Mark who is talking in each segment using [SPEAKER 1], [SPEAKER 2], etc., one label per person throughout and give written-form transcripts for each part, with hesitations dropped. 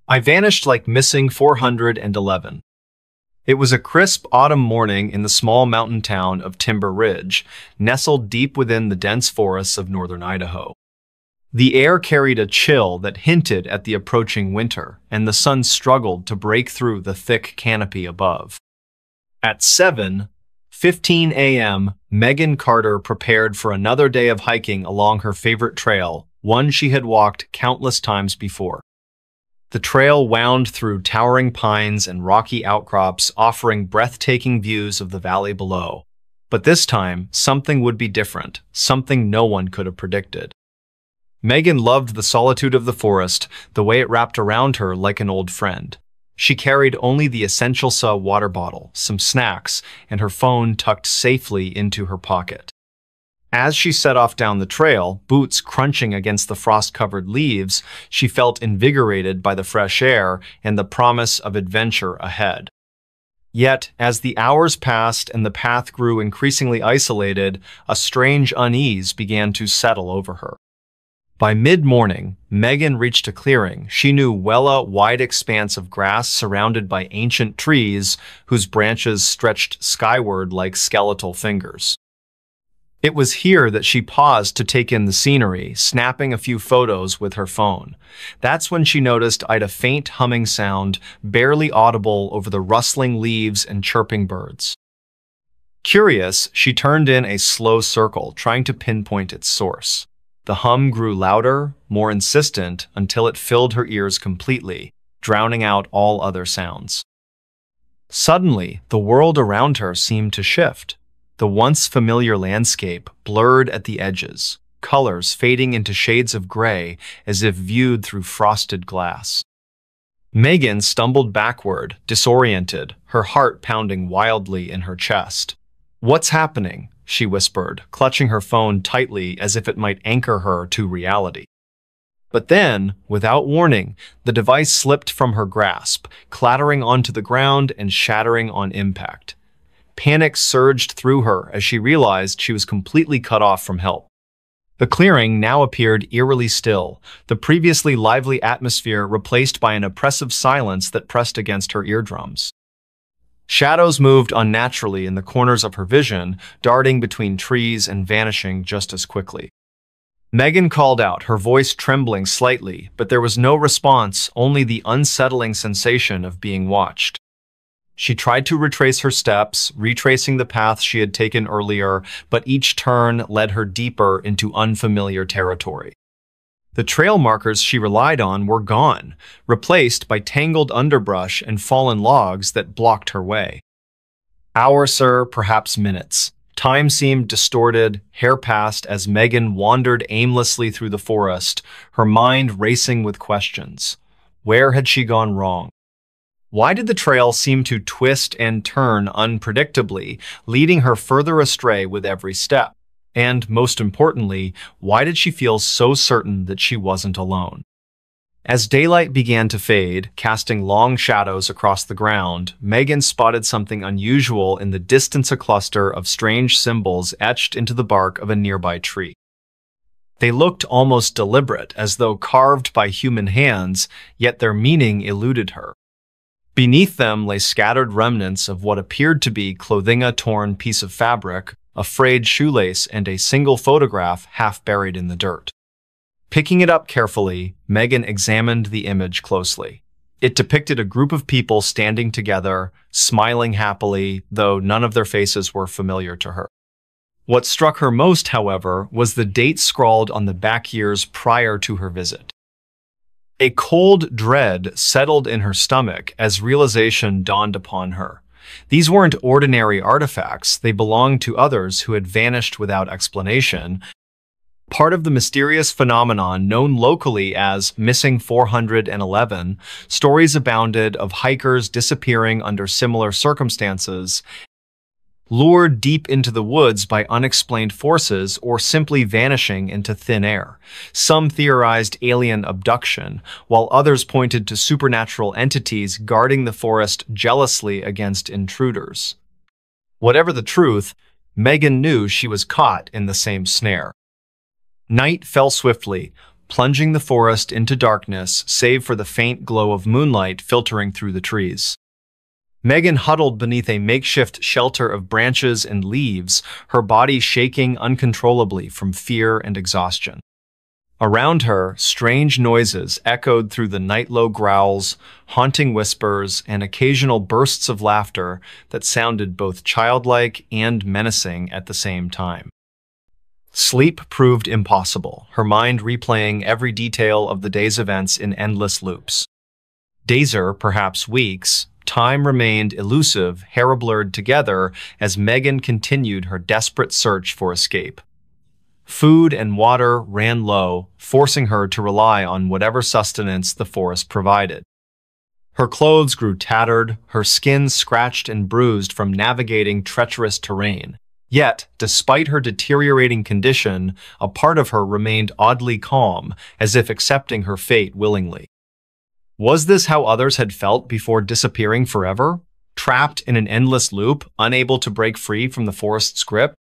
[SPEAKER 1] I vanished like missing 411. It was a crisp autumn morning in the small mountain town of Timber Ridge, nestled deep within the dense forests of northern Idaho. The air carried a chill that hinted at the approaching winter, and the sun struggled to break through the thick canopy above. At 7:15 a.m., Megan Carter prepared for another day of hiking along her favorite trail, one she had walked countless times before. The trail wound through towering pines and rocky outcrops, offering breathtaking views of the valley below. But this time, something would be different, something no one could have predicted. Megan loved the solitude of the forest, the way it wrapped around her like an old friend. She carried only the essential water bottle, some snacks, and her phone tucked safely into her pocket. As she set off down the trail, boots crunching against the frost-covered leaves, she felt invigorated by the fresh air and the promise of adventure ahead. Yet, as the hours passed and the path grew increasingly isolated, a strange unease began to settle over her. By mid-morning, Megan reached a clearing. She knew well a wide expanse of grass surrounded by ancient trees whose branches stretched skyward like skeletal fingers. It was here that she paused to take in the scenery, snapping a few photos with her phone. That's when she noticed a faint humming sound, barely audible over the rustling leaves and chirping birds. Curious, she turned in a slow circle, trying to pinpoint its source. The hum grew louder, more insistent, until it filled her ears completely, drowning out all other sounds. Suddenly, the world around her seemed to shift. The once familiar landscape blurred at the edges, colors fading into shades of gray as if viewed through frosted glass. Megan stumbled backward, disoriented, her heart pounding wildly in her chest. "What's happening?" she whispered, clutching her phone tightly as if it might anchor her to reality. But then, without warning, the device slipped from her grasp, clattering onto the ground and shattering on impact. Panic surged through her as she realized she was completely cut off from help. The clearing now appeared eerily still, the previously lively atmosphere replaced by an oppressive silence that pressed against her eardrums. Shadows moved unnaturally in the corners of her vision, darting between trees and vanishing just as quickly. Megan called out, her voice trembling slightly, but there was no response, only the unsettling sensation of being watched. She tried to retrace her steps, retracing the path she had taken earlier, but each turn led her deeper into unfamiliar territory. The trail markers she relied on were gone, replaced by tangled underbrush and fallen logs that blocked her way. Hours, perhaps minutes. Time seemed distorted, hair passed as Megan wandered aimlessly through the forest, her mind racing with questions. Where had she gone wrong? Why did the trail seem to twist and turn unpredictably, leading her further astray with every step? And, most importantly, why did she feel so certain that she wasn't alone? As daylight began to fade, casting long shadows across the ground, Megan spotted something unusual in the distance, a cluster of strange symbols etched into the bark of a nearby tree. They looked almost deliberate, as though carved by human hands, yet their meaning eluded her. Beneath them lay scattered remnants of what appeared to be clothing, a torn piece of fabric, a frayed shoelace, and a single photograph half buried in the dirt. Picking it up carefully, Megan examined the image closely. It depicted a group of people standing together, smiling happily, though none of their faces were familiar to her. What struck her most, however, was the date scrawled on the back years prior to her visit. A cold dread settled in her stomach as realization dawned upon her. These weren't ordinary artifacts, they belonged to others who had vanished without explanation, part of the mysterious phenomenon known locally as Missing 411. Stories abounded of hikers disappearing under similar circumstances, lured deep into the woods by unexplained forces, or simply vanishing into thin air. Some theorized alien abduction, while others pointed to supernatural entities guarding the forest jealously against intruders. Whatever the truth, Megan knew she was caught in the same snare. Night fell swiftly, plunging the forest into darkness save for the faint glow of moonlight filtering through the trees. Megan huddled beneath a makeshift shelter of branches and leaves, her body shaking uncontrollably from fear and exhaustion. Around her, strange noises echoed through the night, low growls, haunting whispers, and occasional bursts of laughter that sounded both childlike and menacing at the same time. Sleep proved impossible, her mind replaying every detail of the day's events in endless loops. Days, or perhaps weeks, time remained elusive, hair blurred together as Megan continued her desperate search for escape. Food and water ran low, forcing her to rely on whatever sustenance the forest provided. Her clothes grew tattered, her skin scratched and bruised from navigating treacherous terrain. Yet, despite her deteriorating condition, a part of her remained oddly calm, as if accepting her fate willingly. Was this how others had felt before disappearing forever? Trapped in an endless loop, unable to break free from the forest's grip?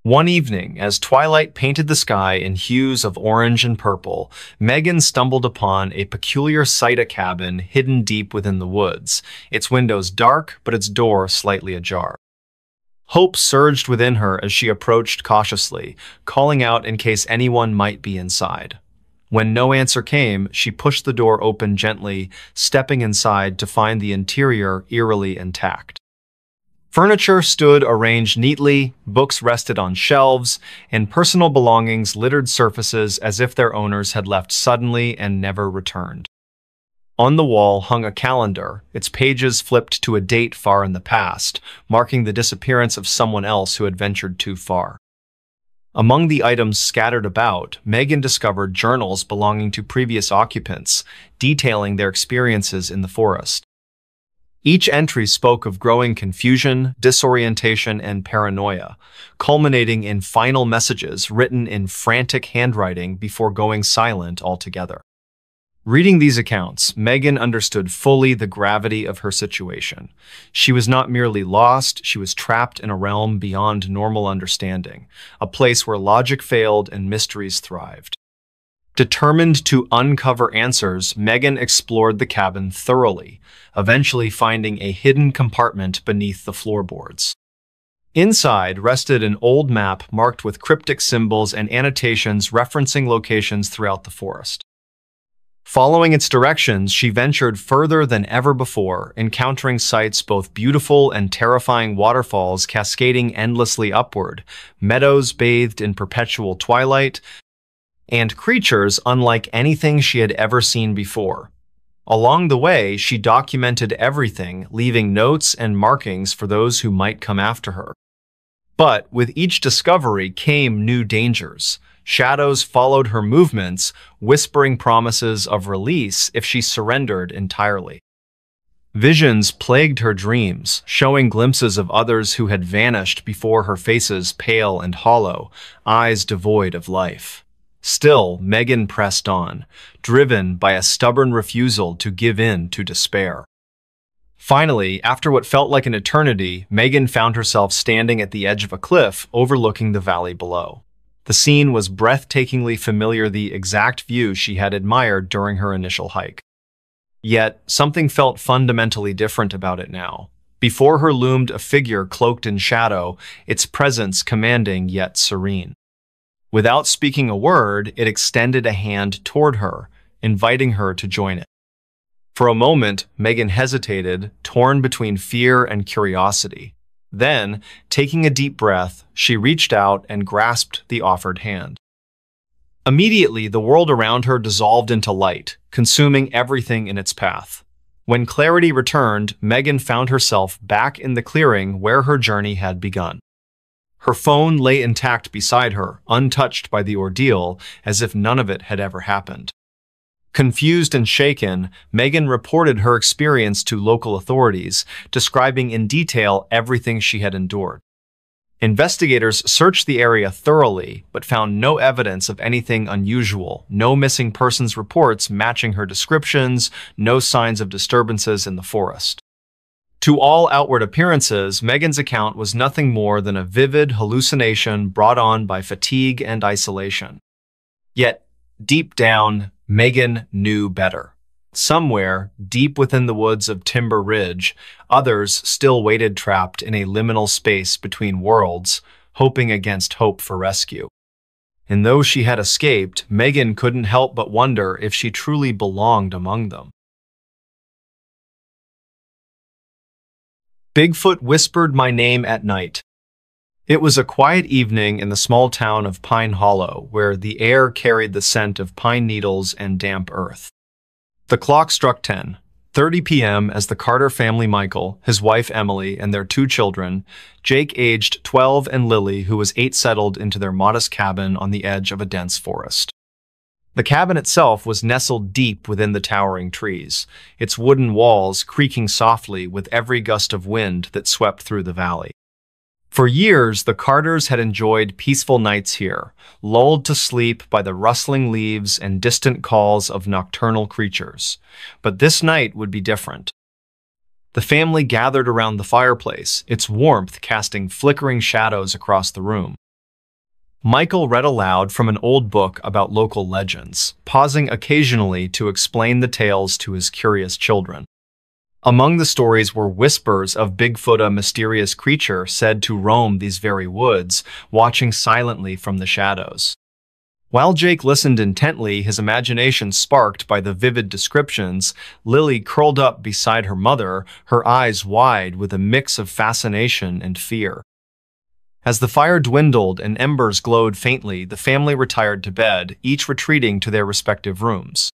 [SPEAKER 1] One evening, as twilight painted the sky in hues of orange and purple, Megan stumbled upon a peculiar sight: a cabin hidden deep within the woods, its windows dark but its door slightly ajar. Hope surged within her as she approached cautiously, calling out in case anyone might be inside. When no answer came, she pushed the door open gently, stepping inside to find the interior eerily intact. Furniture stood arranged neatly, books rested on shelves, and personal belongings littered surfaces as if their owners had left suddenly and never returned. On the wall hung a calendar, its pages flipped to a date far in the past, marking the disappearance of someone else who had ventured too far. Among the items scattered about, Megan discovered journals belonging to previous occupants, detailing their experiences in the forest. Each entry spoke of growing confusion, disorientation, and paranoia, culminating in final messages written in frantic handwriting before going silent altogether. Reading these accounts, Megan understood fully the gravity of her situation. She was not merely lost, she was trapped in a realm beyond normal understanding, a place where logic failed and mysteries thrived. Determined to uncover answers, Megan explored the cabin thoroughly, eventually finding a hidden compartment beneath the floorboards. Inside rested an old map marked with cryptic symbols and annotations referencing locations throughout the forest. Following its directions, she ventured further than ever before, encountering sights both beautiful and terrifying: waterfalls cascading endlessly upward, meadows bathed in perpetual twilight, and creatures unlike anything she had ever seen before. Along the way, she documented everything, leaving notes and markings for those who might come after her. But with each discovery came new dangers. Shadows followed her movements, whispering promises of release if she surrendered entirely. Visions plagued her dreams, showing glimpses of others who had vanished before her, faces pale and hollow, eyes devoid of life. Still, Megan pressed on, driven by a stubborn refusal to give in to despair. Finally, after what felt like an eternity, Megan found herself standing at the edge of a cliff overlooking the valley below. The scene was breathtakingly familiar, the exact view she had admired during her initial hike. Yet, something felt fundamentally different about it now. Before her loomed a figure cloaked in shadow, its presence commanding yet serene. Without speaking a word, it extended a hand toward her, inviting her to join it. For a moment, Megan hesitated, torn between fear and curiosity. Then, taking a deep breath, she reached out and grasped the offered hand. Immediately, the world around her dissolved into light, consuming everything in its path. When clarity returned, Megan found herself back in the clearing where her journey had begun. Her phone lay intact beside her, untouched by the ordeal, as if none of it had ever happened. Confused and shaken, Megan reported her experience to local authorities, describing in detail everything she had endured. Investigators searched the area thoroughly, but found no evidence of anything unusual, no missing persons reports matching her descriptions, no signs of disturbances in the forest. To all outward appearances, Megan's account was nothing more than a vivid hallucination brought on by fatigue and isolation. Yet, Deep down, Megan knew better. Somewhere, deep within the woods of Timber Ridge, others still waited trapped in a liminal space between worlds, hoping against hope for rescue. And though she had escaped, Megan couldn't help but wonder if she truly belonged among them. Bigfoot whispered my name at night. It was a quiet evening in the small town of Pine Hollow, where the air carried the scent of pine needles and damp earth. The clock struck 10:30 p.m. as the Carter family, Michael, his wife Emily, and their two children, Jake aged 12 and Lily, who was 8, settled into their modest cabin on the edge of a dense forest. The cabin itself was nestled deep within the towering trees, its wooden walls creaking softly with every gust of wind that swept through the valley. For years, the Carters had enjoyed peaceful nights here, lulled to sleep by the rustling leaves and distant calls of nocturnal creatures. But this night would be different. The family gathered around the fireplace, its warmth casting flickering shadows across the room. Michael read aloud from an old book about local legends, pausing occasionally to explain the tales to his curious children. Among the stories were whispers of Bigfoot, a mysterious creature said to roam these very woods, watching silently from the shadows. While Jake listened intently, his imagination sparked by the vivid descriptions, Lily curled up beside her mother, her eyes wide with a mix of fascination and fear. As the fire dwindled and embers glowed faintly, the family retired to bed, each retreating to their respective rooms.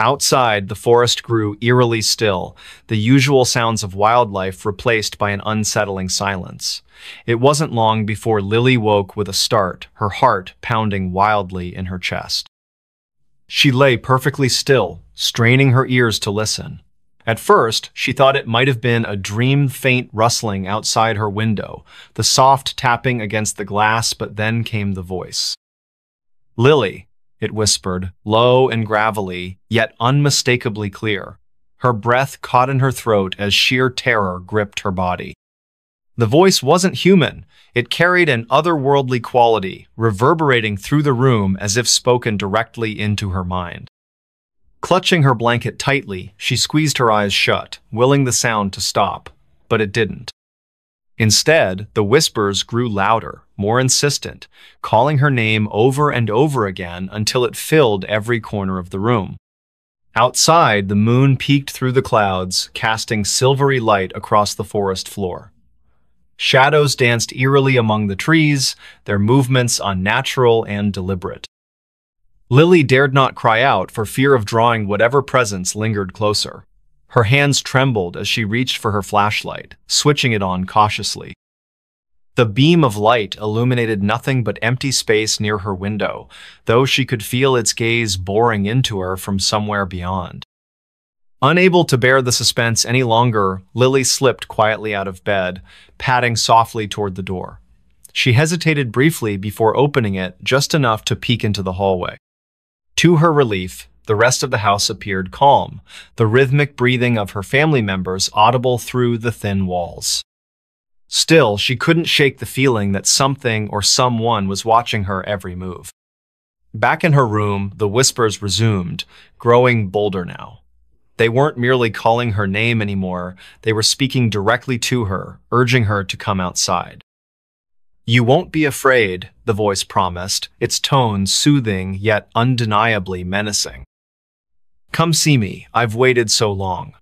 [SPEAKER 1] Outside, the forest grew eerily still, the usual sounds of wildlife replaced by an unsettling silence. It wasn't long before Lily woke with a start, her heart pounding wildly in her chest. She lay perfectly still, straining her ears to listen. At first, she thought it might have been a dream-faint rustling outside her window, the soft tapping against the glass, but then came the voice. "Lily," it whispered, low and gravelly, yet unmistakably clear. Her breath caught in her throat as sheer terror gripped her body. The voice wasn't human. It carried an otherworldly quality, reverberating through the room as if spoken directly into her mind. Clutching her blanket tightly, she squeezed her eyes shut, willing the sound to stop, but it didn't. Instead, the whispers grew louder, more insistent, calling her name over and over again until it filled every corner of the room. Outside, the moon peeked through the clouds, casting silvery light across the forest floor. Shadows danced eerily among the trees, their movements unnatural and deliberate. Lily dared not cry out for fear of drawing whatever presence lingered closer. Her hands trembled as she reached for her flashlight, switching it on cautiously. The beam of light illuminated nothing but empty space near her window, though she could feel its gaze boring into her from somewhere beyond. Unable to bear the suspense any longer, Lily slipped quietly out of bed, padding softly toward the door. She hesitated briefly before opening it, just enough to peek into the hallway. To her relief, the rest of the house appeared calm, the rhythmic breathing of her family members audible through the thin walls. Still, she couldn't shake the feeling that something or someone was watching her every move. Back in her room, the whispers resumed, growing bolder now. They weren't merely calling her name anymore, they were speaking directly to her, urging her to come outside. "You won't be afraid," the voice promised, its tone soothing yet undeniably menacing. "Come see me, I've waited so long."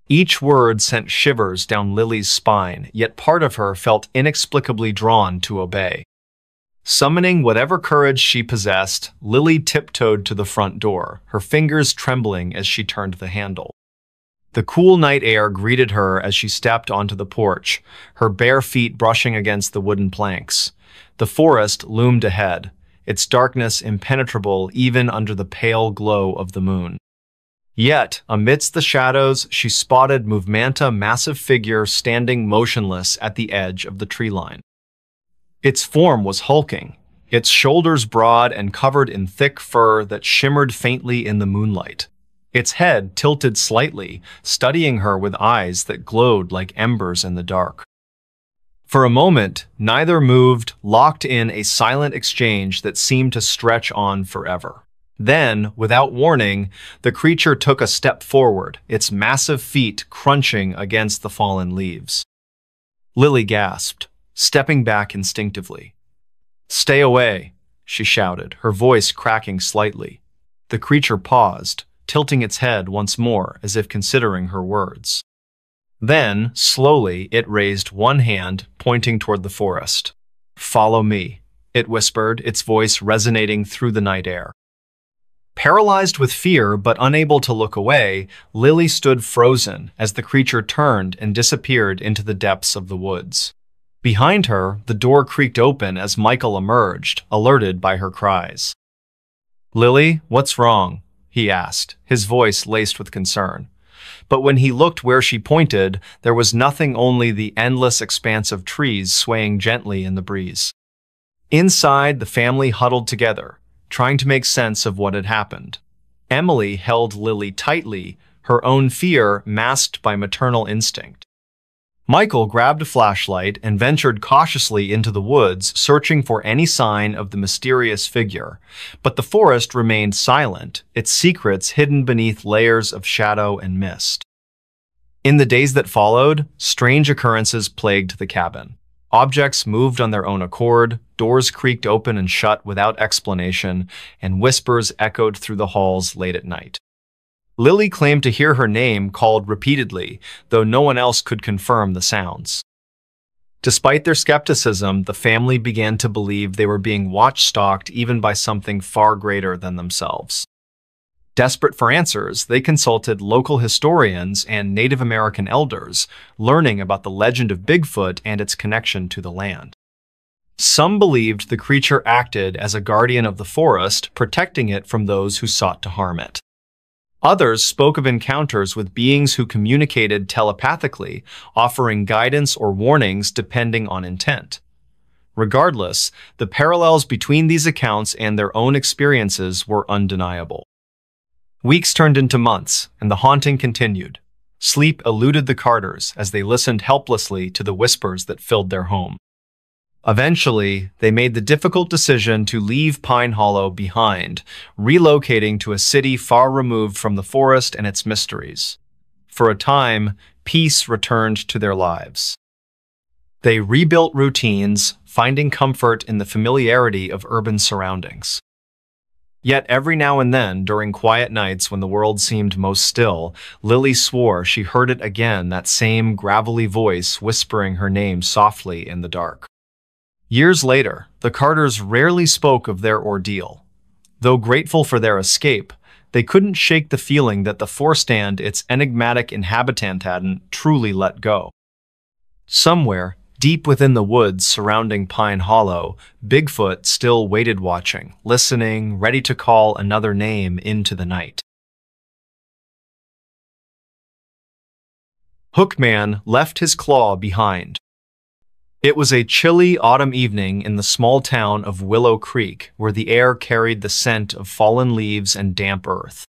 [SPEAKER 1] Each word sent shivers down Lily's spine, yet part of her felt inexplicably drawn to obey. Summoning whatever courage she possessed, Lily tiptoed to the front door, her fingers trembling as she turned the handle. The cool night air greeted her as she stepped onto the porch, her bare feet brushing against the wooden planks. The forest loomed ahead, its darkness impenetrable even under the pale glow of the moon. Yet, amidst the shadows, she spotted Movement's massive figure standing motionless at the edge of the tree line. Its form was hulking, its shoulders broad and covered in thick fur that shimmered faintly in the moonlight. Its head tilted slightly, studying her with eyes that glowed like embers in the dark. For a moment, neither moved, locked in a silent exchange that seemed to stretch on forever. Then, without warning, the creature took a step forward, its massive feet crunching against the fallen leaves. Lily gasped, stepping back instinctively. "Stay away," she shouted, her voice cracking slightly. The creature paused, tilting its head once more as if considering her words. Then, slowly, it raised one hand, pointing toward the forest. "Follow me," it whispered, its voice resonating through the night air. Paralyzed with fear but unable to look away, Lily stood frozen as the creature turned and disappeared into the depths of the woods. Behind her, the door creaked open as Michael emerged, alerted by her cries. "Lily, what's wrong?" he asked, his voice laced with concern. But when he looked where she pointed, there was nothing, only the endless expanse of trees swaying gently in the breeze. Inside, the family huddled together, trying to make sense of what had happened. Emily held Lily tightly, her own fear masked by maternal instinct. Michael grabbed a flashlight and ventured cautiously into the woods, searching for any sign of the mysterious figure. But the forest remained silent, its secrets hidden beneath layers of shadow and mist. In the days that followed, strange occurrences plagued the cabin. Objects moved on their own accord, doors creaked open and shut without explanation, and whispers echoed through the halls late at night. Lily claimed to hear her name called repeatedly, though no one else could confirm the sounds. Despite their skepticism, the family began to believe they were being watch-stalked even by something far greater than themselves. Desperate for answers, they consulted local historians and Native American elders, learning about the legend of Bigfoot and its connection to the land. Some believed the creature acted as a guardian of the forest, protecting it from those who sought to harm it. Others spoke of encounters with beings who communicated telepathically, offering guidance or warnings depending on intent. Regardless, the parallels between these accounts and their own experiences were undeniable. Weeks turned into months, and the haunting continued. Sleep eluded the Carters as they listened helplessly to the whispers that filled their home. Eventually, they made the difficult decision to leave Pine Hollow behind, relocating to a city far removed from the forest and its mysteries. For a time, peace returned to their lives. They rebuilt routines, finding comfort in the familiarity of urban surroundings. Yet every now and then, during quiet nights when the world seemed most still, Lily swore she heard it again, that same gravelly voice whispering her name softly in the dark. Years later, the Carters rarely spoke of their ordeal. Though grateful for their escape, they couldn't shake the feeling that the forest and its enigmatic inhabitant hadn't truly let go. Somewhere, deep within the woods surrounding Pine Hollow, Bigfoot still waited, watching, listening, ready to call another name into the night. Hookman left his claw behind. It was a chilly autumn evening in the small town of Willow Creek, where the air carried the scent of fallen leaves and damp earth.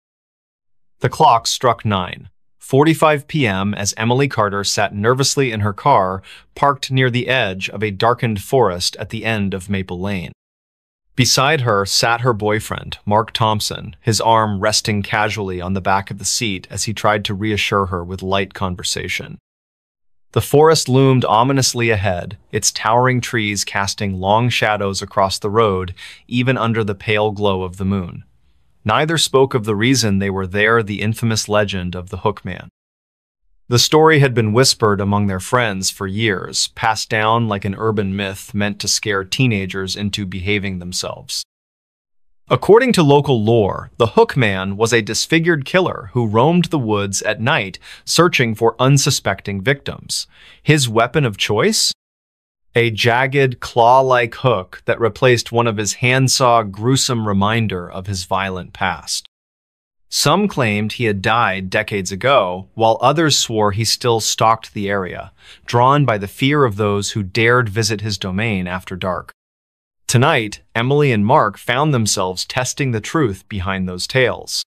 [SPEAKER 1] The clock struck 9:45 p.m. as Emily Carter sat nervously in her car, parked near the edge of a darkened forest at the end of Maple Lane. Beside her sat her boyfriend, Mark Thompson, his arm resting casually on the back of the seat as he tried to reassure her with light conversation. The forest loomed ominously ahead, its towering trees casting long shadows across the road, even under the pale glow of the moon. Neither spoke of the reason they were there, the infamous legend of the Hookman. The story had been whispered among their friends for years, passed down like an urban myth meant to scare teenagers into behaving themselves. According to local lore, the Hookman was a disfigured killer who roamed the woods at night, searching for unsuspecting victims. His weapon of choice? A jagged, claw-like hook that replaced one of his handsaw, gruesome reminder of his violent past. Some claimed he had died decades ago, while others swore he still stalked the area, drawn by the fear of those who dared visit his domain after dark. Tonight, Emily and Mark found themselves testing the truth behind those tales.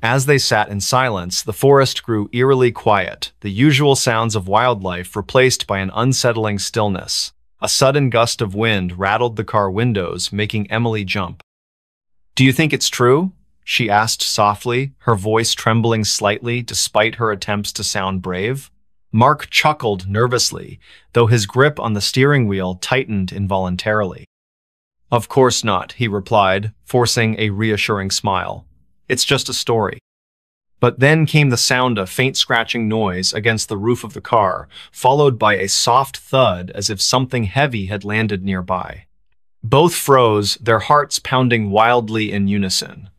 [SPEAKER 1] As they sat in silence, the forest grew eerily quiet, the usual sounds of wildlife replaced by an unsettling stillness. A sudden gust of wind rattled the car windows, making Emily jump. "Do you think it's true?" she asked softly, her voice trembling slightly despite her attempts to sound brave. Mark chuckled nervously, though his grip on the steering wheel tightened involuntarily. "Of course not," he replied, forcing a reassuring smile. "It's just a story." But then came the sound of faint scratching noise against the roof of the car, followed by a soft thud as if something heavy had landed nearby. Both froze, their hearts pounding wildly in unison.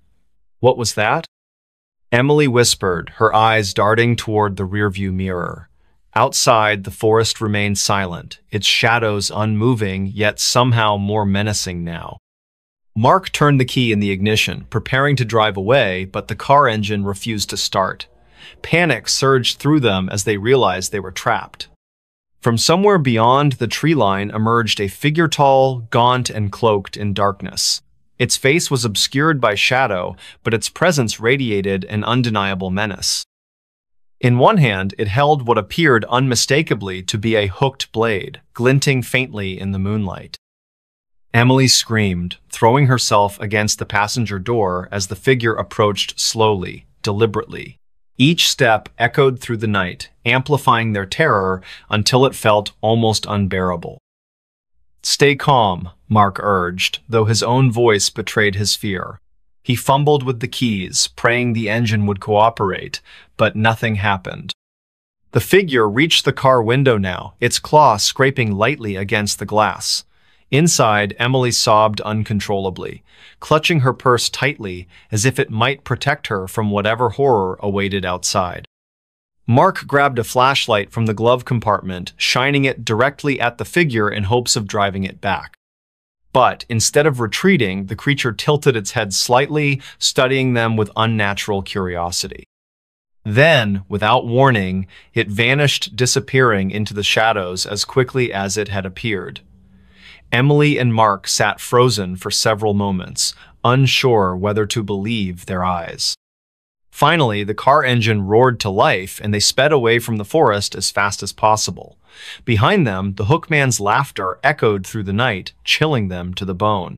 [SPEAKER 1] "What was that?" Emily whispered, her eyes darting toward the rearview mirror. Outside, the forest remained silent, its shadows unmoving, yet somehow more menacing now. Mark turned the key in the ignition, preparing to drive away, but the car engine refused to start. Panic surged through them as they realized they were trapped. From somewhere beyond the tree line emerged a figure tall, gaunt, and cloaked in darkness. Its face was obscured by shadow, but its presence radiated an undeniable menace. In one hand, it held what appeared unmistakably to be a hooked blade, glinting faintly in the moonlight. Emily screamed, throwing herself against the passenger door as the figure approached slowly, deliberately. Each step echoed through the night, amplifying their terror until it felt almost unbearable. "Stay calm," Mark urged, though his own voice betrayed his fear. He fumbled with the keys, praying the engine would cooperate, but nothing happened. The figure reached the car window now, its claw scraping lightly against the glass. Inside, Emily sobbed uncontrollably, clutching her purse tightly as if it might protect her from whatever horror awaited outside. Mark grabbed a flashlight from the glove compartment, shining it directly at the figure in hopes of driving it back. But instead of retreating, the creature tilted its head slightly, studying them with unnatural curiosity. Then, without warning, it vanished, disappearing into the shadows as quickly as it had appeared. Emily and Mark sat frozen for several moments, unsure whether to believe their eyes. Finally, the car engine roared to life and they sped away from the forest as fast as possible. Behind them, the hookman's laughter echoed through the night, chilling them to the bone.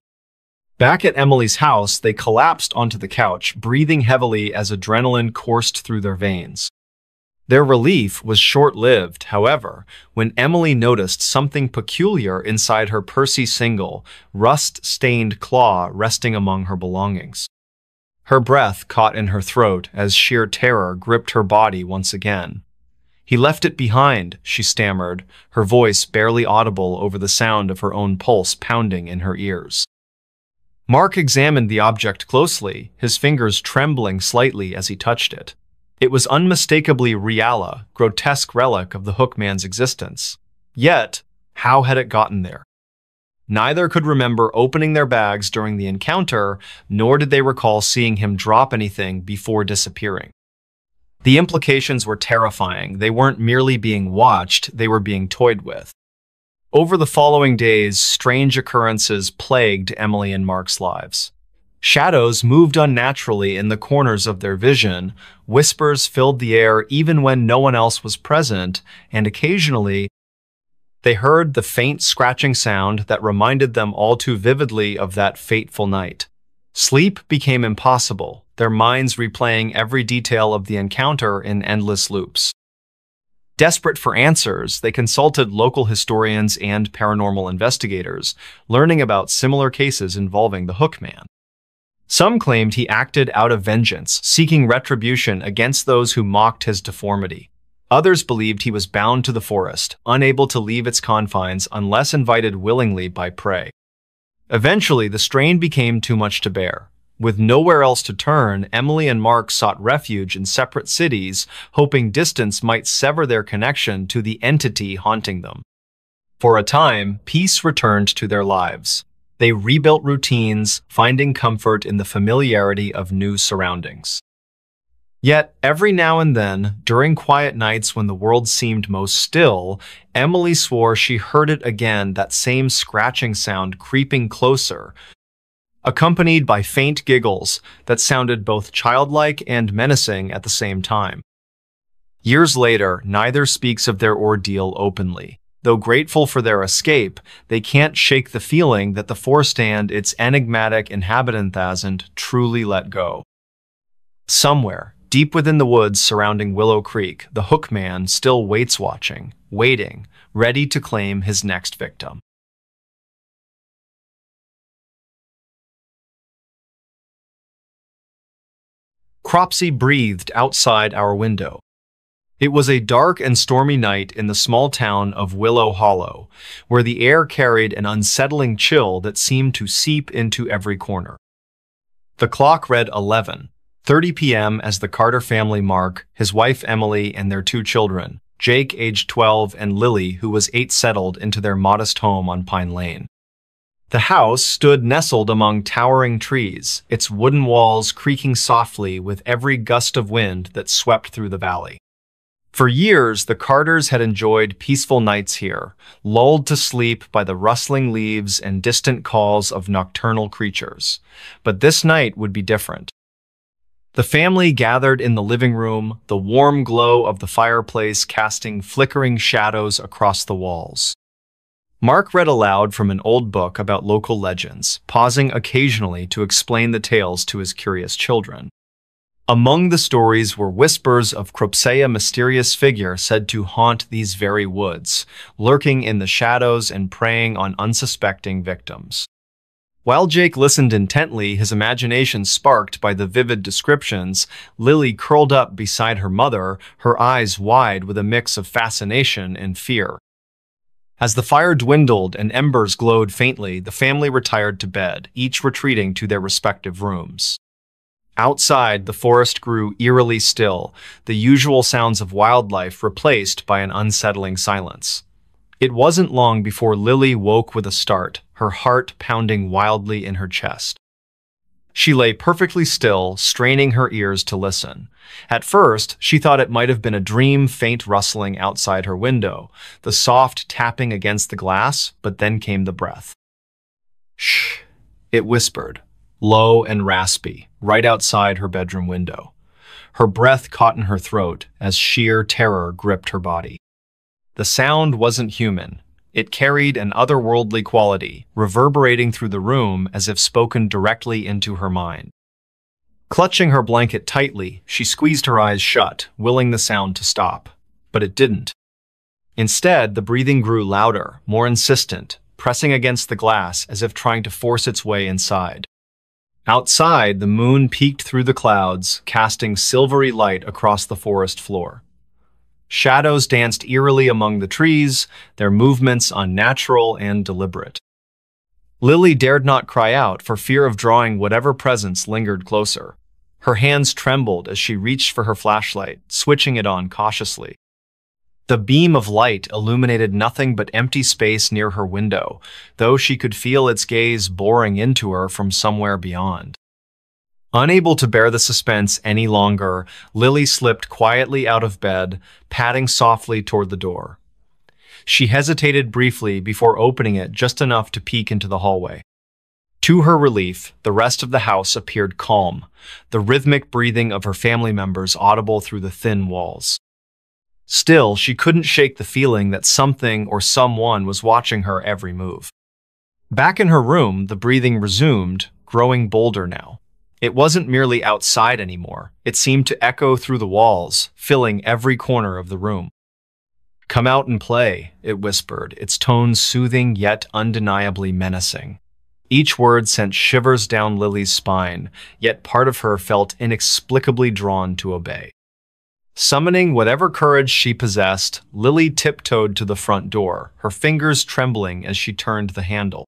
[SPEAKER 1] Back at Emily's house, they collapsed onto the couch, breathing heavily as adrenaline coursed through their veins. Their relief was short-lived, however, when Emily noticed something peculiar inside her Percy single, rust-stained claw resting among her belongings. Her breath caught in her throat as sheer terror gripped her body once again. "He left it behind," she stammered, her voice barely audible over the sound of her own pulse pounding in her ears. Mark examined the object closely, his fingers trembling slightly as he touched it. It was unmistakably Riala, grotesque relic of the hookman's existence. Yet, how had it gotten there? Neither could remember opening their bags during the encounter, nor did they recall seeing him drop anything before disappearing. The implications were terrifying. They weren't merely being watched, they were being toyed with. Over the following days, strange occurrences plagued Emily and Mark's lives. Shadows moved unnaturally in the corners of their vision, whispers filled the air even when no one else was present, and occasionally, they heard the faint scratching sound that reminded them all too vividly of that fateful night. Sleep became impossible, their minds replaying every detail of the encounter in endless loops. Desperate for answers, they consulted local historians and paranormal investigators, learning about similar cases involving the Hookman. Some claimed he acted out of vengeance, seeking retribution against those who mocked his deformity. Others believed he was bound to the forest, unable to leave its confines unless invited willingly by prey. Eventually, the strain became too much to bear. With nowhere else to turn, Emily and Mark sought refuge in separate cities, hoping distance might sever their connection to the entity haunting them. For a time, peace returned to their lives. They rebuilt routines, finding comfort in the familiarity of new surroundings. Yet, every now and then, during quiet nights when the world seemed most still, Emily swore she heard it again, that same scratching sound creeping closer, accompanied by faint giggles that sounded both childlike and menacing at the same time. Years later, neither speaks of their ordeal openly. Though grateful for their escape, they can't shake the feeling that the forest and its enigmatic inhabitant hasn't truly let go. Somewhere, deep within the woods surrounding Willow Creek, the Hook Man still waits watching, waiting, ready to claim his next victim. Cropsy breathed outside our window. It was a dark and stormy night in the small town of Willow Hollow, where the air carried an unsettling chill that seemed to seep into every corner. The clock read 11:30 p.m. as the Carter family, Mark, his wife Emily, and their two children, Jake, aged 12, and Lily, who was 8, settled into their modest home on Pine Lane. The house stood nestled among towering trees, its wooden walls creaking softly with every gust of wind that swept through the valley. For years, the Carters had enjoyed peaceful nights here, lulled to sleep by the rustling leaves and distant calls of nocturnal creatures. But this night would be different. The family gathered in the living room, the warm glow of the fireplace casting flickering shadows across the walls. Mark read aloud from an old book about local legends, pausing occasionally to explain the tales to his curious children. Among the stories were whispers of a mysterious figure said to haunt these very woods, lurking in the shadows and preying on unsuspecting victims. While Jake listened intently, his imagination sparked by the vivid descriptions, Lily curled up beside her mother, her eyes wide with a mix of fascination and fear. As the fire dwindled and embers glowed faintly, the family retired to bed, each retreating to their respective rooms. Outside, the forest grew eerily still, the usual sounds of wildlife replaced by an unsettling silence. It wasn't long before Lily woke with a start, her heart pounding wildly in her chest. She lay perfectly still, straining her ears to listen. At first, she thought it might have been a dream, faint rustling outside her window, the soft tapping against the glass, but then came the breath. "Shh," it whispered, low and raspy, right outside her bedroom window. Her breath caught in her throat as sheer terror gripped her body. The sound wasn't human. It carried an otherworldly quality, reverberating through the room as if spoken directly into her mind. Clutching her blanket tightly, she squeezed her eyes shut, willing the sound to stop. But it didn't. Instead, the breathing grew louder, more insistent, pressing against the glass as if trying to force its way inside. Outside, the moon peeked through the clouds, casting silvery light across the forest floor. Shadows danced eerily among the trees, their movements unnatural and deliberate. Lily dared not cry out for fear of drawing whatever presence lingered closer. Her hands trembled as she reached for her flashlight, switching it on cautiously. The beam of light illuminated nothing but empty space near her window, though she could feel its gaze boring into her from somewhere beyond. Unable to bear the suspense any longer, Lily slipped quietly out of bed, padding softly toward the door. She hesitated briefly before opening it just enough to peek into the hallway. To her relief, the rest of the house appeared calm, the rhythmic breathing of her family members audible through the thin walls. Still, she couldn't shake the feeling that something or someone was watching her every move. Back in her room, the breathing resumed, growing bolder now. It wasn't merely outside anymore. It seemed to echo through the walls, filling every corner of the room. "Come out and play," it whispered, its tones soothing yet undeniably menacing. Each word sent shivers down Lily's spine, yet part of her felt inexplicably drawn to obey. Summoning whatever courage she possessed, Lily tiptoed to the front door, her fingers trembling as she turned the handle.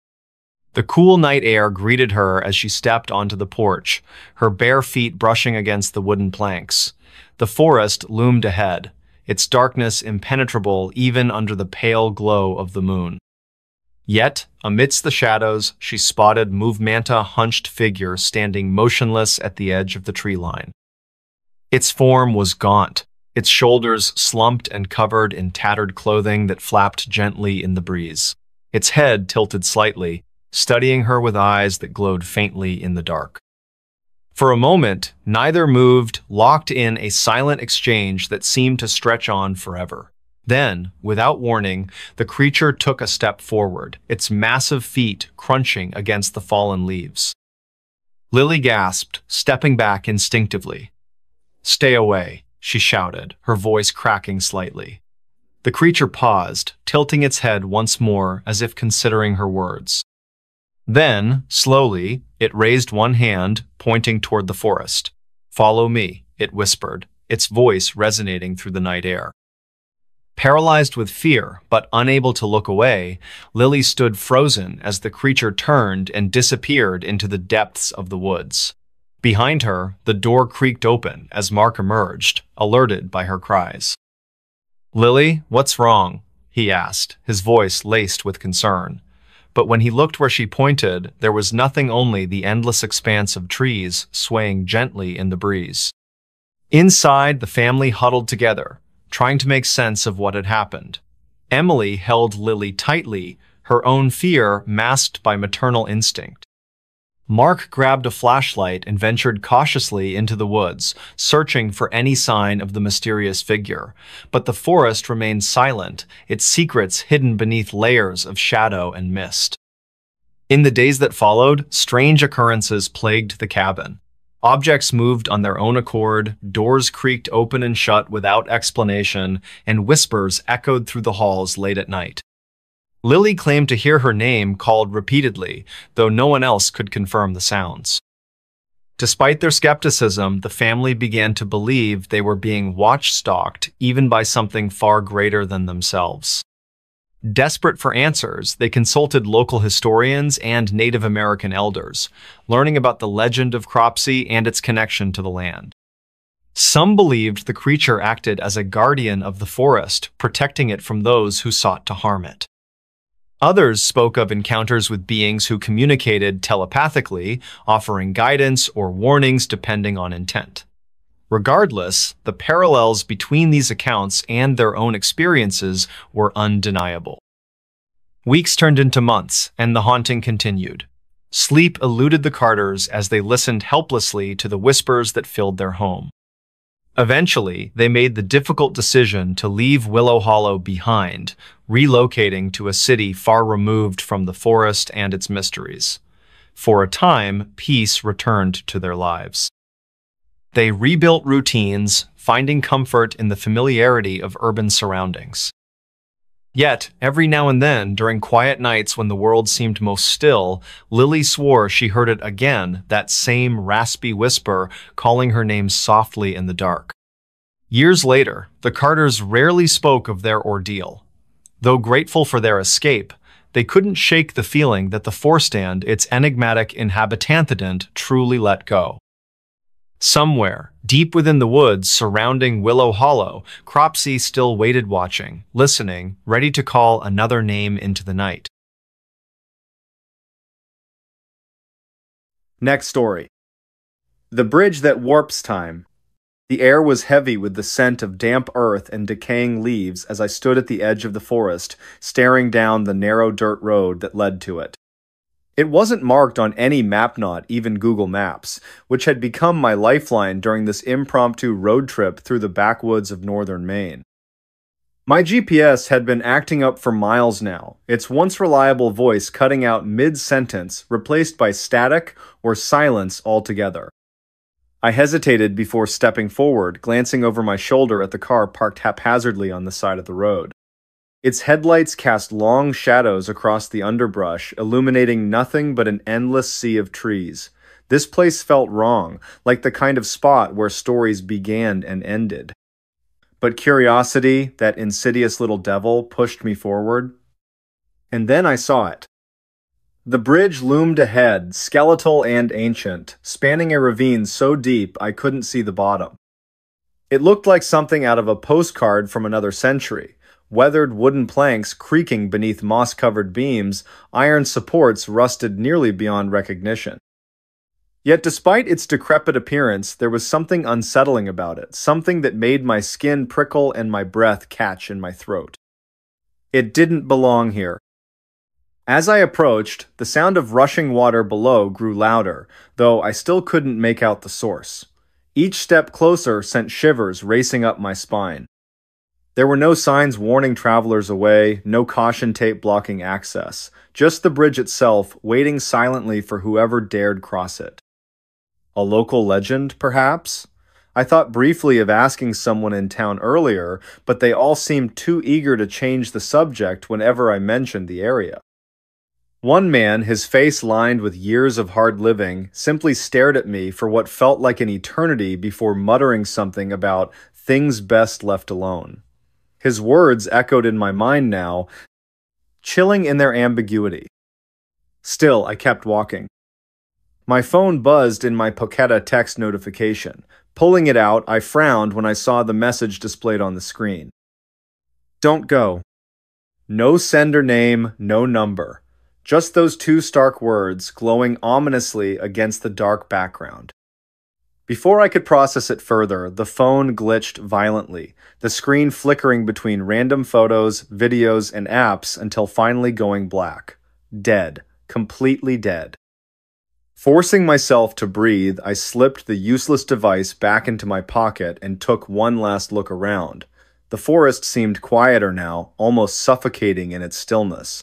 [SPEAKER 1] The cool night air greeted her as she stepped onto the porch, her bare feet brushing against the wooden planks. The forest loomed ahead, its darkness impenetrable even under the pale glow of the moon. Yet, amidst the shadows, she spotted Movemanta hunched figure standing motionless at the edge of the tree line. Its form was gaunt, its shoulders slumped and covered in tattered clothing that flapped gently in the breeze. Its head tilted slightly, studying her with eyes that glowed faintly in the dark. For a moment, neither moved, locked in a silent exchange that seemed to stretch on forever. Then, without warning, the creature took a step forward, its massive feet crunching against the fallen leaves. Lily gasped, stepping back instinctively. "Stay away," she shouted, her voice cracking slightly. The creature paused, tilting its head once more as if considering her words. Then, slowly, it raised one hand, pointing toward the forest. "Follow me," it whispered, its voice resonating through the night air. Paralyzed with fear, but unable to look away, Lily stood frozen as the creature turned and disappeared into the depths of the woods. Behind her, the door creaked open as Mark emerged, alerted by her cries. "Lily, what's wrong?" he asked, his voice laced with concern. But when he looked where she pointed, there was nothing, only the endless expanse of trees swaying gently in the breeze. Inside, the family huddled together, trying to make sense of what had happened. Emily held Lily tightly, her own fear masked by maternal instinct. Mark grabbed a flashlight and ventured cautiously into the woods, searching for any sign of the mysterious figure. But the forest remained silent, its secrets hidden beneath layers of shadow and mist. In the days that followed, strange occurrences plagued the cabin. Objects moved on their own accord, doors creaked open and shut without explanation, and whispers echoed through the halls late at night. Lily claimed to hear her name called repeatedly, though no one else could confirm the sounds. Despite their skepticism, the family began to believe they were being watch-stalked, even by something far greater than themselves. Desperate for answers, they consulted local historians and Native American elders, learning about the legend of Cropsey and its connection to the land. Some believed the creature acted as a guardian of the forest, protecting it from those who sought to harm it. Others spoke of encounters with beings who communicated telepathically, offering guidance or warnings depending on intent. Regardless, the parallels between these accounts and their own experiences were undeniable. Weeks turned into months, and the haunting continued. Sleep eluded the Carters as they listened helplessly to the whispers that filled their home. Eventually, they made the difficult decision to leave Willow Hollow behind, relocating to a city far removed from the forest and its mysteries. For a time, peace returned to their lives. They rebuilt routines, finding comfort in the familiarity of urban surroundings. Yet, every now and then, during quiet nights when the world seemed most still, Lily swore she heard it again, that same raspy whisper calling her name softly in the dark. Years later, the Carters rarely spoke of their ordeal. Though grateful for their escape, they couldn't shake the feeling that the forest and its enigmatic inhabitant truly let go. Somewhere, deep within the woods surrounding Willow Hollow, Cropsey still waited, watching, listening, ready to call another name into the night.
[SPEAKER 2] Next story. The Bridge That Warps Time. The air was heavy with the scent of damp earth and decaying leaves as I stood at the edge of the forest, staring down the narrow dirt road that led to it. It wasn't marked on any map, not even Google Maps, which had become my lifeline during this impromptu road trip through the backwoods of northern Maine. My GPS had been acting up for miles now, its once reliable voice cutting out mid-sentence, replaced by static or silence altogether. I hesitated before stepping forward, glancing over my shoulder at the car parked haphazardly on the side of the road. Its headlights cast long shadows across the underbrush, illuminating nothing but an endless sea of trees. This place felt wrong, like the kind of spot where stories began and ended. But curiosity, that insidious little devil, pushed me forward. And then I saw it. The bridge loomed ahead, skeletal and ancient, spanning a ravine so deep I couldn't see the bottom. It looked like something out of a postcard from another century. Weathered wooden planks creaking beneath moss-covered beams, iron supports rusted nearly beyond recognition. Yet despite its decrepit appearance, there was something unsettling about it, something that made my skin prickle and my breath catch in my throat. It didn't belong here. As I approached, the sound of rushing water below grew louder, though I still couldn't make out the source. Each step closer sent shivers racing up my spine. There were no signs warning travelers away, no caution tape blocking access, just the bridge itself waiting silently for whoever dared cross it. A local legend, perhaps? I thought briefly of asking someone in town earlier, but they all seemed too eager to change the subject whenever I mentioned the area. One man, his face lined with years of hard living, simply stared at me for what felt like an eternity before muttering something about things best left alone. His words echoed in my mind now, chilling in their ambiguity. Still, I kept walking. My phone buzzed in my Poketa text notification. Pulling it out, I frowned when I saw the message displayed on the screen. Don't go. No sender name, no number. Just those two stark words glowing ominously against the dark background. Before I could process it further, the phone glitched violently, the screen flickering between random photos, videos, and apps until finally going black. Dead. Completely dead. Forcing myself to breathe, I slipped the useless device back into my pocket and took one last look around. The forest seemed quieter now, almost suffocating in its stillness.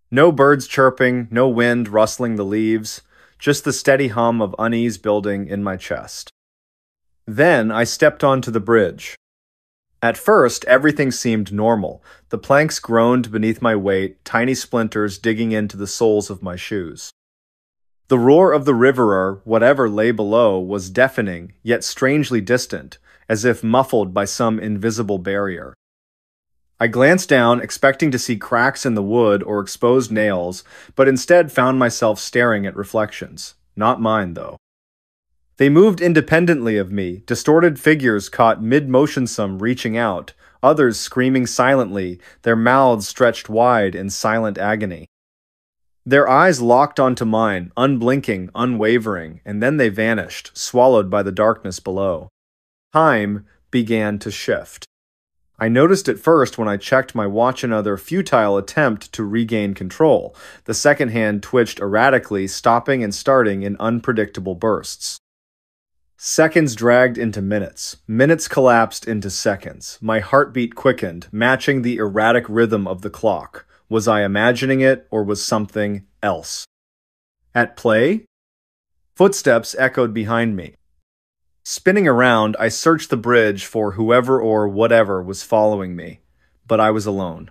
[SPEAKER 2] No birds chirping, no wind rustling the leaves. Just the steady hum of unease building in my chest. Then I stepped onto the bridge. At first, everything seemed normal. The planks groaned beneath my weight, tiny splinters digging into the soles of my shoes. The roar of the river or whatever lay below was deafening, yet strangely distant, as if muffled by some invisible barrier. I glanced down, expecting to see cracks in the wood or exposed nails, but instead found myself staring at reflections. Not mine, though. They moved independently of me, distorted figures caught mid-motion, some reaching out, others screaming silently, their mouths stretched wide in silent agony. Their eyes locked onto mine, unblinking, unwavering, and then they vanished, swallowed by the darkness below. Time began to shift. I noticed it first when I checked my watch, another futile attempt to regain control. The second hand twitched erratically, stopping and starting in unpredictable bursts. Seconds dragged into minutes. Minutes collapsed into seconds. My heartbeat quickened, matching the erratic rhythm of the clock. Was I imagining it, or was something else at play? Footsteps echoed behind me. Spinning around, I searched the bridge for whoever or whatever was following me, but I was alone.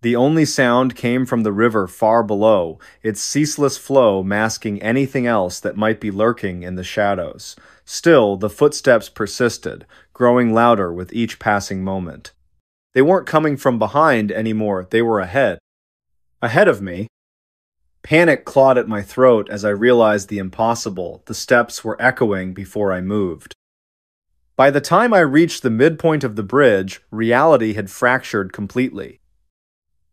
[SPEAKER 2] The only sound came from the river far below, its ceaseless flow masking anything else that might be lurking in the shadows. Still, the footsteps persisted, growing louder with each passing moment. They weren't coming from behind anymore, they were ahead. Ahead of me. Panic clawed at my throat as I realized the impossible. The steps were echoing before I moved. By the time I reached the midpoint of the bridge, reality had fractured completely.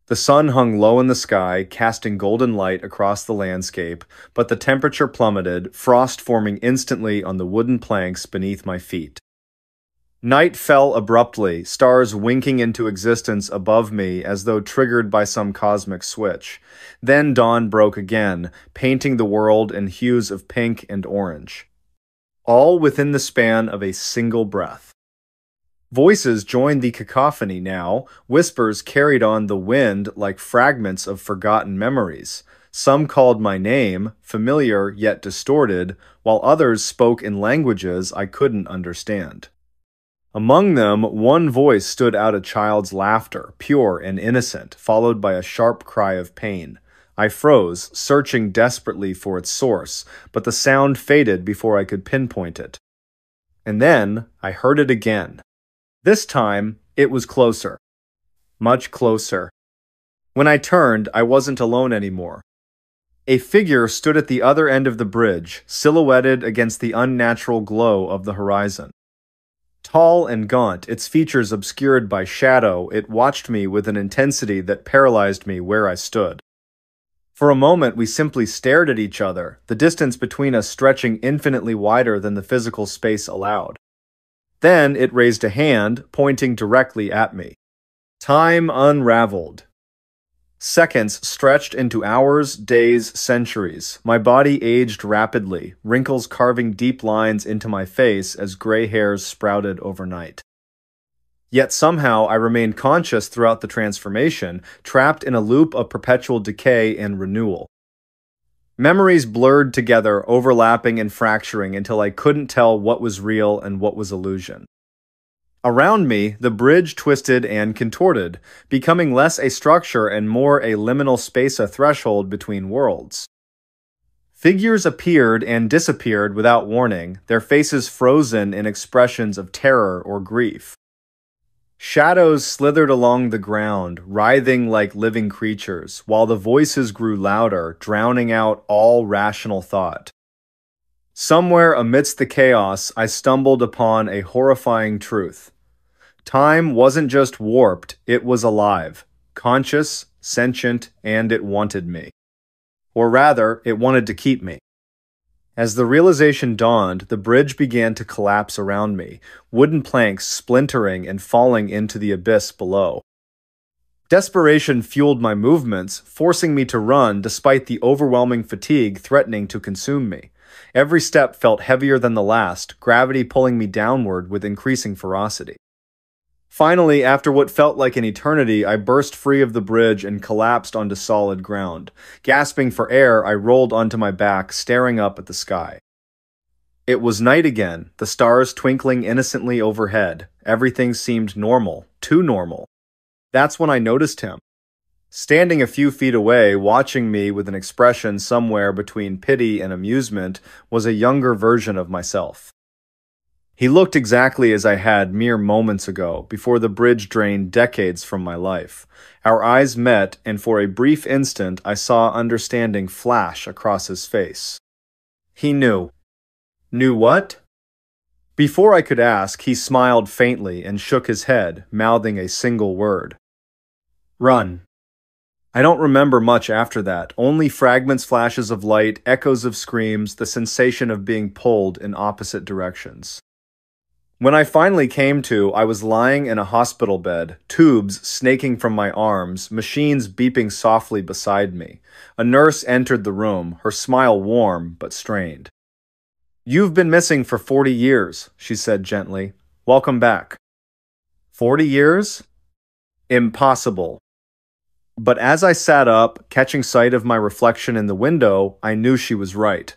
[SPEAKER 2] The sun hung low in the sky, casting golden light across the landscape, but the temperature plummeted, frost forming instantly on the wooden planks beneath my feet. Night fell abruptly, stars winking into existence above me as though triggered by some cosmic switch. Then dawn broke again, painting the world in hues of pink and orange. All within the span of a single breath. Voices joined the cacophony now, whispers carried on the wind like fragments of forgotten memories. Some called my name, familiar yet distorted, while others spoke in languages I couldn't understand. Among them, one voice stood out, a child's laughter, pure and innocent, followed by a sharp cry of pain. I froze, searching desperately for its source, but the sound faded before I could pinpoint it. And then, I heard it again. This time, it was closer. Much closer. When I turned, I wasn't alone anymore. A figure stood at the other end of the bridge, silhouetted against the unnatural glow of the horizon. Tall and gaunt, its features obscured by shadow, it watched me with an intensity that paralyzed me where I stood. For a moment, we simply stared at each other, the distance between us stretching infinitely wider than the physical space allowed. Then it raised a hand, pointing directly at me. Time unraveled. Seconds stretched into hours, days, centuries. My body aged rapidly, wrinkles carving deep lines into my face as gray hairs sprouted overnight. Yet somehow I remained conscious throughout the transformation, trapped in a loop of perpetual decay and renewal. Memories blurred together, overlapping and fracturing until I couldn't tell what was real and what was illusion. Around me, the bridge twisted and contorted, becoming less a structure and more a liminal space, a threshold between worlds. Figures appeared and disappeared without warning, their faces frozen in expressions of terror or grief. Shadows slithered along the ground, writhing like living creatures, while the voices grew louder, drowning out all rational thought. Somewhere amidst the chaos, I stumbled upon a horrifying truth. Time wasn't just warped, it was alive, conscious, sentient, and it wanted me. Or rather, it wanted to keep me. As the realization dawned, the bridge began to collapse around me, wooden planks splintering and falling into the abyss below. Desperation fueled my movements, forcing me to run despite the overwhelming fatigue threatening to consume me. Every step felt heavier than the last, gravity pulling me downward with increasing ferocity. Finally, after what felt like an eternity, I burst free of the bridge and collapsed onto solid ground. Gasping for air, I rolled onto my back, staring up at the sky. It was night again, the stars twinkling innocently overhead. Everything seemed normal, too normal. That's when I noticed him. Standing a few feet away, watching me with an expression somewhere between pity and amusement, was a younger version of myself. He looked exactly as I had mere moments ago, before the bridge drained decades from my life. Our eyes met, and for a brief instant I saw understanding flash across his face. He knew. Knew what? Before I could ask, he smiled faintly and shook his head, mouthing a single word. Run. I don't remember much after that, only fragments, flashes of light, echoes of screams, the sensation of being pulled in opposite directions. When I finally came to, I was lying in a hospital bed, tubes snaking from my arms, machines beeping softly beside me. A nurse entered the room, her smile warm but strained. "You've been missing for 40 years, she said gently. "Welcome back." 40 years? Impossible. But as I sat up, catching sight of my reflection in the window, I knew she was right.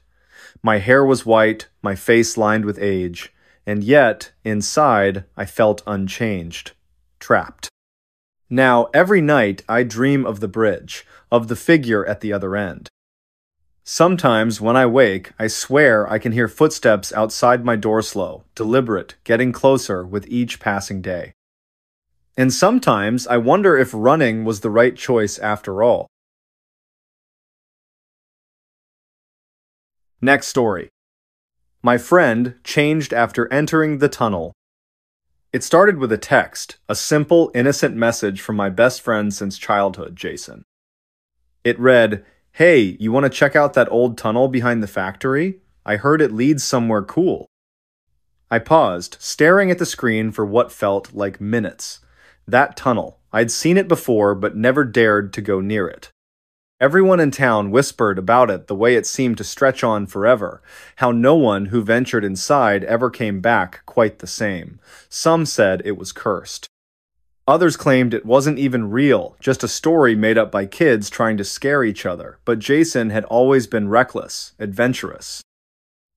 [SPEAKER 2] My hair was white, my face lined with age. And yet, inside, I felt unchanged, trapped. Now, every night, I dream of the bridge, of the figure at the other end. Sometimes, when I wake, I swear I can hear footsteps outside my door slow, deliberate, getting closer with each passing day. And sometimes, I wonder if running was the right choice after all. Next story. My friend changed after entering the tunnel. It started with a text, a simple, innocent message from my best friend since childhood, Jason. It read, "Hey, you want to check out that old tunnel behind the factory? I heard it leads somewhere cool." I paused, staring at the screen for what felt like minutes. That tunnel. I'd seen it before, but never dared to go near it. Everyone in town whispered about it, the way it seemed to stretch on forever, how no one who ventured inside ever came back quite the same. Some said it was cursed. Others claimed it wasn't even real, just a story made up by kids trying to scare each other, but Jason had always been reckless, adventurous.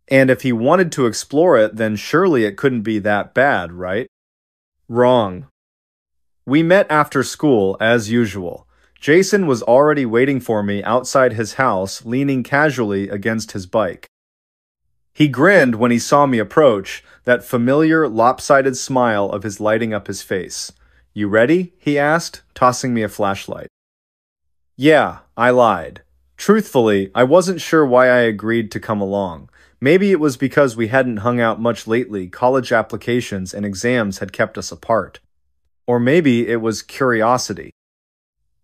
[SPEAKER 2] And if he wanted to explore it, then surely it couldn't be that bad, right? Wrong. We met after school, as usual. Jason was already waiting for me outside his house, leaning casually against his bike. He grinned when he saw me approach, that familiar, lopsided smile of his lighting up his face. "You ready?" he asked, tossing me a flashlight. Yeah, I lied. Truthfully, I wasn't sure why I agreed to come along. Maybe it was because we hadn't hung out much lately, college applications and exams had kept us apart. Or maybe it was curiosity.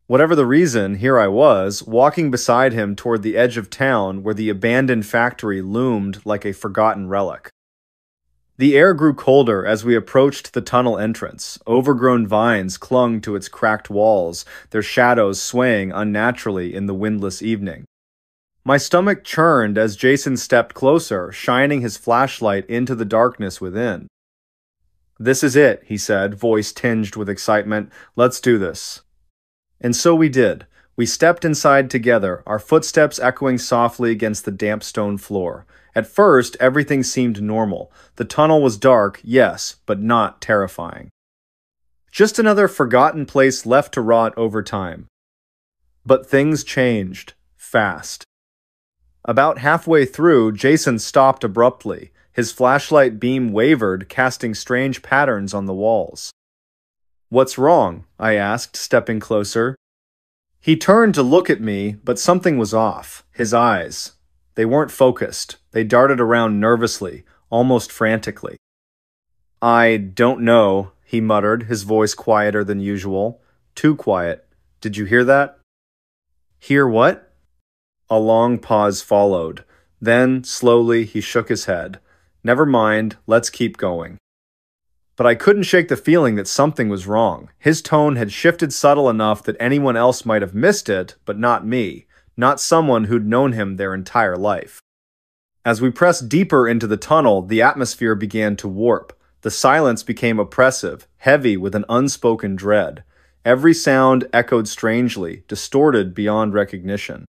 [SPEAKER 2] Whatever the reason, here I was, walking beside him toward the edge of town where the abandoned factory loomed like a forgotten relic. The air grew colder as we approached the tunnel entrance. Overgrown vines clung to its cracked walls, their shadows swaying unnaturally in the windless evening. My stomach churned as Jason stepped closer, shining his flashlight into the darkness within. "This is it," he said, voice tinged with excitement. "Let's do this." And so we did. We stepped inside together, our footsteps echoing softly against the damp stone floor. At first, everything seemed normal. The tunnel was dark, yes, but not terrifying. Just another forgotten place left to rot over time. But things changed, fast. About halfway through, Jason stopped abruptly. His flashlight beam wavered, casting strange patterns on the walls. "What's wrong?" I asked, stepping closer. He turned to look at me, but something was off. His eyes. They weren't focused. They darted around nervously, almost frantically. "I don't know," he muttered, his voice quieter than usual. Too quiet. "Did you hear that?" "Hear what?" A long pause followed. Then, slowly, he shook his head. "Never mind, let's keep going." But I couldn't shake the feeling that something was wrong. His tone had shifted subtle enough that anyone else might have missed it, but not me, not someone who'd known him their entire life. As we pressed deeper into the tunnel, the atmosphere began to warp. The silence became oppressive, heavy with an unspoken dread. Every sound echoed strangely, distorted beyond recognition.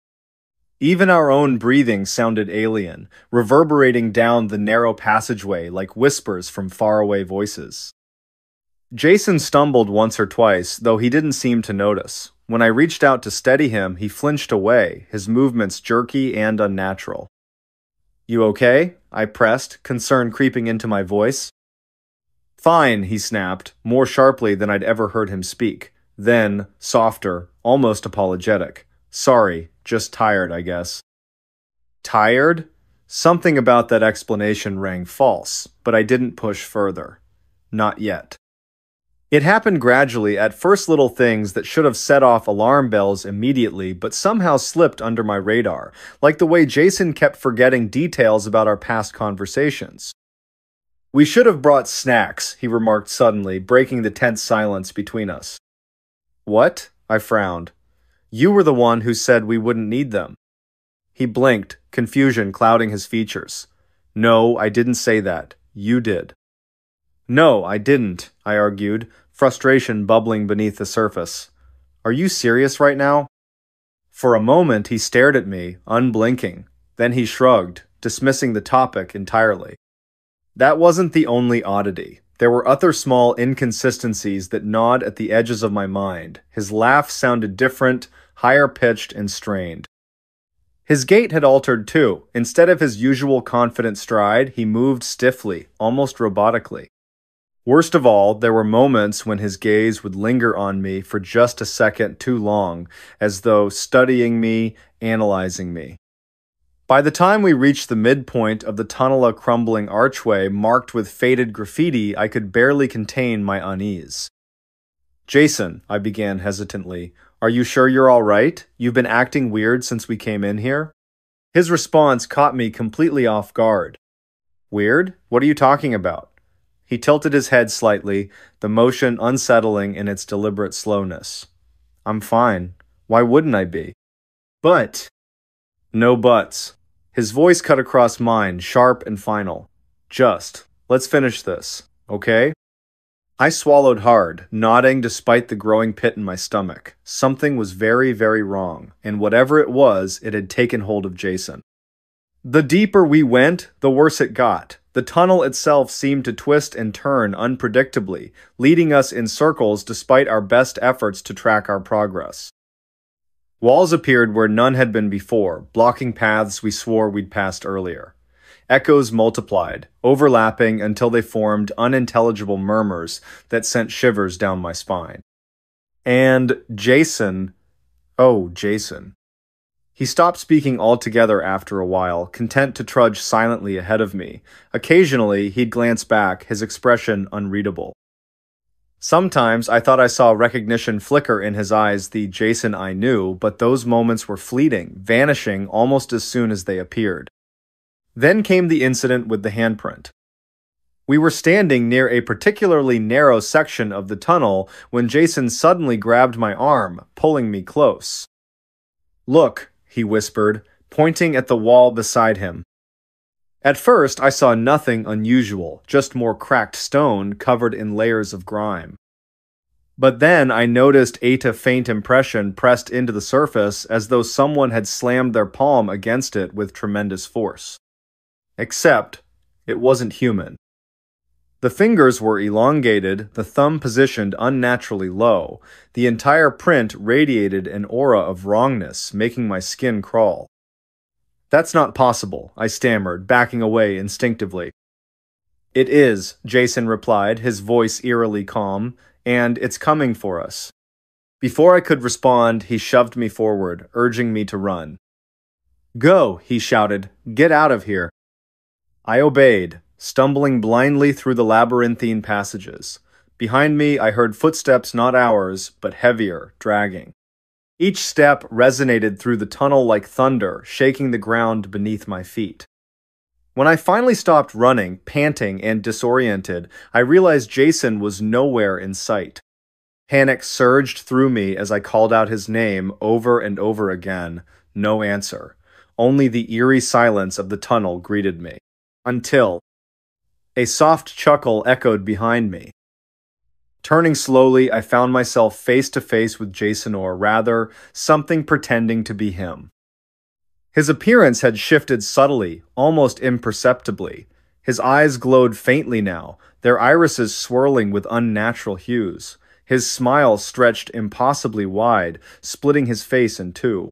[SPEAKER 2] Even our own breathing sounded alien, reverberating down the narrow passageway like whispers from faraway voices. Jason stumbled once or twice, though he didn't seem to notice. When I reached out to steady him, he flinched away, his movements jerky and unnatural. "You okay?" I pressed, concern creeping into my voice. "Fine," he snapped, more sharply than I'd ever heard him speak. Then, softer, almost apologetic. "Sorry, just tired, I guess." Tired? Something about that explanation rang false, but I didn't push further. Not yet. It happened gradually, at first little things that should have set off alarm bells immediately, but somehow slipped under my radar, like the way Jason kept forgetting details about our past conversations. "We should have brought snacks," he remarked suddenly, breaking the tense silence between us. "What?" I frowned. "You were the one who said we wouldn't need them." He blinked, confusion clouding his features. "No, I didn't say that. You did." "No, I didn't," I argued, frustration bubbling beneath the surface. "Are you serious right now?" For a moment he stared at me, unblinking. Then he shrugged, dismissing the topic entirely. That wasn't the only oddity. There were other small inconsistencies that gnawed at the edges of my mind. His laugh sounded different, higher-pitched and strained. His gait had altered too. Instead of his usual confident stride, he moved stiffly, almost robotically. Worst of all, there were moments when his gaze would linger on me for just a second too long, as though studying me, analyzing me. By the time we reached the midpoint of the tunnel, a crumbling archway marked with faded graffiti, I could barely contain my unease. "Jason," I began hesitantly, "are you sure you're all right? You've been acting weird since we came in here?" His response caught me completely off guard. "Weird? What are you talking about?" He tilted his head slightly, the motion unsettling in its deliberate slowness. "I'm fine. Why wouldn't I be?" "But—" "No buts." His voice cut across mine, sharp and final. Let's finish this, okay?" I swallowed hard, nodding despite the growing pit in my stomach. Something was very, very wrong, and whatever it was, it had taken hold of Jason. The deeper we went, the worse it got. The tunnel itself seemed to twist and turn unpredictably, leading us in circles despite our best efforts to track our progress. Walls appeared where none had been before, blocking paths we swore we'd passed earlier. Echoes multiplied, overlapping until they formed unintelligible murmurs that sent shivers down my spine. And Jason... Oh, Jason. He stopped speaking altogether after a while, content to trudge silently ahead of me. Occasionally, he'd glance back, his expression unreadable. Sometimes I thought I saw recognition flicker in his eyes, the Jason I knew, but those moments were fleeting, vanishing almost as soon as they appeared. Then came the incident with the handprint. We were standing near a particularly narrow section of the tunnel when Jason suddenly grabbed my arm, pulling me close. "Look," he whispered, pointing at the wall beside him. At first, I saw nothing unusual, just more cracked stone covered in layers of grime. But then I noticed a faint impression pressed into the surface as though someone had slammed their palm against it with tremendous force. Except, it wasn't human. The fingers were elongated, the thumb positioned unnaturally low. The entire print radiated an aura of wrongness, making my skin crawl. "That's not possible," I stammered, backing away instinctively. "It is," Jason replied, his voice eerily calm, "and it's coming for us." Before I could respond, he shoved me forward, urging me to run. "Go," he shouted. "Get out of here." I obeyed, stumbling blindly through the labyrinthine passages. Behind me, I heard footsteps not ours, but heavier, dragging. Each step resonated through the tunnel like thunder, shaking the ground beneath my feet. When I finally stopped running, panting and disoriented, I realized Jason was nowhere in sight. Panic surged through me as I called out his name over and over again. No answer. Only the eerie silence of the tunnel greeted me. Until a soft chuckle echoed behind me. Turning slowly, I found myself face to face with Jason, or rather, something pretending to be him. His appearance had shifted subtly, almost imperceptibly. His eyes glowed faintly now, their irises swirling with unnatural hues. His smile stretched impossibly wide, splitting his face in two.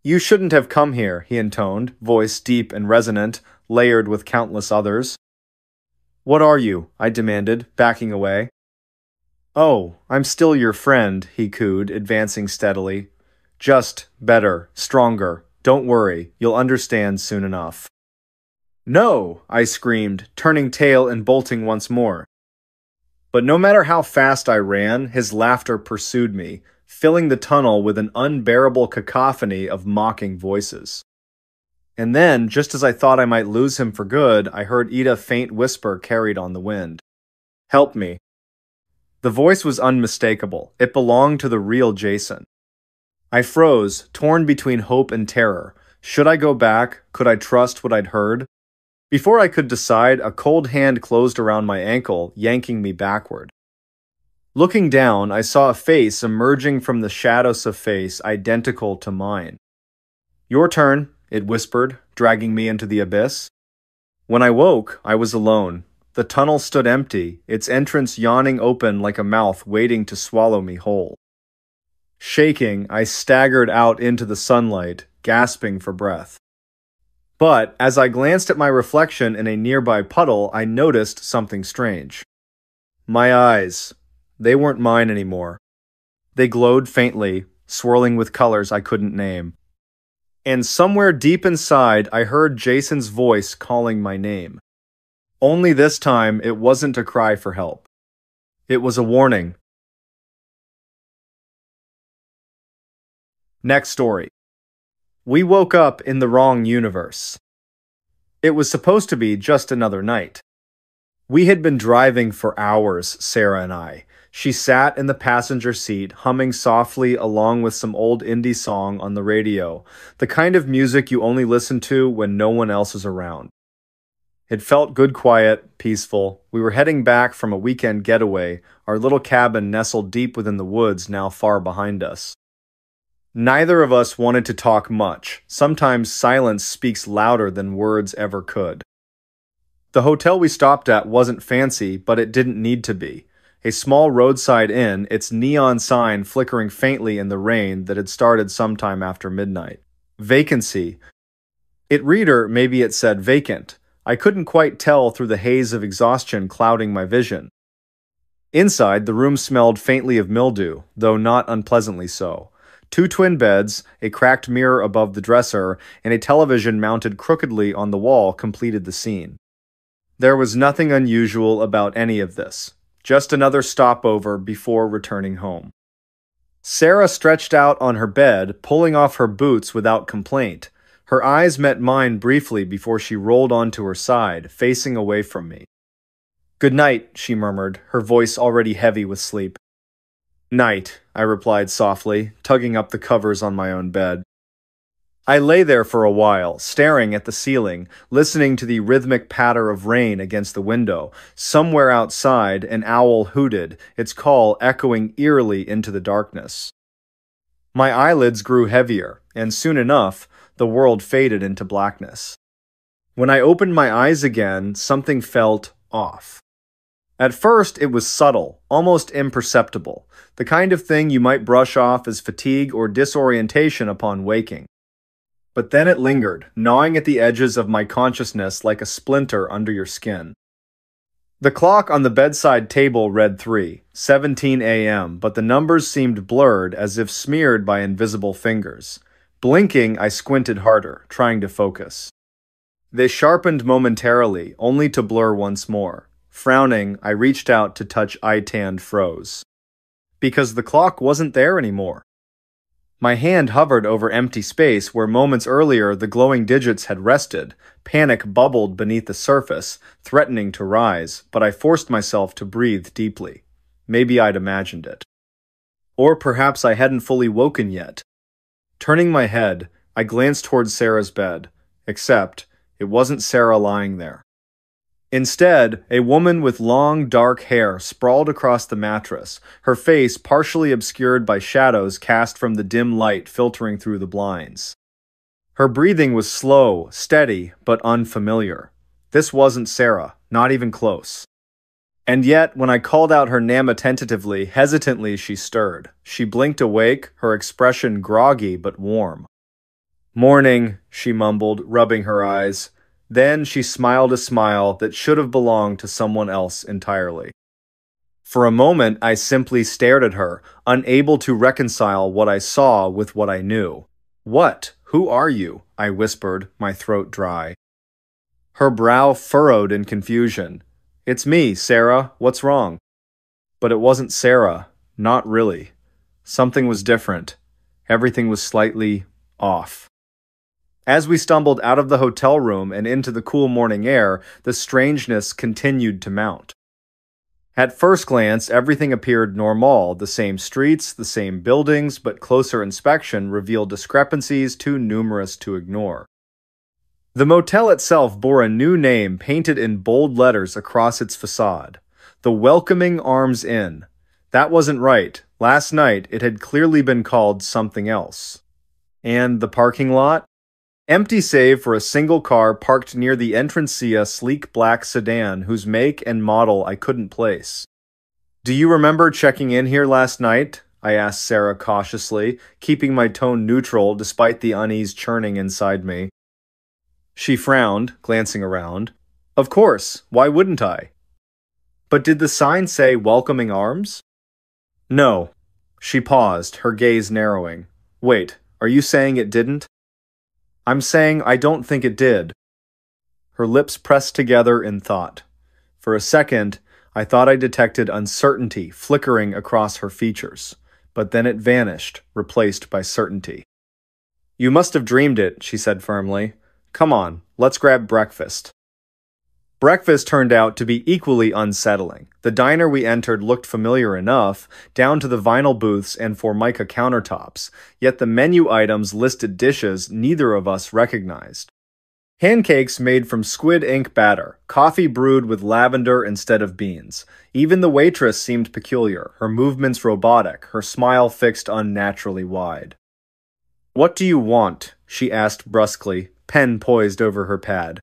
[SPEAKER 2] "You shouldn't have come here," he intoned, voice deep and resonant, layered with countless others. "What are you?" I demanded, backing away. "Oh, I'm still your friend," he cooed, advancing steadily. "Just better, stronger. Don't worry, you'll understand soon enough." "No!" I screamed, turning tail and bolting once more. But no matter how fast I ran, his laughter pursued me, filling the tunnel with an unbearable cacophony of mocking voices. And then, just as I thought I might lose him for good, I heard Ida's faint whisper carried on the wind. "Help me." The voice was unmistakable. It belonged to the real Jason. I froze, torn between hope and terror. Should I go back? Could I trust what I'd heard? Before I could decide, a cold hand closed around my ankle, yanking me backward. Looking down, I saw a face emerging from the shadows of face identical to mine. "Your turn," it whispered, dragging me into the abyss. When I woke, I was alone. The tunnel stood empty, its entrance yawning open like a mouth waiting to swallow me whole. Shaking, I staggered out into the sunlight, gasping for breath. But as I glanced at my reflection in a nearby puddle, I noticed something strange. My eyes. They weren't mine anymore. They glowed faintly, swirling with colors I couldn't name. And somewhere deep inside, I heard Jason's voice calling my name. Only this time, it wasn't a cry for help. It was a warning. Next story. We woke up in the wrong universe. It was supposed to be just another night. We had been driving for hours, Sarah and I. She sat in the passenger seat, humming softly along with some old indie song on the radio, the kind of music you only listen to when no one else is around. It felt good, quiet, peaceful. We were heading back from a weekend getaway, our little cabin nestled deep within the woods now far behind us. Neither of us wanted to talk much. Sometimes silence speaks louder than words ever could. The hotel we stopped at wasn't fancy, but it didn't need to be. A small roadside inn, its neon sign flickering faintly in the rain that had started sometime after midnight. Vacancy. It read, or maybe it said vacant. I couldn't quite tell through the haze of exhaustion clouding my vision. Inside, the room smelled faintly of mildew, though not unpleasantly so. 2 twin beds, a cracked mirror above the dresser, and a television mounted crookedly on the wall completed the scene. There was nothing unusual about any of this. Just another stopover before returning home. Sarah stretched out on her bed, pulling off her boots without complaint. Her eyes met mine briefly before she rolled onto her side, facing away from me. "Good night," she murmured, her voice already heavy with sleep. "Night," I replied softly, tugging up the covers on my own bed. I lay there for a while, staring at the ceiling, listening to the rhythmic patter of rain against the window. Somewhere outside, an owl hooted, its call echoing eerily into the darkness. My eyelids grew heavier, and soon enough, the world faded into blackness. When I opened my eyes again, something felt off. At first, it was subtle, almost imperceptible, the kind of thing you might brush off as fatigue or disorientation upon waking. But then it lingered, gnawing at the edges of my consciousness like a splinter under your skin. The clock on the bedside table read 3:17 a.m., but the numbers seemed blurred as if smeared by invisible fingers. Blinking, I squinted harder, trying to focus. They sharpened momentarily, only to blur once more. Frowning, I reached out to touch eye-tanned froze. Because the clock wasn't there anymore. My hand hovered over empty space where moments earlier the glowing digits had rested. Panic bubbled beneath the surface, threatening to rise, but I forced myself to breathe deeply. Maybe I'd imagined it. Or perhaps I hadn't fully woken yet. Turning my head, I glanced towards Sarah's bed, except it wasn't Sarah lying there. Instead, a woman with long, dark hair sprawled across the mattress, her face partially obscured by shadows cast from the dim light filtering through the blinds. Her breathing was slow, steady, but unfamiliar. This wasn't Sarah, not even close. And yet, when I called out her name attentively, hesitantly she stirred. She blinked awake, her expression groggy but warm. "Morning," she mumbled, rubbing her eyes. Then she smiled a smile that should have belonged to someone else entirely. For a moment, I simply stared at her, unable to reconcile what I saw with what I knew. "What? Who are you?" I whispered, my throat dry. Her brow furrowed in confusion. "It's me, Sarah. What's wrong?" But it wasn't Sarah. Not really. Something was different. Everything was slightly off. As we stumbled out of the hotel room and into the cool morning air, the strangeness continued to mount. At first glance, everything appeared normal, the same streets, the same buildings, but closer inspection revealed discrepancies too numerous to ignore. The motel itself bore a new name painted in bold letters across its facade. The Welcoming Arms Inn. That wasn't right. Last night, it had clearly been called something else. And the parking lot? Empty save for a single car parked near the entrance, see a sleek black sedan whose make and model I couldn't place. "Do you remember checking in here last night?" I asked Sarah cautiously, keeping my tone neutral despite the unease churning inside me. She frowned, glancing around. "Of course, why wouldn't I?" "But did the sign say Welcoming Arms?" "No." She paused, her gaze narrowing. "Wait, are you saying it didn't?" "I'm saying I don't think it did." Her lips pressed together in thought. For a second, I thought I detected uncertainty flickering across her features, but then it vanished, replaced by certainty. "You must have dreamed it," she said firmly. "Come on, let's grab breakfast." Breakfast turned out to be equally unsettling. The diner we entered looked familiar enough, down to the vinyl booths and Formica countertops, yet the menu items listed dishes neither of us recognized. Pancakes made from squid ink batter, coffee brewed with lavender instead of beans. Even the waitress seemed peculiar, her movements robotic, her smile fixed unnaturally wide. "What do you want?" she asked brusquely, pen poised over her pad.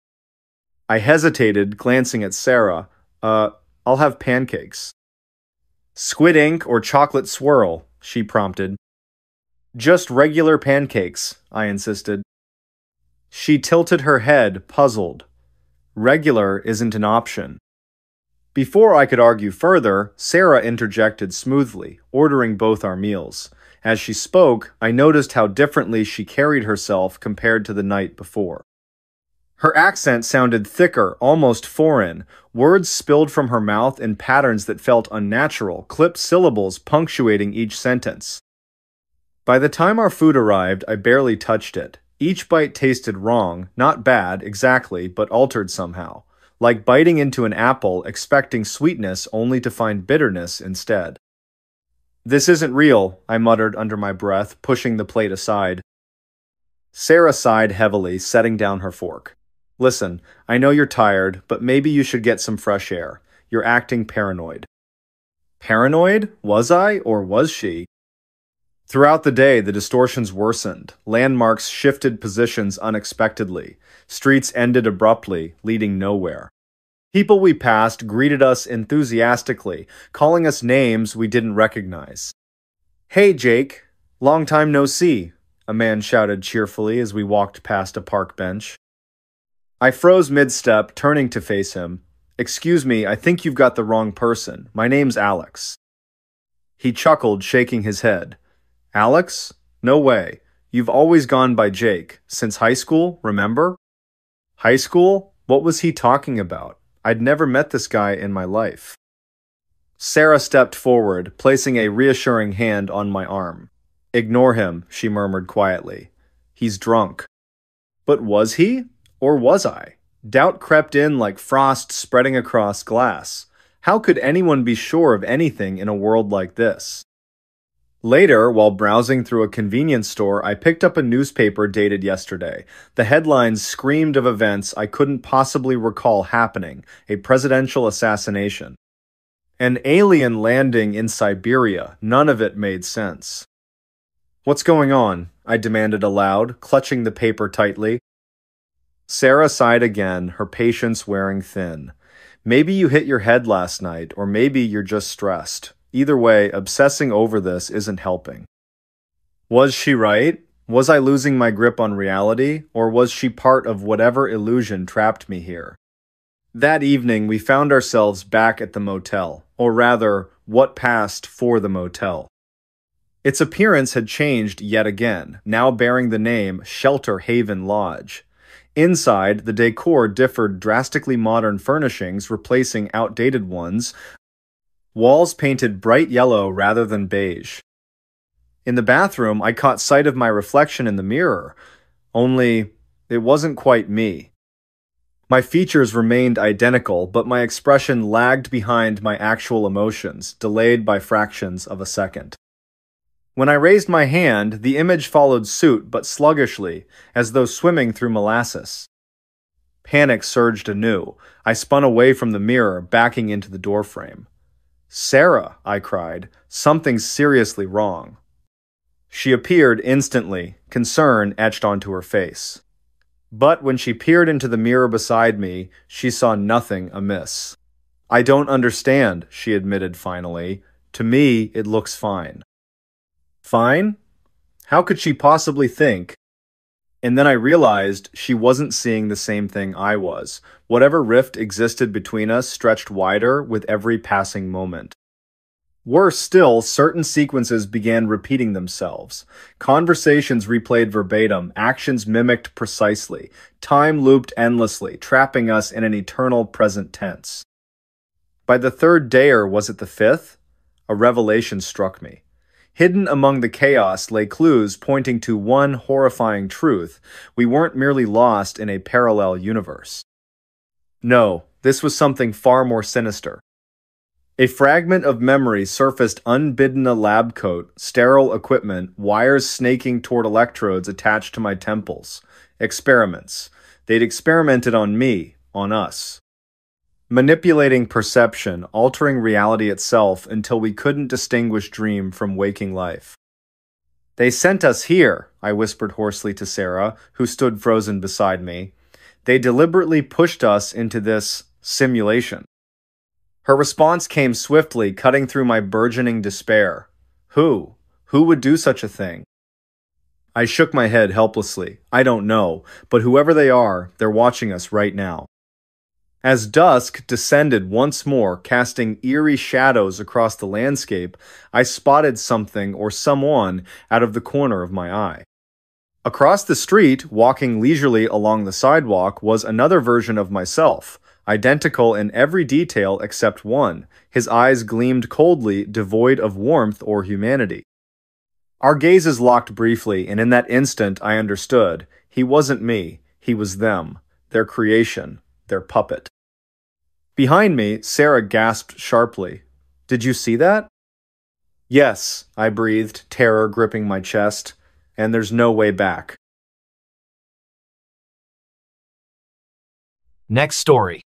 [SPEAKER 2] I hesitated, glancing at Sarah. I'll have pancakes." "Squid ink or chocolate swirl?" she prompted. "Just regular pancakes," I insisted. She tilted her head, puzzled. Regular isn't an option. Before I could argue further, Sarah interjected smoothly, ordering both our meals. As she spoke, I noticed how differently she carried herself compared to the night before. Her accent sounded thicker, almost foreign. Words spilled from her mouth in patterns that felt unnatural, clipped syllables punctuating each sentence. By the time our food arrived, I barely touched it. Each bite tasted wrong, not bad, exactly, but altered somehow. Like biting into an apple, expecting sweetness only to find bitterness instead. "This isn't real," I muttered under my breath, pushing the plate aside. Sarah sighed heavily, setting down her fork. Listen, I know you're tired, but maybe you should get some fresh air. You're acting paranoid. Paranoid? Was I, or was she? Throughout the day, the distortions worsened. Landmarks shifted positions unexpectedly. Streets ended abruptly, leading nowhere. People we passed greeted us enthusiastically, calling us names we didn't recognize. Hey, Jake. Long time no see, a man shouted cheerfully as we walked past a park bench. I froze mid-step, turning to face him. Excuse me, I think you've got the wrong person. My name's Alex. He chuckled, shaking his head. Alex? No way. You've always gone by Jake. Since high school, remember? High school? What was he talking about? I'd never met this guy in my life. Sarah stepped forward, placing a reassuring hand on my arm. Ignore him, she murmured quietly. He's drunk. But was he? Or was I? Doubt crept in like frost spreading across glass. How could anyone be sure of anything in a world like this? Later, while browsing through a convenience store, I picked up a newspaper dated yesterday. The headlines screamed of events I couldn't possibly recall happening: a presidential assassination, an alien landing in Siberia. None of it made sense. What's going on? I demanded aloud, clutching the paper tightly. Sarah sighed again, her patience wearing thin. Maybe you hit your head last night, or maybe you're just stressed. Either way, obsessing over this isn't helping. Was she right? Was I losing my grip on reality, or was she part of whatever illusion trapped me here? That evening, we found ourselves back at the motel, or rather, what passed for the motel. Its appearance had changed yet again, now bearing the name Shelter Haven Lodge. Inside, the decor differed drastically, modern furnishings replacing outdated ones, walls painted bright yellow rather than beige. In the bathroom, I caught sight of my reflection in the mirror, only it wasn't quite me. My features remained identical, but my expression lagged behind my actual emotions, delayed by fractions of a second. When I raised my hand, the image followed suit, but sluggishly, as though swimming through molasses. Panic surged anew. I spun away from the mirror, backing into the doorframe. Sarah, I cried, something's seriously wrong. She appeared instantly, concern etched onto her face. But when she peered into the mirror beside me, she saw nothing amiss. I don't understand, she admitted finally. To me, it looks fine. Fine? How could she possibly think? And then I realized she wasn't seeing the same thing I was. Whatever rift existed between us stretched wider with every passing moment. Worse still, certain sequences began repeating themselves. Conversations replayed verbatim, actions mimicked precisely, time looped endlessly, trapping us in an eternal present tense. By the third day, or was it the fifth? A revelation struck me. Hidden among the chaos lay clues pointing to one horrifying truth: we weren't merely lost in a parallel universe. No, this was something far more sinister. A fragment of memory surfaced unbidden: a lab coat, sterile equipment, wires snaking toward electrodes attached to my temples. Experiments. They'd experimented on me, on us. Manipulating perception, altering reality itself until we couldn't distinguish dream from waking life. They sent us here, I whispered hoarsely to Sarah, who stood frozen beside me. They deliberately pushed us into this simulation. Her response came swiftly, cutting through my burgeoning despair. Who? Who would do such a thing? I shook my head helplessly. I don't know, but whoever they are, they're watching us right now. As dusk descended once more, casting eerie shadows across the landscape, I spotted something or someone out of the corner of my eye. Across the street, walking leisurely along the sidewalk, was another version of myself, identical in every detail except one. His eyes gleamed coldly, devoid of warmth or humanity. Our gazes locked briefly, and in that instant I understood. He wasn't me, he was them, their creation, their puppet. Behind me, Sarah gasped sharply. Did you see that? Yes, I breathed, terror gripping my chest. And there's no way back.
[SPEAKER 1] Next story.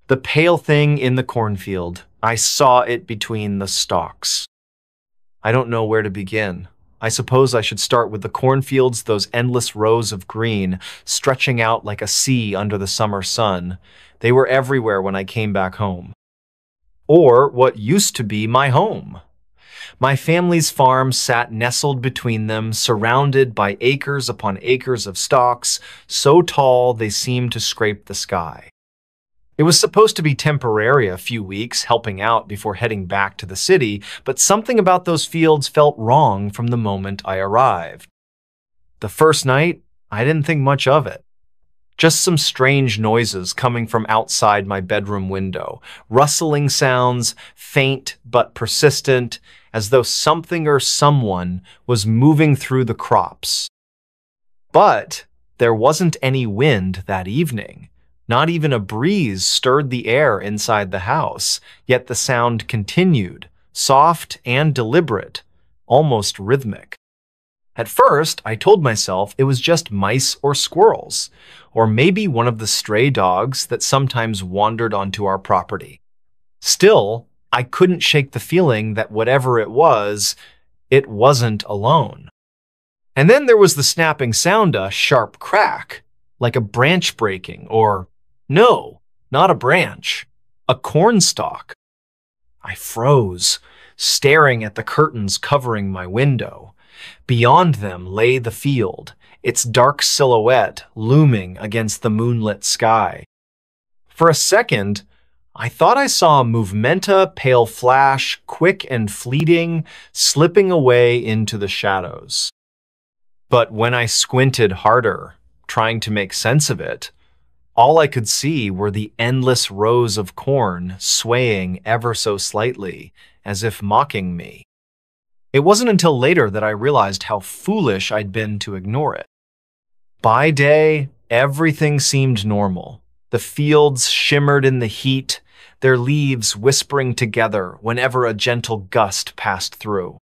[SPEAKER 1] The pale thing in the cornfield. I saw it between the stalks. I don't know where to begin. I suppose I should start with the cornfields, those endless rows of green, stretching out like a sea under the summer sun. They were everywhere when I came back home. Or what used to be my home. My family's farm sat nestled between them, surrounded by acres upon acres of stalks, so tall they seemed to scrape the sky. It was supposed to be temporary, a few weeks, helping out before heading back to the city, but something about those fields felt wrong from the moment I arrived. The first night, I didn't think much of it. Just some strange noises coming from outside my bedroom window, rustling sounds, faint but persistent, as though something or someone was moving through the crops. But there wasn't any wind that evening. Not even a breeze stirred the air inside the house, yet the sound continued, soft and deliberate, almost rhythmic. At first, I told myself it was just mice or squirrels, or maybe one of the stray dogs that sometimes wandered onto our property. Still, I couldn't shake the feeling that whatever it wasn't alone. And then there was the snapping sound, a sharp crack, like a branch breaking, or no, not a branch, a cornstalk. I froze, staring at the curtains covering my window. Beyond them lay the field, its dark silhouette looming against the moonlit sky. For a second, I thought I saw a movementa, pale flash, quick and fleeting, slipping away into the shadows. But when I squinted harder, trying to make sense of it, all I could see were the endless rows of corn swaying ever so slightly, as if mocking me. It wasn't until later that I realized how foolish I'd been to ignore it. By day, everything seemed normal. The fields shimmered in the heat, their leaves whispering together whenever a gentle gust passed through.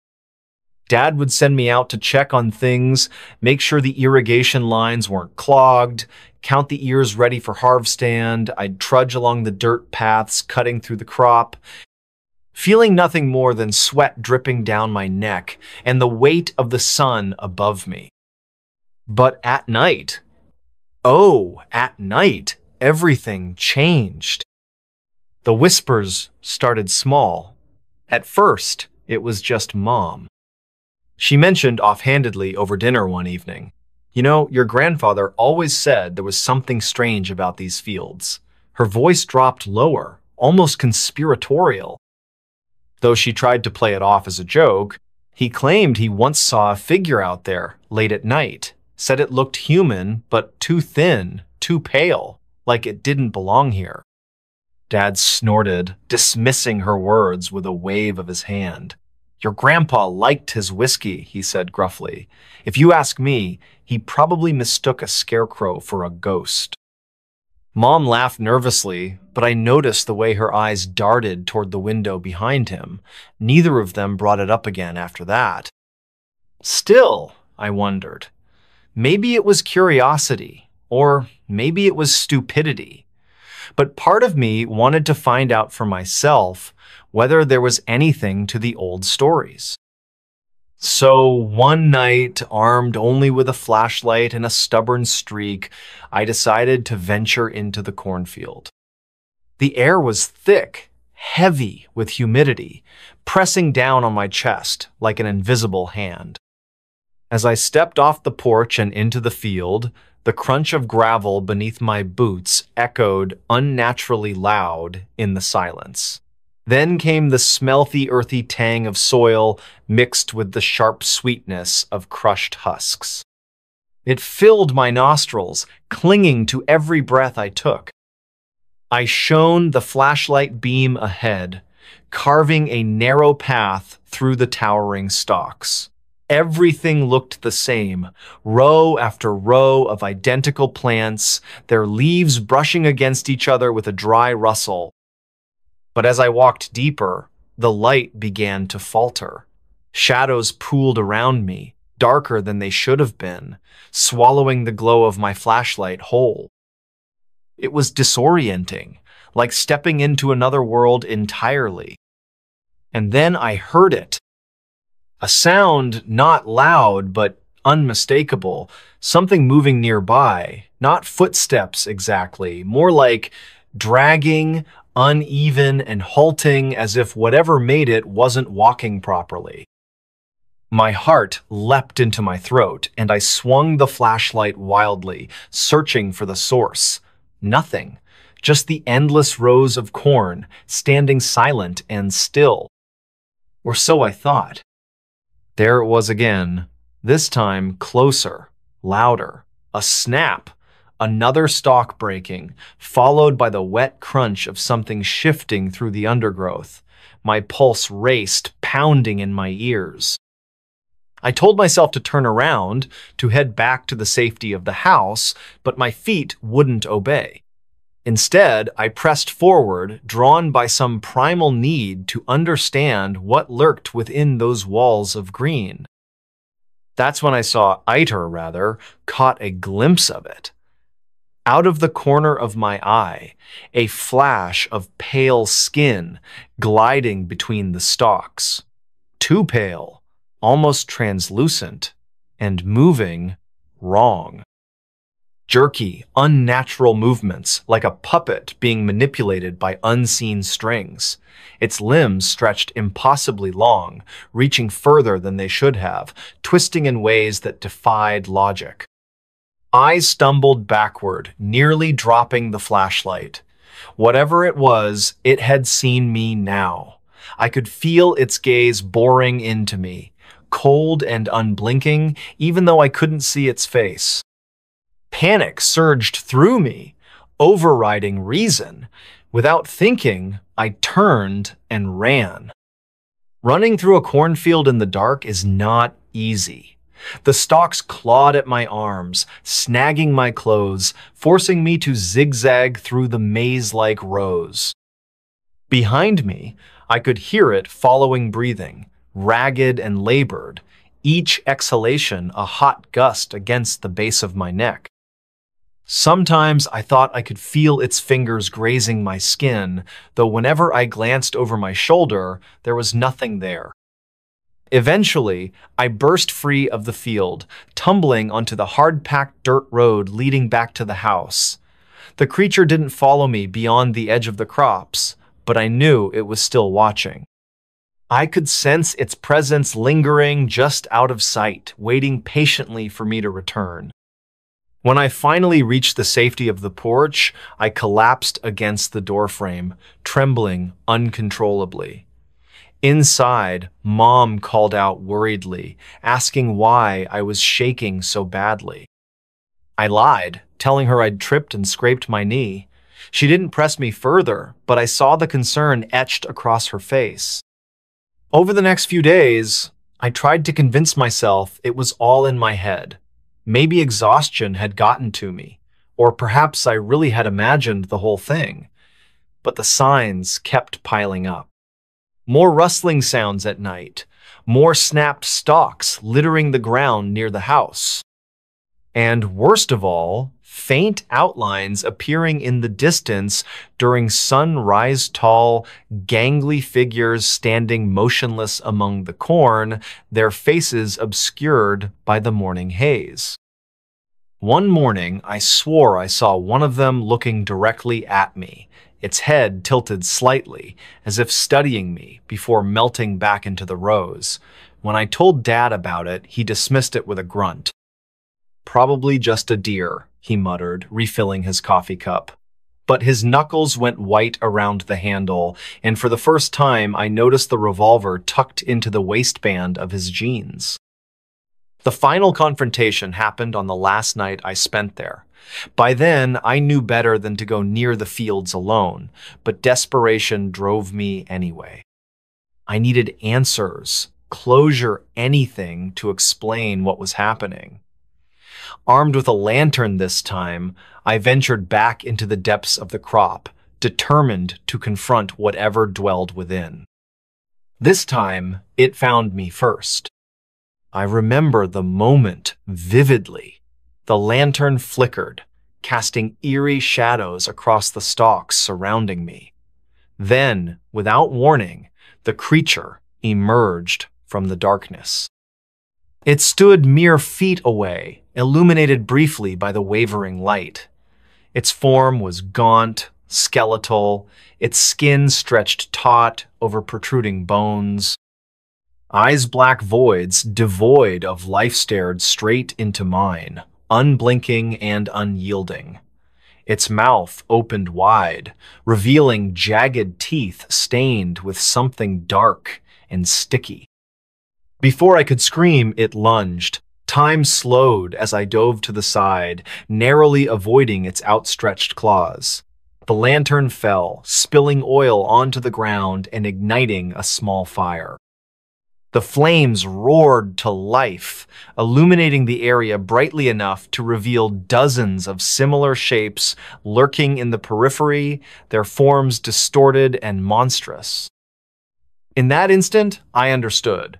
[SPEAKER 1] Dad would send me out to check on things, make sure the irrigation lines weren't clogged, count the ears ready for harvest. I'd trudge along the dirt paths cutting through the crop, feeling nothing more than sweat dripping down my neck and the weight of the sun above me. But at night, everything changed. The whispers started small. At first, it was just Mom. She mentioned offhandedly over dinner one evening, "You know, your grandfather always said there was something strange about these fields." Her voice dropped lower, almost conspiratorial. Though she tried to play it off as a joke, he claimed he once saw a figure out there late at night, said it looked human, but too thin, too pale, like it didn't belong here. Dad snorted, dismissing her words with a wave of his hand. "Your grandpa liked his whiskey," he said gruffly. "If you ask me, he probably mistook a scarecrow for a ghost." Mom laughed nervously, but I noticed the way her eyes darted toward the window behind him. Neither of them brought it up again after that. Still, I wondered, maybe it was curiosity, or maybe it was stupidity. But part of me wanted to find out for myself whether there was anything to the old stories. So one night, armed only with a flashlight and a stubborn streak, I decided to venture into the cornfield. The air was thick, heavy with humidity, pressing down on my chest like an invisible hand. As I stepped off the porch and into the field, the crunch of gravel beneath my boots echoed unnaturally loud in the silence. Then came the smelty, earthy tang of soil mixed with the sharp sweetness of crushed husks. It filled my nostrils, clinging to every breath I took. I shone the flashlight beam ahead, carving a narrow path through the towering stalks. Everything looked the same, row after row of identical plants, their leaves brushing against each other with a dry rustle. But as I walked deeper, the light began to falter. Shadows pooled around me, darker than they should have been, swallowing the glow of my flashlight whole. It was disorienting, like stepping into another world entirely. And then I heard it. A sound not loud but unmistakable, something moving nearby, not footsteps exactly, more like dragging, uneven and halting as if whatever made it wasn't walking properly. My heart leapt into my throat, and I swung the flashlight wildly, searching for the source. Nothing, just the endless rows of corn, standing silent and still. Or so I thought. There it was again, this time closer, louder, a snap, another stalk breaking, followed by the wet crunch of something shifting through the undergrowth. My pulse raced, pounding in my ears. I told myself to turn around, to head back to the safety of the house, but my feet wouldn't obey. Instead, I pressed forward, drawn by some primal need to understand what lurked within those walls of green. That's when I saw caught a glimpse of it. Out of the corner of my eye, a flash of pale skin gliding between the stalks. Too pale, almost translucent, and moving wrong. Jerky, unnatural movements, like a puppet being manipulated by unseen strings. Its limbs stretched impossibly long, reaching further than they should have, twisting in ways that defied logic. I stumbled backward, nearly dropping the flashlight. Whatever it was, it had seen me now. I could feel its gaze boring into me, cold and unblinking, even though I couldn't see its face. Panic surged through me, overriding reason. Without thinking, I turned and ran. Running through a cornfield in the dark is not easy. The stalks clawed at my arms, snagging my clothes, forcing me to zigzag through the maze-like rows. Behind me, I could hear it following breathing, ragged and labored, each exhalation a hot gust against the base of my neck. Sometimes I thought I could feel its fingers grazing my skin, though whenever I glanced over my shoulder, there was nothing there. Eventually, I burst free of the field, tumbling onto the hard-packed dirt road leading back to the house. The creature didn't follow me beyond the edge of the crops, but I knew it was still watching. I could sense its presence lingering just out of sight, waiting patiently for me to return. When I finally reached the safety of the porch, I collapsed against the doorframe, trembling uncontrollably. Inside, Mom called out worriedly, asking why I was shaking so badly. I lied, telling her I'd tripped and scraped my knee. She didn't press me further, but I saw the concern etched across her face. Over the next few days, I tried to convince myself it was all in my head. Maybe exhaustion had gotten to me, or perhaps I really had imagined the whole thing. But the signs kept piling up. More rustling sounds at night, more snapped stalks littering the ground near the house. And worst of all, faint outlines appearing in the distance during sunrise tall, gangly figures standing motionless among the corn, their faces obscured by the morning haze. One morning, I swore I saw one of them looking directly at me, its head tilted slightly, as if studying me before melting back into the rows. When I told Dad about it, he dismissed it with a grunt. "Probably just a deer," he muttered, refilling his coffee cup. But his knuckles went white around the handle, and for the first time I noticed the revolver tucked into the waistband of his jeans. The final confrontation happened on the last night I spent there. By then, I knew better than to go near the fields alone, but desperation drove me anyway. I needed answers, closure, anything to explain what was happening. Armed with a lantern this time, I ventured back into the depths of the crop, determined to confront whatever dwelled within. This time, it found me first. I remember the moment vividly. The lantern flickered, casting eerie shadows across the stalks surrounding me. Then, without warning, the creature emerged from the darkness. It stood mere feet away, illuminated briefly by the wavering light. Its form was gaunt, skeletal, its skin stretched taut over protruding bones. Eyes black voids, devoid of life, stared straight into mine, unblinking and unyielding. Its mouth opened wide, revealing jagged teeth stained with something dark and sticky. Before I could scream, it lunged. Time slowed as I dove to the side, narrowly avoiding its outstretched claws. The lantern fell, spilling oil onto the ground and igniting a small fire. The flames roared to life, illuminating the area brightly enough to reveal dozens of similar shapes lurking in the periphery, their forms distorted and monstrous. In that instant, I understood.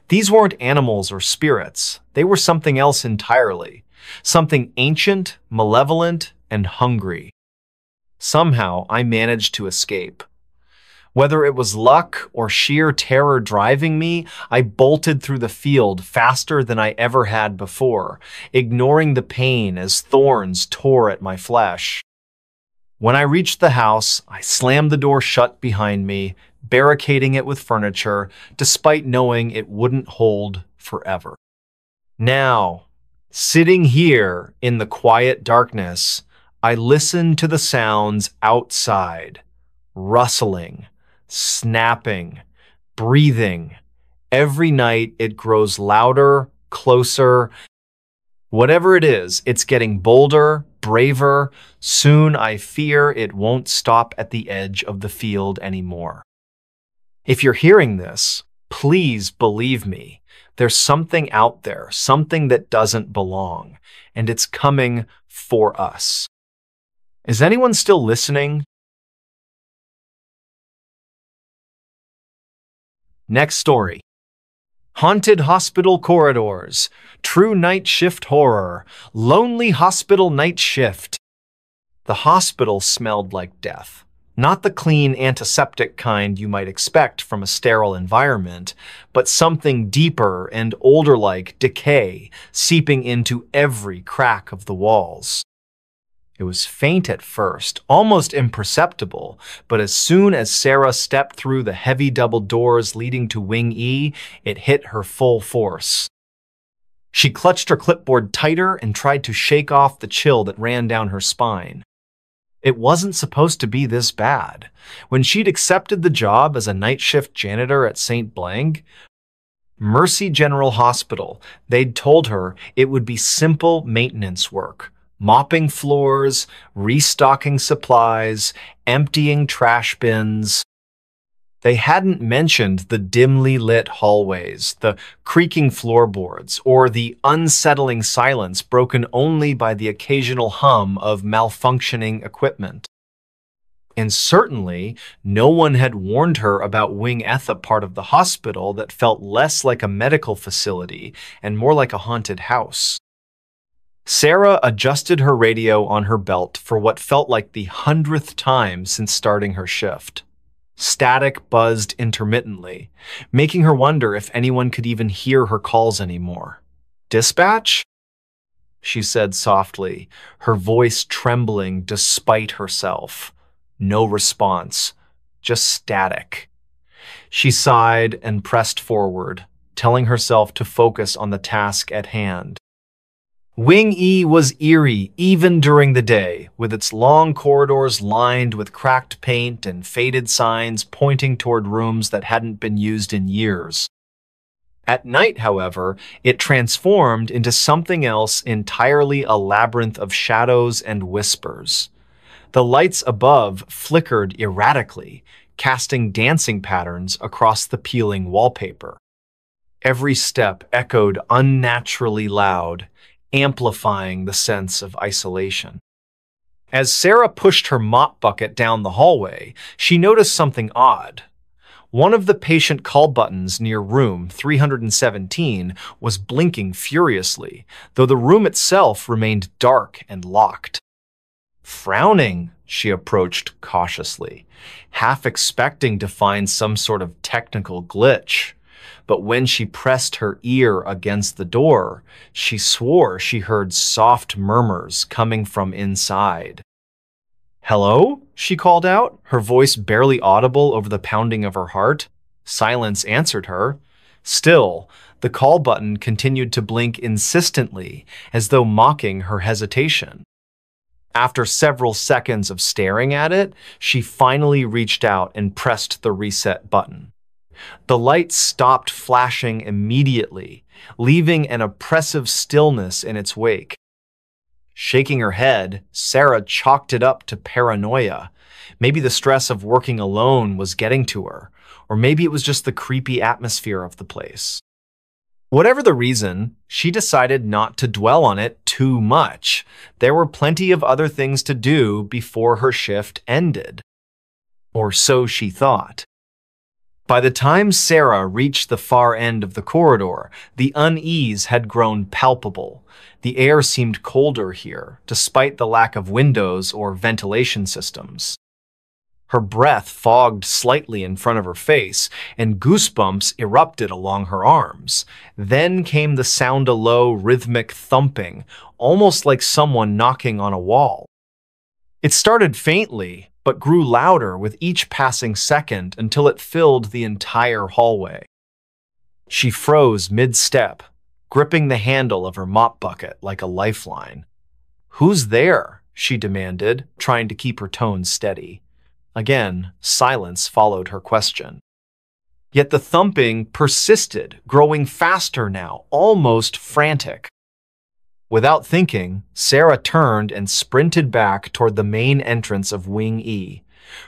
[SPEAKER 1] These weren't animals or spirits. They were something else entirely. Something ancient, malevolent, and hungry. Somehow, I managed to escape. Whether it was luck or sheer terror driving me, I bolted through the field faster than I ever had before, ignoring the pain as thorns tore at my flesh. When I reached the house, I slammed the door shut behind me, barricading it with furniture, despite knowing it wouldn't hold forever. Now, sitting here in the quiet darkness, I listened to the sounds outside, rustling, snapping, breathing. Every night it grows louder, closer. Whatever it is, it's getting bolder, braver. Soon I fear it won't stop at the edge of the field anymore. If you're hearing this, please believe me. There's something out there, something that doesn't belong, and it's coming for us. Is anyone still listening? Next story. Haunted hospital corridors, true night shift horror, lonely hospital night shift. The hospital smelled like death. Not the clean antiseptic kind you might expect from a sterile environment, but something deeper and older like decay seeping into every crack of the walls. It was faint at first, almost imperceptible, but as soon as Sarah stepped through the heavy double doors leading to Wing E, it hit her full force. She clutched her clipboard tighter and tried to shake off the chill that ran down her spine. It wasn't supposed to be this bad. When she'd accepted the job as a night shift janitor at St. Blanc, Mercy General Hospital, they'd told her it would be simple maintenance work. Mopping floors, restocking supplies, emptying trash bins. They hadn't mentioned the dimly lit hallways, the creaking floorboards, or the unsettling silence broken only by the occasional hum of malfunctioning equipment. And certainly, no one had warned her about Wing F, a part of the hospital that felt less like a medical facility and more like a haunted house. Sarah adjusted her radio on her belt for what felt like the 100th time since starting her shift. Static buzzed intermittently, making her wonder if anyone could even hear her calls anymore. "Dispatch?" she said softly, her voice trembling despite herself. No response, just static. She sighed and pressed forward, telling herself to focus on the task at hand. Wing E was eerie even during the day, with its long corridors lined with cracked paint and faded signs pointing toward rooms that hadn't been used in years. At night, however, it transformed into something else entirely, a labyrinth of shadows and whispers. The lights above flickered erratically, casting dancing patterns across the peeling wallpaper. Every step echoed unnaturally loud, amplifying the sense of isolation. As Sarah pushed her mop bucket down the hallway, she noticed something odd. One of the patient call buttons near room 317 was blinking furiously, though the room itself remained dark and locked. Frowning, she approached cautiously, half expecting to find some sort of technical glitch. But when she pressed her ear against the door, she swore she heard soft murmurs coming from inside. "Hello?" she called out, her voice barely audible over the pounding of her heart. Silence answered her. Still, the call button continued to blink insistently, as though mocking her hesitation. After several seconds of staring at it, she finally reached out and pressed the reset button. The light stopped flashing immediately, leaving an oppressive stillness in its wake. Shaking her head, Sarah chalked it up to paranoia. Maybe the stress of working alone was getting to her, or maybe it was just the creepy atmosphere of the place. Whatever the reason, she decided not to dwell on it too much. There were plenty of other things to do before her shift ended. Or so she thought. By the time Sarah reached the far end of the corridor, the unease had grown palpable. The air seemed colder here, despite the lack of windows or ventilation systems. Her breath fogged slightly in front of her face, and goosebumps erupted along her arms. Then came the sound of low, rhythmic thumping, almost like someone knocking on a wall. It started faintly, but grew louder with each passing second until it filled the entire hallway. She froze mid-step, gripping the handle of her mop bucket like a lifeline. "Who's there?" she demanded, trying to keep her tone steady. Again, silence followed her question. Yet the thumping persisted, growing faster now, almost frantic. Without thinking, Sarah turned and sprinted back toward the main entrance of Wing E.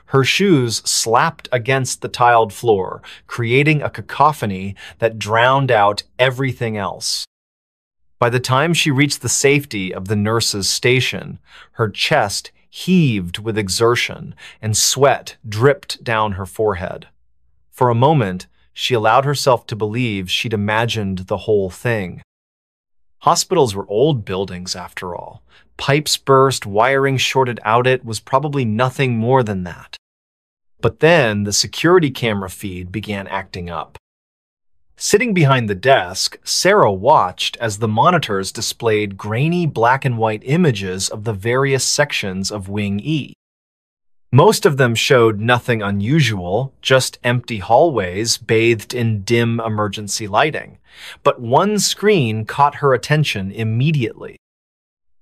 [SPEAKER 1] Her shoes slapped against the tiled floor, creating a cacophony that drowned out everything else. By the time she reached the safety of the nurse's station, her chest heaved with exertion and sweat dripped down her forehead. For a moment, she allowed herself to believe she'd imagined the whole thing. Hospitals were old buildings, after all. Pipes burst, wiring shorted out. It was probably nothing more than that. But then the security camera feed began acting up. Sitting behind the desk, Sarah watched as the monitors displayed grainy black and white images of the various sections of Wing E. Most of them showed nothing unusual, just empty hallways bathed in dim emergency lighting. But one screen caught her attention immediately.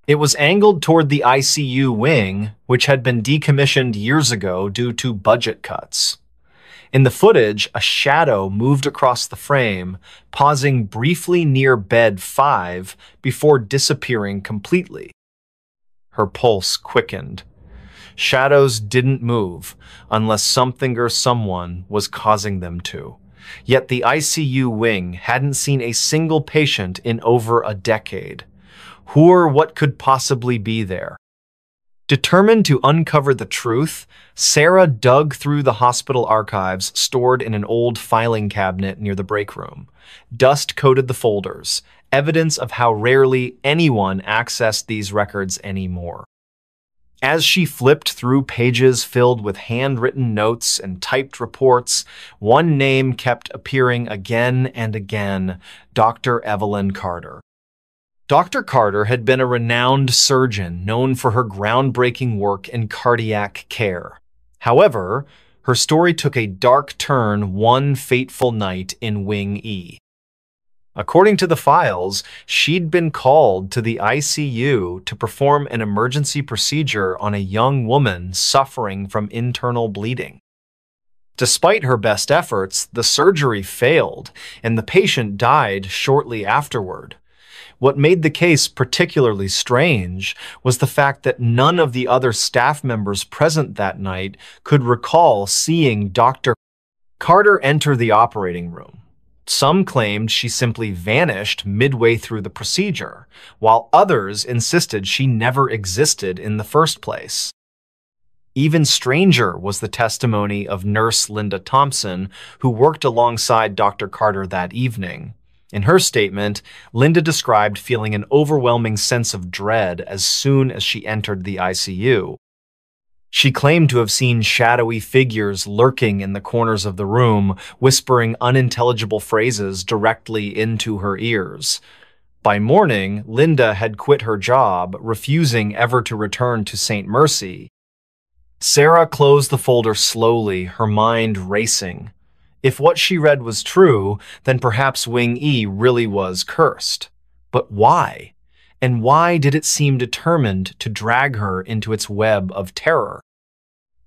[SPEAKER 1] It was angled toward the ICU wing, which had been decommissioned years ago due to budget cuts. In the footage, a shadow moved across the frame, pausing briefly near bed 5 before disappearing completely. Her pulse quickened. Shadows didn't move unless something or someone was causing them to. Yet the ICU wing hadn't seen a single patient in over a decade. Who or what could possibly be there? Determined to uncover the truth, Sarah dug through the hospital archives stored in an old filing cabinet near the break room. Dust coated the folders, evidence of how rarely anyone accessed these records anymore. As she flipped through pages filled with handwritten notes and typed reports, one name kept appearing again and again: Dr. Evelyn Carter. Dr. Carter had been a renowned surgeon known for her groundbreaking work in cardiac care. However, her story took a dark turn one fateful night in Wing E. According to the files, she'd been called to the ICU to perform an emergency procedure on a young woman suffering from internal bleeding. Despite her best efforts, the surgery failed, and the patient died shortly afterward. What made the case particularly strange was the fact that none of the other staff members present that night could recall seeing Dr. Carter enter the operating room. Some claimed she simply vanished midway through the procedure, while others insisted she never existed in the first place. Even stranger was the testimony of Nurse Linda Thompson, who worked alongside Dr. Carter that evening. In her statement, Linda described feeling an overwhelming sense of dread as soon as she entered the ICU. She claimed to have seen shadowy figures lurking in the corners of the room, whispering unintelligible phrases directly into her ears. By morning, Linda had quit her job, refusing ever to return to St. Mercy. Sarah closed the folder slowly, her mind racing. If what she read was true, then perhaps Wing E really was cursed. But why? And why did it seem determined to drag her into its web of terror?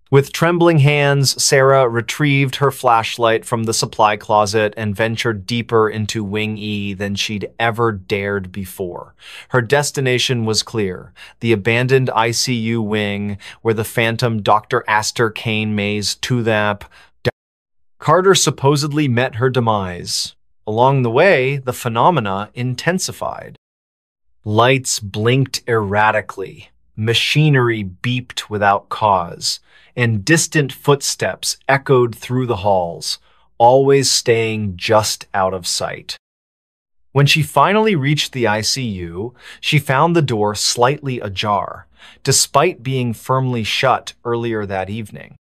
[SPEAKER 1] With trembling hands, Sarah retrieved her flashlight from the supply closet and ventured deeper into Wing E than she'd ever dared before. Her destination was clear: the abandoned ICU wing where the phantom Dr. Astor Kane Mays Tuthap Carter supposedly met her demise. Along the way, the phenomena intensified. Lights blinked erratically, machinery beeped without cause, and distant footsteps echoed through the halls, always staying just out of sight. When she finally reached the ICU, she found the door slightly ajar, despite being firmly shut earlier that evening.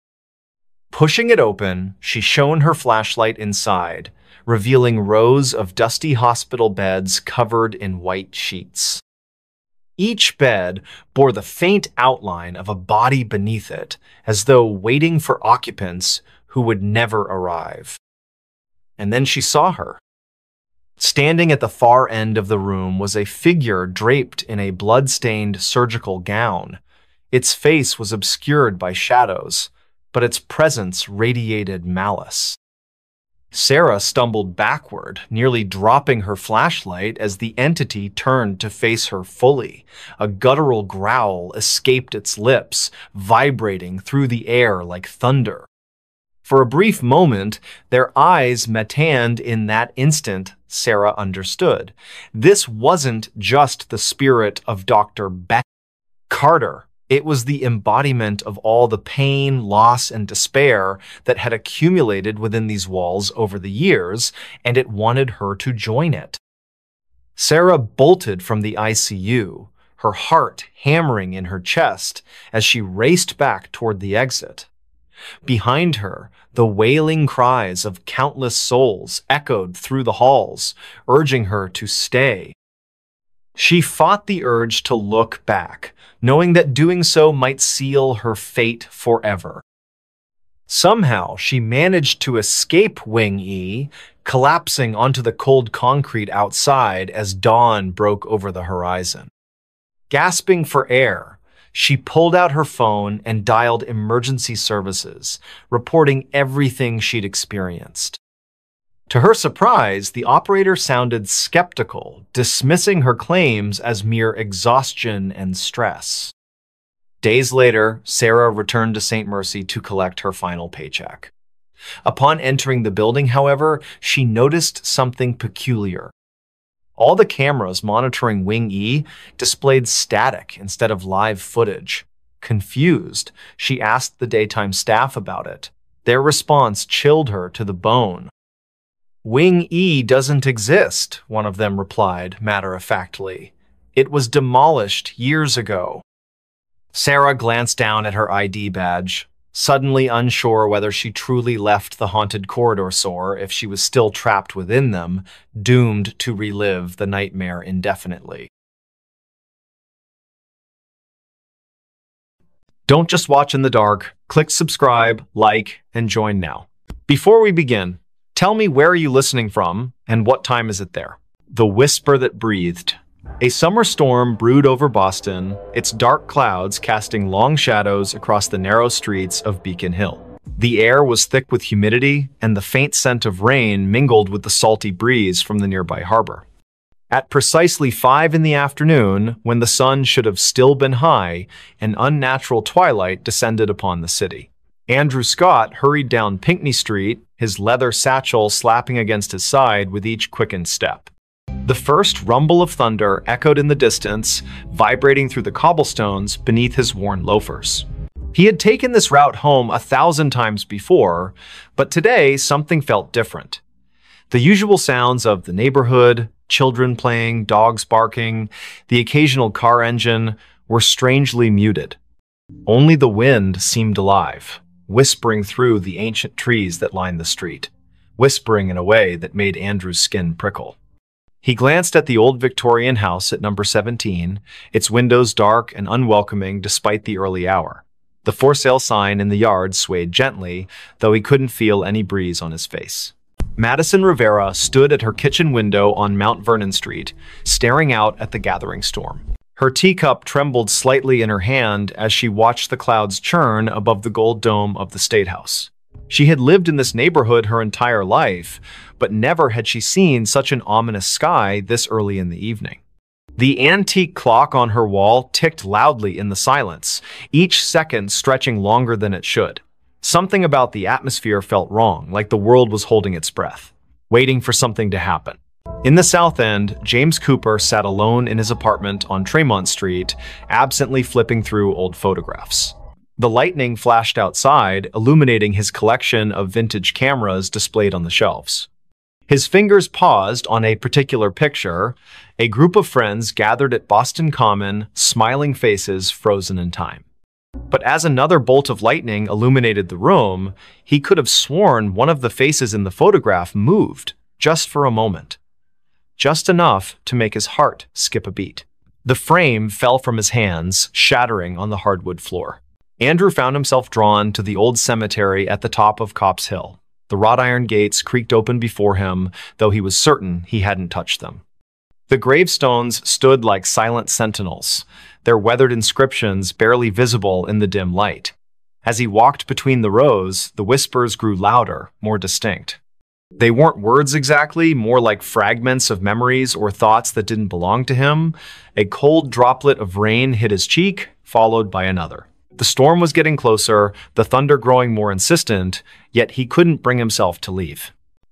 [SPEAKER 1] Pushing it open, she shone her flashlight inside, revealing rows of dusty hospital beds covered in white sheets. Each bed bore the faint outline of a body beneath it, as though waiting for occupants who would never arrive. And then she saw her. Standing at the far end of the room was a figure draped in a blood-stained surgical gown. Its face was obscured by shadows, but its presence radiated malice. Sarah stumbled backward, nearly dropping her flashlight as the entity turned to face her fully. A guttural growl escaped its lips, vibrating through the air like thunder. For a brief moment, their eyes met, and in that instant, Sarah understood. This wasn't just the spirit of Dr. Carter. It was the embodiment of all the pain, loss, and despair that had accumulated within these walls over the years, and it wanted her to join it. Sarah bolted from the ICU, her heart hammering in her chest as she raced back toward the exit. Behind her, the wailing cries of countless souls echoed through the halls, urging her to stay. She fought the urge to look back, knowing that doing so might seal her fate forever. Somehow, she managed to escape Wing E, collapsing onto the cold concrete outside as dawn broke over the horizon. Gasping for air, she pulled out her phone and dialed emergency services, reporting everything she'd experienced. To her surprise, the operator sounded skeptical, dismissing her claims as mere exhaustion and stress. Days later, Sarah returned to St. Mercy to collect her final paycheck. Upon entering the building, however, she noticed something peculiar. All the cameras monitoring Wing E displayed static instead of live footage. Confused, she asked the daytime staff about it. Their response chilled her to the bone. "Wing E doesn't exist," one of them replied matter-of-factly. "It was demolished years ago." Sarah glanced down at her ID badge, suddenly unsure whether she truly left the haunted corridors or if she was still trapped within them, doomed to relive the nightmare indefinitely. Don't just watch in the dark. Click subscribe, like, and join now. Before we begin, tell me, where are you listening from, and what time is it there? The Whisper That Breathed. A summer storm brewed over Boston, its dark clouds casting long shadows across the narrow streets of Beacon Hill. The air was thick with humidity, and the faint scent of rain mingled with the salty breeze from the nearby harbor. At precisely 5 in the afternoon, when the sun should have still been high, an unnatural twilight descended upon the city. Andrew Scott hurried down Pinckney Street, his leather satchel slapping against his side with each quickened step. The first rumble of thunder echoed in the distance, vibrating through the cobblestones beneath his worn loafers. He had taken this route home 1,000 times before, but today something felt different. The usual sounds of the neighborhood, children playing, dogs barking, the occasional car engine, were strangely muted. Only the wind seemed alive, whispering through the ancient trees that lined the street, whispering in a way that made Andrew's skin prickle. He glanced at the old Victorian house at number 17, its windows dark and unwelcoming despite the early hour. The for sale sign in the yard swayed gently, though he couldn't feel any breeze on his face. Madison Rivera stood at her kitchen window on Mount Vernon Street, staring out at the gathering storm. Her teacup trembled slightly in her hand as she watched the clouds churn above the gold dome of the State House. She had lived in this neighborhood her entire life, but never had she seen such an ominous sky this early in the evening. The antique clock on her wall ticked loudly in the silence, each second stretching longer than it should. Something about the atmosphere felt wrong, like the world was holding its breath, waiting for something to happen. In the South End, James Cooper sat alone in his apartment on Tremont Street, absently flipping through old photographs. The lightning flashed outside, illuminating his collection of vintage cameras displayed on the shelves. His fingers paused on a particular picture, a group of friends gathered at Boston Common, smiling faces frozen in time. But as another bolt of lightning illuminated the room, he could have sworn one of the faces in the photograph moved, just for a moment. Just enough to make his heart skip a beat. The frame fell from his hands, shattering on the hardwood floor. Andrew found himself drawn to the old cemetery at the top of Copp's Hill. The wrought iron gates creaked open before him, though he was certain he hadn't touched them. The gravestones stood like silent sentinels, their weathered inscriptions barely visible in the dim light. As he walked between the rows, the whispers grew louder, more distinct. They weren't words exactly, more like fragments of memories or thoughts that didn't belong to him. A cold droplet of rain hit his cheek, followed by another. The storm was getting closer, the thunder growing more insistent, yet he couldn't bring himself to leave.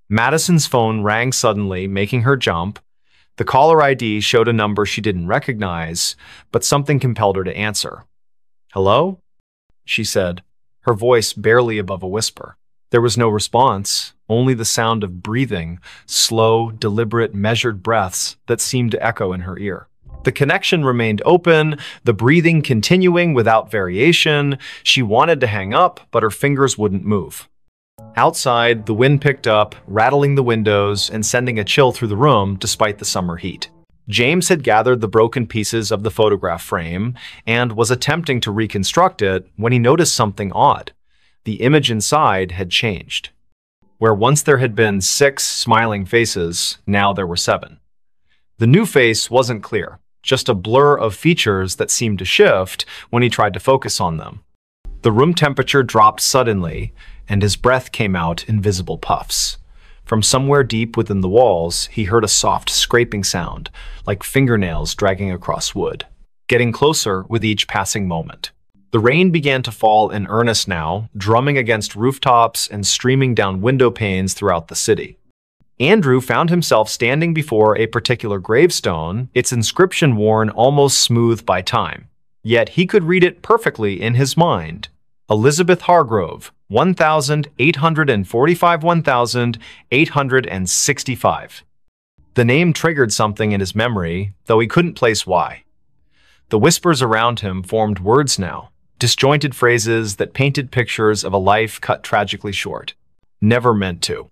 [SPEAKER 1] Madison's phone rang suddenly, making her jump. The caller ID showed a number she didn't recognize, but something compelled her to answer. "Hello?" she said, her voice barely above a whisper. There was no response, only the sound of breathing, slow, deliberate, measured breaths that seemed to echo in her ear. The connection remained open, the breathing continuing without variation. She wanted to hang up, but her fingers wouldn't move. Outside, the wind picked up, rattling the windows and sending a chill through the room despite the summer heat. James had gathered the broken pieces of the photograph frame and was attempting to reconstruct it when he noticed something odd. The image inside had changed. Where once there had been 6 smiling faces, now there were 7. The new face wasn't clear, just a blur of features that seemed to shift when he tried to focus on them. The room temperature dropped suddenly, and his breath came out in visible puffs. From somewhere deep within the walls, he heard a soft scraping sound, like fingernails dragging across wood, getting closer with each passing moment. The rain began to fall in earnest now, drumming against rooftops and streaming down window panes throughout the city. Andrew found himself standing before a particular gravestone, its inscription worn almost smooth by time. Yet he could read it perfectly in his mind. Elizabeth Hargrove, 1845–1865. The name triggered something in his memory, though he couldn't place why. The whispers around him formed words now, disjointed phrases that painted pictures of a life cut tragically short. Never meant to.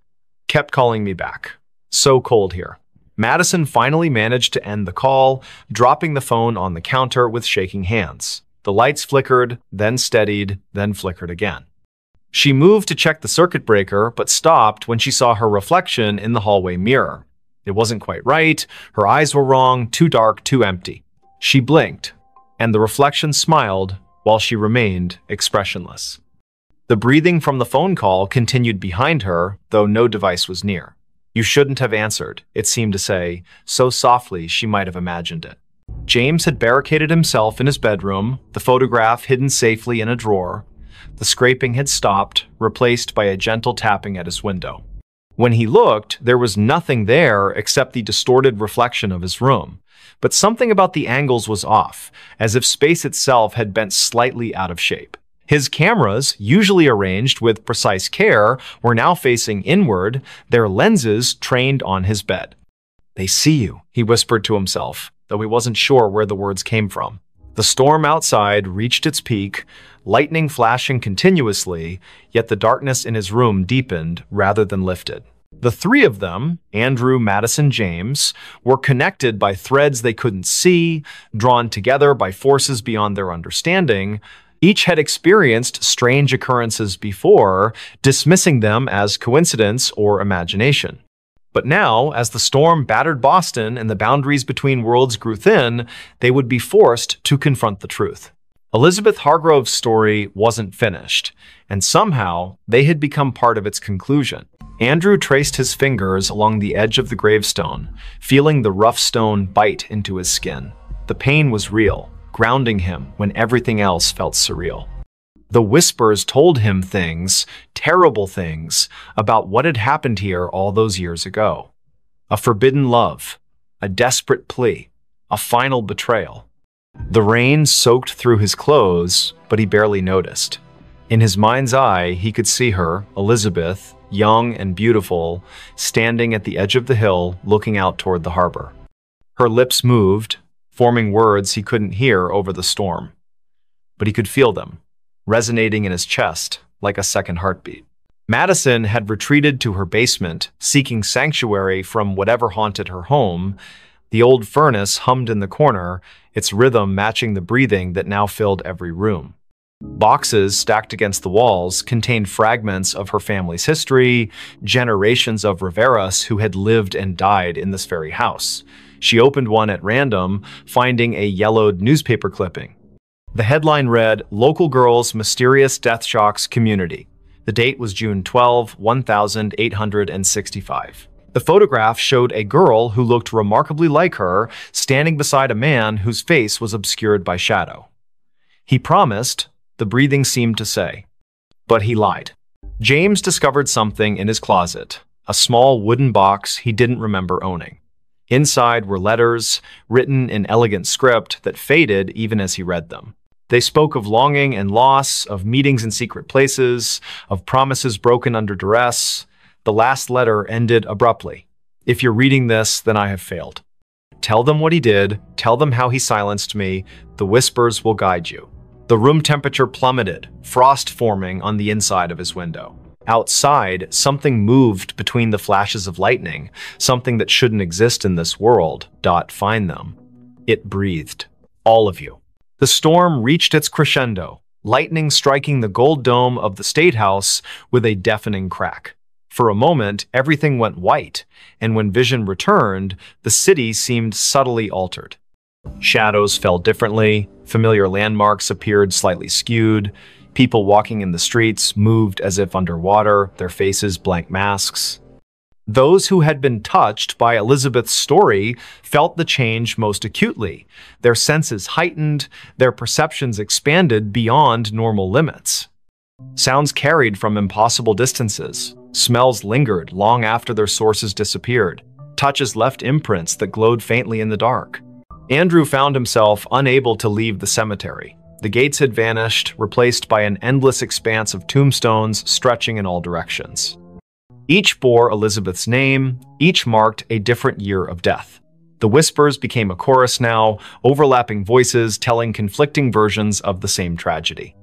[SPEAKER 1] Kept calling me back. So cold here. Madison finally managed to end the call, dropping the phone on the counter with shaking hands. The lights flickered, then steadied, then flickered again. She moved to check the circuit breaker, but stopped when she saw her reflection in the hallway mirror. It wasn't quite right, her eyes were wrong, too dark, too empty. She blinked, and the reflection smiled while she remained expressionless. The breathing from the phone call continued behind her, though no device was near. "You shouldn't have answered," it seemed to say, so softly she might have imagined it. James had barricaded himself in his bedroom, the photograph hidden safely in a drawer. The scraping had stopped, replaced by a gentle tapping at his window. When he looked, there was nothing there except the distorted reflection of his room. But something about the angles was off, as if space itself had bent slightly out of shape. His cameras, usually arranged with precise care, were now facing inward, their lenses trained on his bed. "They see you," he whispered to himself, though he wasn't sure where the words came from. The storm outside reached its peak, lightning flashing continuously, yet the darkness in his room deepened rather than lifted. The three of them, Andrew, Madison, James, were connected by threads they couldn't see, drawn together by forces beyond their understanding. Each had experienced strange occurrences before, dismissing them as coincidence or imagination. But now, as the storm battered Boston and the boundaries between worlds grew thin, they would be forced to confront the truth. Elizabeth Hargrove's story wasn't finished, and somehow they had become part of its conclusion. Andrew traced his fingers along the edge of the gravestone, feeling the rough stone bite into his skin. The pain was real, grounding him when everything else felt surreal. The whispers told him things, terrible things, about what had happened here all those years ago. A forbidden love, a desperate plea, a final betrayal. The rain soaked through his clothes, but he barely noticed. In his mind's eye, he could see her, Elizabeth, young and beautiful, standing at the edge of the hill, looking out toward the harbor. Her lips moved, forming words he couldn't hear over the storm. But he could feel them, resonating in his chest like a second heartbeat. Madison had retreated to her basement, seeking sanctuary from whatever haunted her home. The old furnace hummed in the corner, its rhythm matching the breathing that now filled every room. Boxes stacked against the walls contained fragments of her family's history, generations of Riveras who had lived and died in this very house. She opened one at random, finding a yellowed newspaper clipping. The headline read, "Local Girls' Mysterious Death Shocks Community." The date was June 12, 1865. The photograph showed a girl who looked remarkably like her, standing beside a man whose face was obscured by shadow. He promised, the breathing seemed to say. But he lied. James discovered something in his closet, a small wooden box he didn't remember owning. Inside were letters, written in elegant script that faded even as he read them. They spoke of longing and loss, of meetings in secret places, of promises broken under duress. The last letter ended abruptly. "If you're reading this, then I have failed. Tell them what he did, tell them how he silenced me, the whispers will guide you." The room temperature plummeted, frost forming on the inside of his window. Outside, something moved between the flashes of lightning, something that shouldn't exist in this world. Find them. It breathed. All of you. The storm reached its crescendo, lightning striking the gold dome of the State House with a deafening crack. For a moment, everything went white, and when vision returned, the city seemed subtly altered. Shadows fell differently, familiar landmarks appeared slightly skewed, people walking in the streets moved as if underwater, their faces blank masks. Those who had been touched by Elizabeth's story felt the change most acutely. Their senses heightened, their perceptions expanded beyond normal limits. Sounds carried from impossible distances. Smells lingered long after their sources disappeared. Touches left imprints that glowed faintly in the dark. Andrew found himself unable to leave the cemetery. The gates had vanished, replaced by an endless expanse of tombstones stretching in all directions. Each bore Elizabeth's name, each marked a different year of death. The whispers became a chorus now, overlapping voices telling conflicting versions of the same tragedy.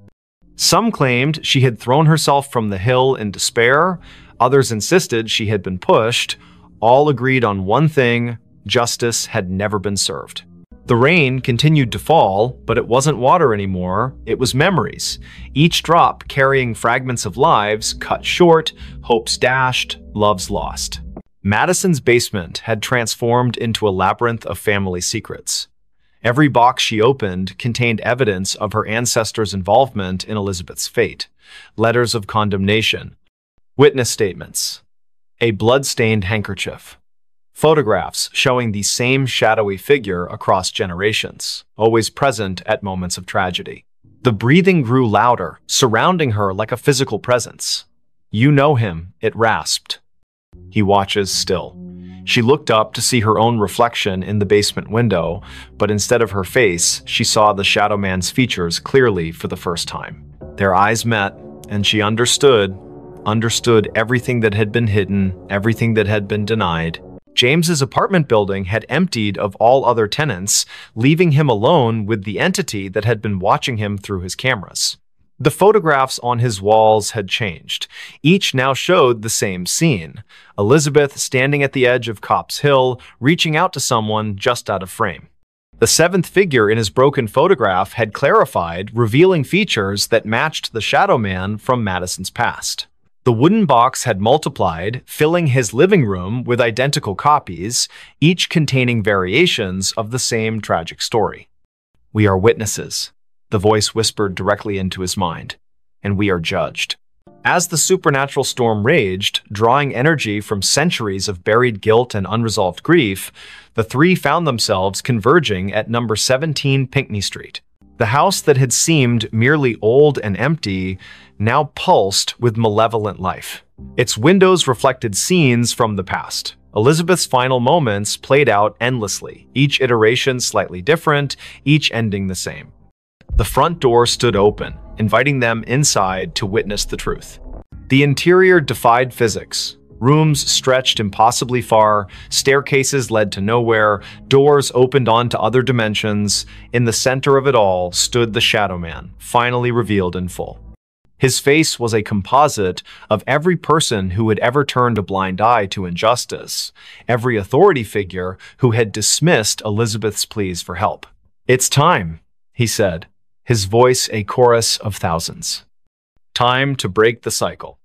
[SPEAKER 1] Some claimed she had thrown herself from the hill in despair, others insisted she had been pushed. All agreed on one thing: justice had never been served. The rain continued to fall, but it wasn't water anymore, it was memories, each drop carrying fragments of lives cut short, hopes dashed, loves lost. Madison's basement had transformed into a labyrinth of family secrets. Every box she opened contained evidence of her ancestors' involvement in Elizabeth's fate, letters of condemnation, witness statements, a blood-stained handkerchief, photographs showing the same shadowy figure across generations, always present at moments of tragedy. The breathing grew louder, surrounding her like a physical presence. "You know him," it rasped. "He watches still." She looked up to see her own reflection in the basement window, but instead of her face, she saw the Shadow Man's features clearly for the first time. Their eyes met, and she understood everything that had been hidden, everything that had been denied. James's apartment building had emptied of all other tenants, leaving him alone with the entity that had been watching him through his cameras. The photographs on his walls had changed. Each now showed the same scene. Elizabeth standing at the edge of Copp's Hill, reaching out to someone just out of frame. The seventh figure in his broken photograph had clarified, revealing features that matched the Shadow Man from Madison's past. The wooden box had multiplied, filling his living room with identical copies, each containing variations of the same tragic story. "We are witnesses," the voice whispered directly into his mind, "and we are judged." As the supernatural storm raged, drawing energy from centuries of buried guilt and unresolved grief, the three found themselves converging at number 17 Pinckney Street. The house that had seemed merely old and empty now pulsed with malevolent life. Its windows reflected scenes from the past. Elizabeth's final moments played out endlessly, each iteration slightly different, each ending the same. The front door stood open, inviting them inside to witness the truth. The interior defied physics. Rooms stretched impossibly far, staircases led to nowhere, doors opened onto other dimensions. In the center of it all stood the Shadow Man, finally revealed in full. His face was a composite of every person who had ever turned a blind eye to injustice, every authority figure who had dismissed Elizabeth's pleas for help. "It's time," he said, his voice a chorus of thousands. Time to break the cycle.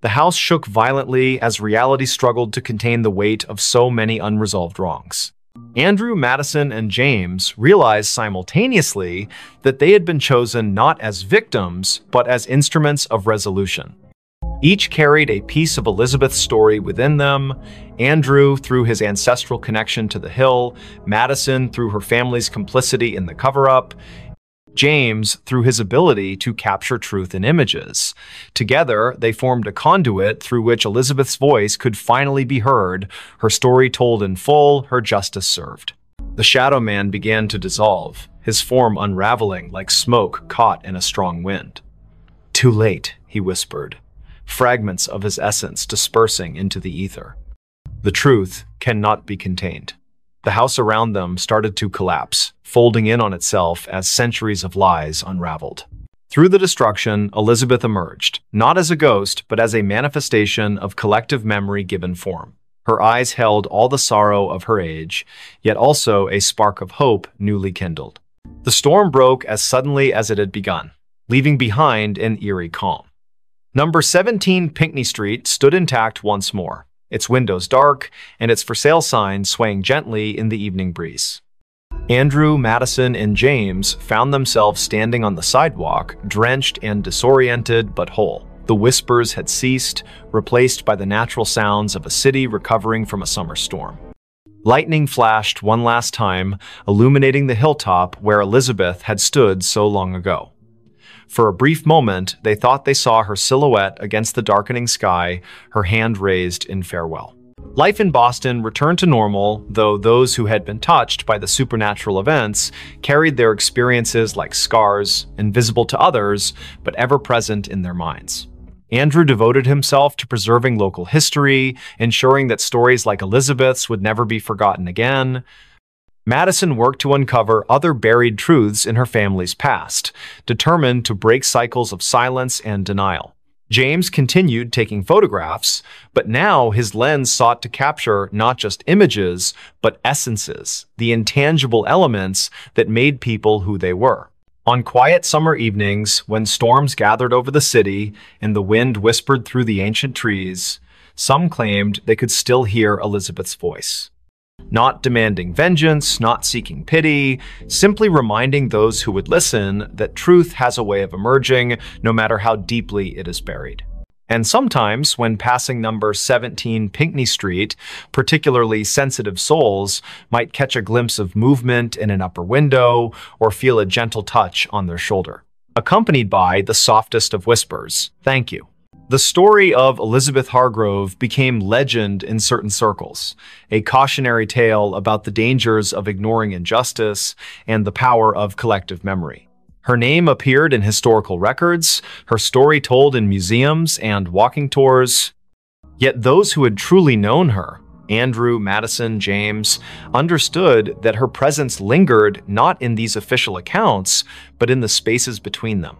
[SPEAKER 1] The house shook violently as reality struggled to contain the weight of so many unresolved wrongs. Andrew, Madison, and James realized simultaneously that they had been chosen not as victims, but as instruments of resolution. Each carried a piece of Elizabeth's story within them. Andrew through his ancestral connection to the hill, Madison through her family's complicity in the cover-up, James through his ability to capture truth in images. Together, they formed a conduit through which Elizabeth's voice could finally be heard, her story told in full, her justice served. The Shadow Man began to dissolve, his form unraveling like smoke caught in a strong wind. "Too late," he whispered, fragments of his essence dispersing into the ether. The truth cannot be contained. The house around them started to collapse, folding in on itself as centuries of lies unraveled. Through the destruction, Elizabeth emerged, not as a ghost, but as a manifestation of collective memory given form. Her eyes held all the sorrow of her age, yet also a spark of hope newly kindled. The storm broke as suddenly as it had begun, leaving behind an eerie calm. Number 17 Pinckney Street stood intact once more, its windows dark, and its for sale sign swaying gently in the evening breeze. Andrew, Madison, and James found themselves standing on the sidewalk, drenched and disoriented but whole. The whispers had ceased, replaced by the natural sounds of a city recovering from a summer storm. Lightning flashed one last time, illuminating the hilltop where Elizabeth had stood so long ago. For a brief moment, they thought they saw her silhouette against the darkening sky, her hand raised in farewell. Life in Boston returned to normal, though those who had been touched by the supernatural events carried their experiences like scars, invisible to others, but ever present in their minds. Andrew devoted himself to preserving local history, ensuring that stories like Elizabeth's would never be forgotten again. Madison worked to uncover other buried truths in her family's past, determined to break cycles of silence and denial. James continued taking photographs, but now his lens sought to capture not just images, but essences, the intangible elements that made people who they were. On quiet summer evenings, when storms gathered over the city and the wind whispered through the ancient trees, some claimed they could still hear Elizabeth's voice. Not demanding vengeance, not seeking pity, simply reminding those who would listen that truth has a way of emerging, no matter how deeply it is buried. And sometimes, when passing number 17 Pinckney Street, particularly sensitive souls might catch a glimpse of movement in an upper window or feel a gentle touch on their shoulder, accompanied by the softest of whispers, "Thank you." The story of Elizabeth Hargrove became legend in certain circles, a cautionary tale about the dangers of ignoring injustice and the power of collective memory. Her name appeared in historical records, her story told in museums and walking tours. Yet those who had truly known her, Andrew, Madison, James, understood that her presence lingered not in these official accounts, but in the spaces between them.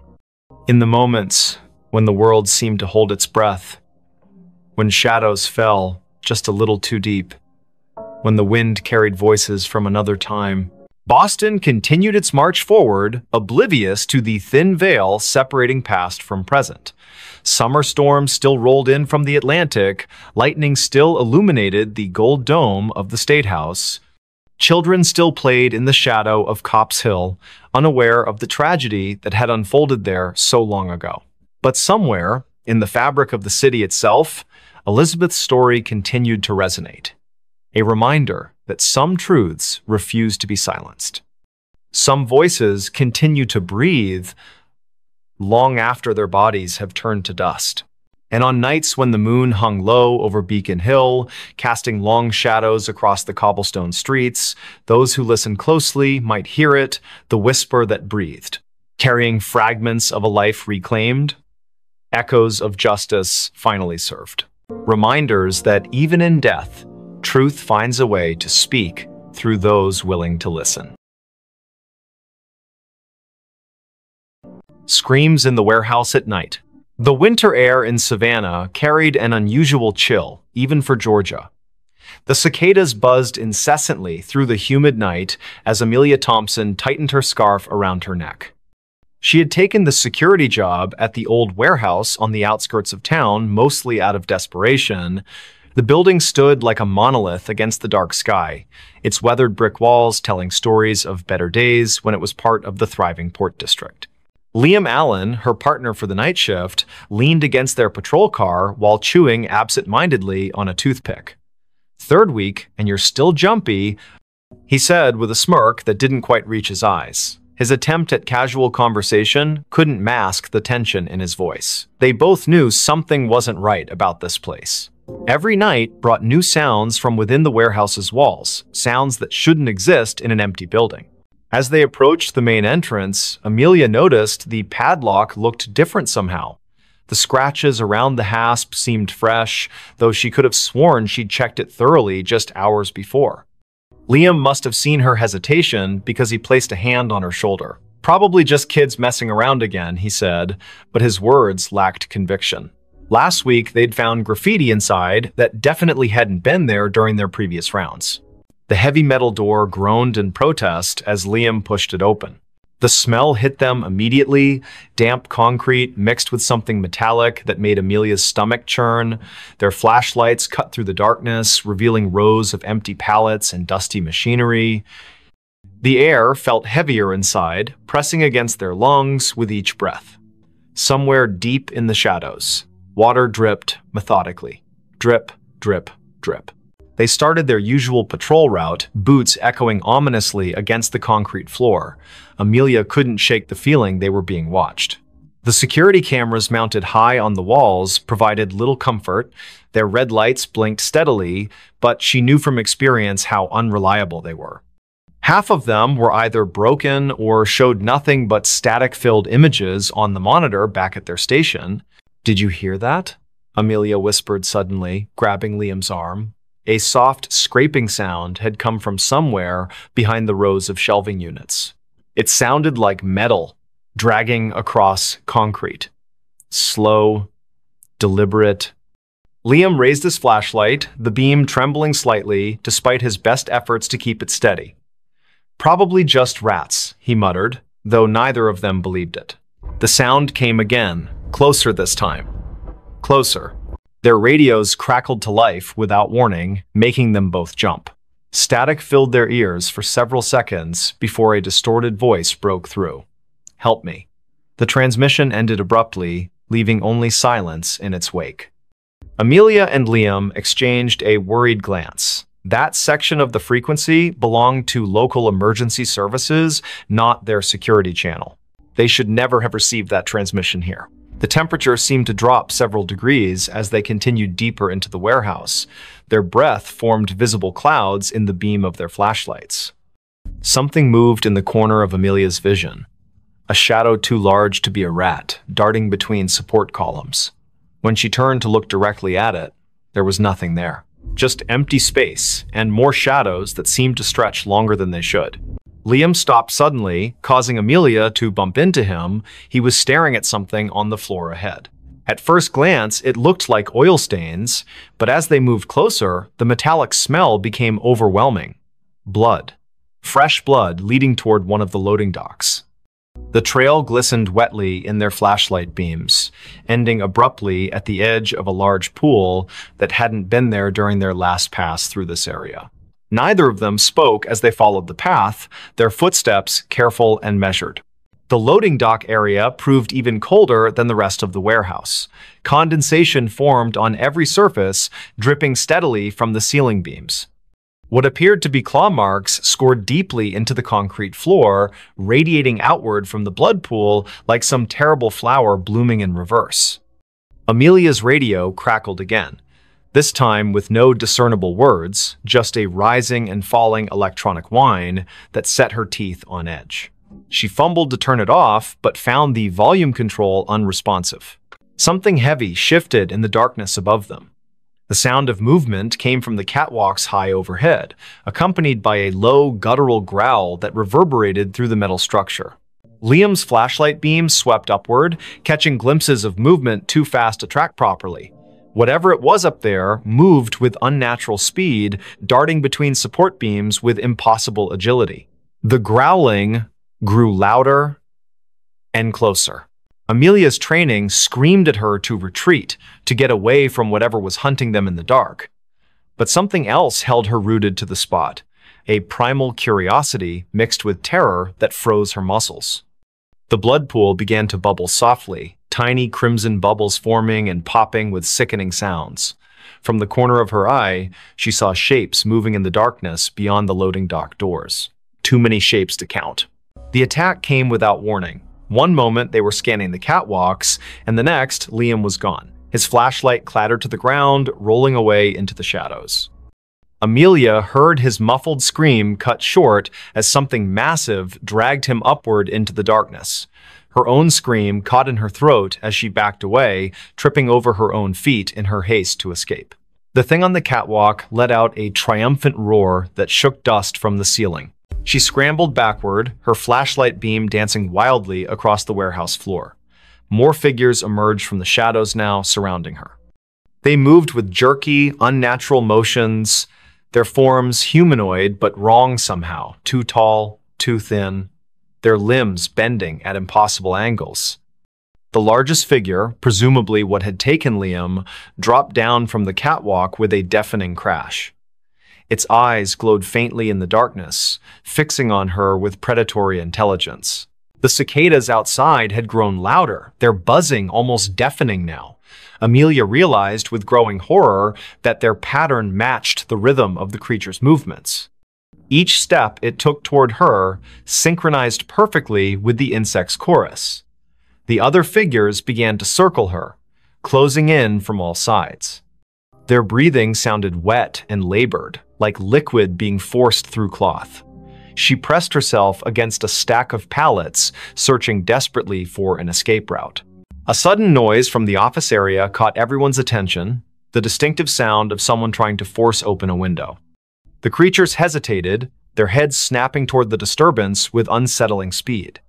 [SPEAKER 1] In the moments when the world seemed to hold its breath, when shadows fell just a little too deep, when the wind carried voices from another time, Boston continued its march forward, oblivious to the thin veil separating past from present. Summer storms still rolled in from the Atlantic, lightning still illuminated the gold dome of the State House. Children still played in the shadow of Copp's Hill, unaware of the tragedy that had unfolded there so long ago. But somewhere, in the fabric of the city itself, Elizabeth's story continued to resonate. A reminder that some truths refuse to be silenced. Some voices continue to breathe long after their bodies have turned to dust. And on nights when the moon hung low over Beacon Hill, casting long shadows across the cobblestone streets, those who listen closely might hear it, the whisper that breathed, carrying fragments of a life reclaimed, echoes of justice finally served. Reminders that even in death, truth finds a way to speak through those willing to listen. Screams in the warehouse at night. The winter air in Savannah carried an unusual chill, even for Georgia. The cicadas buzzed incessantly through the humid night as Amelia Thompson tightened her scarf around her neck. She had taken the security job at the old warehouse on the outskirts of town, mostly out of desperation. The building stood like a monolith against the dark sky, its weathered brick walls telling stories of better days when it was part of the thriving port district. Liam Allen, her partner for the night shift, leaned against their patrol car while chewing absent-mindedly on a toothpick. "Third week, and you're still jumpy," he said with a smirk that didn't quite reach his eyes. His attempt at casual conversation couldn't mask the tension in his voice. They both knew something wasn't right about this place. Every night brought new sounds from within the warehouse's walls, sounds that shouldn't exist in an empty building. As they approached the main entrance, Amelia noticed the padlock looked different somehow. The scratches around the hasp seemed fresh, though she could have sworn she'd checked it thoroughly just hours before. Liam must have seen her hesitation because he placed a hand on her shoulder. "Probably just kids messing around again," he said, but his words lacked conviction. Last week, they'd found graffiti inside that definitely hadn't been there during their previous rounds. The heavy metal door groaned in protest as Liam pushed it open. The smell hit them immediately, damp concrete mixed with something metallic that made Amelia's stomach churn. Their flashlights cut through the darkness, revealing rows of empty pallets and dusty machinery. The air felt heavier inside, pressing against their lungs with each breath. Somewhere deep in the shadows, water dripped methodically. Drip, drip, drip. They started their usual patrol route, boots echoing ominously against the concrete floor. Amelia couldn't shake the feeling they were being watched. The security cameras mounted high on the walls provided little comfort. Their red lights blinked steadily, but she knew from experience how unreliable they were. Half of them were either broken or showed nothing but static-filled images on the monitor back at their station. "Did you hear that?" Amelia whispered suddenly, grabbing Liam's arm. A soft scraping sound had come from somewhere behind the rows of shelving units. It sounded like metal dragging across concrete. Slow, deliberate. Liam raised his flashlight, the beam trembling slightly despite his best efforts to keep it steady. "Probably just rats," he muttered, though neither of them believed it. The sound came again, closer this time. Closer. Their radios crackled to life without warning, making them both jump. Static filled their ears for several seconds before a distorted voice broke through. "Help me." The transmission ended abruptly, leaving only silence in its wake. Amelia and Liam exchanged a worried glance. That section of the frequency belonged to local emergency services, not their security channel. They should never have received that transmission here. The temperature seemed to drop several degrees as they continued deeper into the warehouse. Their breath formed visible clouds in the beam of their flashlights. Something moved in the corner of Amelia's vision. a shadow too large to be a rat, darting between support columns. When she turned to look directly at it, there was nothing there. Just empty space and more shadows that seemed to stretch longer than they should. Liam stopped suddenly, causing Amelia to bump into him. He was staring at something on the floor ahead. At first glance, it looked like oil stains, but as they moved closer, the metallic smell became overwhelming. Blood. Fresh blood leading toward one of the loading docks. The trail glistened wetly in their flashlight beams, ending abruptly at the edge of a large pool that hadn't been there during their last pass through this area. Neither of them spoke as they followed the path, their footsteps careful and measured. The loading dock area proved even colder than the rest of the warehouse. Condensation formed on every surface, dripping steadily from the ceiling beams. What appeared to be claw marks scored deeply into the concrete floor, radiating outward from the blood pool like some terrible flower blooming in reverse. Amelia's radio crackled again, this time with no discernible words, just a rising and falling electronic whine that set her teeth on edge. She fumbled to turn it off, but found the volume control unresponsive. Something heavy shifted in the darkness above them. The sound of movement came from the catwalks high overhead, accompanied by a low, guttural growl that reverberated through the metal structure. Liam's flashlight beam swept upward, catching glimpses of movement too fast to track properly. Whatever it was up there moved with unnatural speed, darting between support beams with impossible agility. The growling grew louder and closer. Amelia's training screamed at her to retreat, to get away from whatever was hunting them in the dark. But something else held her rooted to the spot, a primal curiosity mixed with terror that froze her muscles. The blood pool began to bubble softly, tiny crimson bubbles forming and popping with sickening sounds. From the corner of her eye, she saw shapes moving in the darkness beyond the loading dock doors. Too many shapes to count. The attack came without warning. One moment they were scanning the catwalks, and the next, Liam was gone. His flashlight clattered to the ground, rolling away into the shadows. Amelia heard his muffled scream cut short as something massive dragged him upward into the darkness. Her own scream caught in her throat as she backed away, tripping over her own feet in her haste to escape. The thing on the catwalk let out a triumphant roar that shook dust from the ceiling. She scrambled backward, her flashlight beam dancing wildly across the warehouse floor. More figures emerged from the shadows now, surrounding her. They moved with jerky, unnatural motions, their forms humanoid but wrong somehow, too tall, too thin, their limbs bending at impossible angles. The largest figure, presumably what had taken Liam, dropped down from the catwalk with a deafening crash. Its eyes glowed faintly in the darkness, fixing on her with predatory intelligence. The cicadas outside had grown louder, their buzzing almost deafening now. Amelia realized with growing horror that their pattern matched the rhythm of the creature's movements. Each step it took toward her synchronized perfectly with the insect's chorus. The other figures began to circle her, closing in from all sides. Their breathing sounded wet and labored, like liquid being forced through cloth. She pressed herself against a stack of pallets, searching desperately for an escape route. A sudden noise from the office area caught everyone's attention, the distinctive sound of someone trying to force open a window. The creatures hesitated, their heads snapping toward the disturbance with unsettling speed.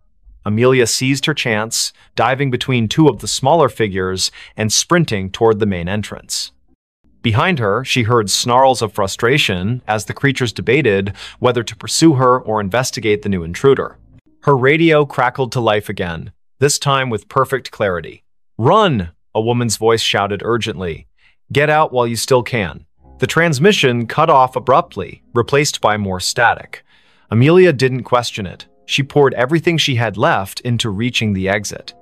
[SPEAKER 1] Amelia seized her chance, diving between two of the smaller figures and sprinting toward the main entrance. Behind her, she heard snarls of frustration as the creatures debated whether to pursue her or investigate the new intruder. Her radio crackled to life again, this time with perfect clarity. "Run!" a woman's voice shouted urgently. "Get out while you still can." The transmission cut off abruptly, replaced by more static. Amelia didn't question it. She poured everything she had left into reaching the exit.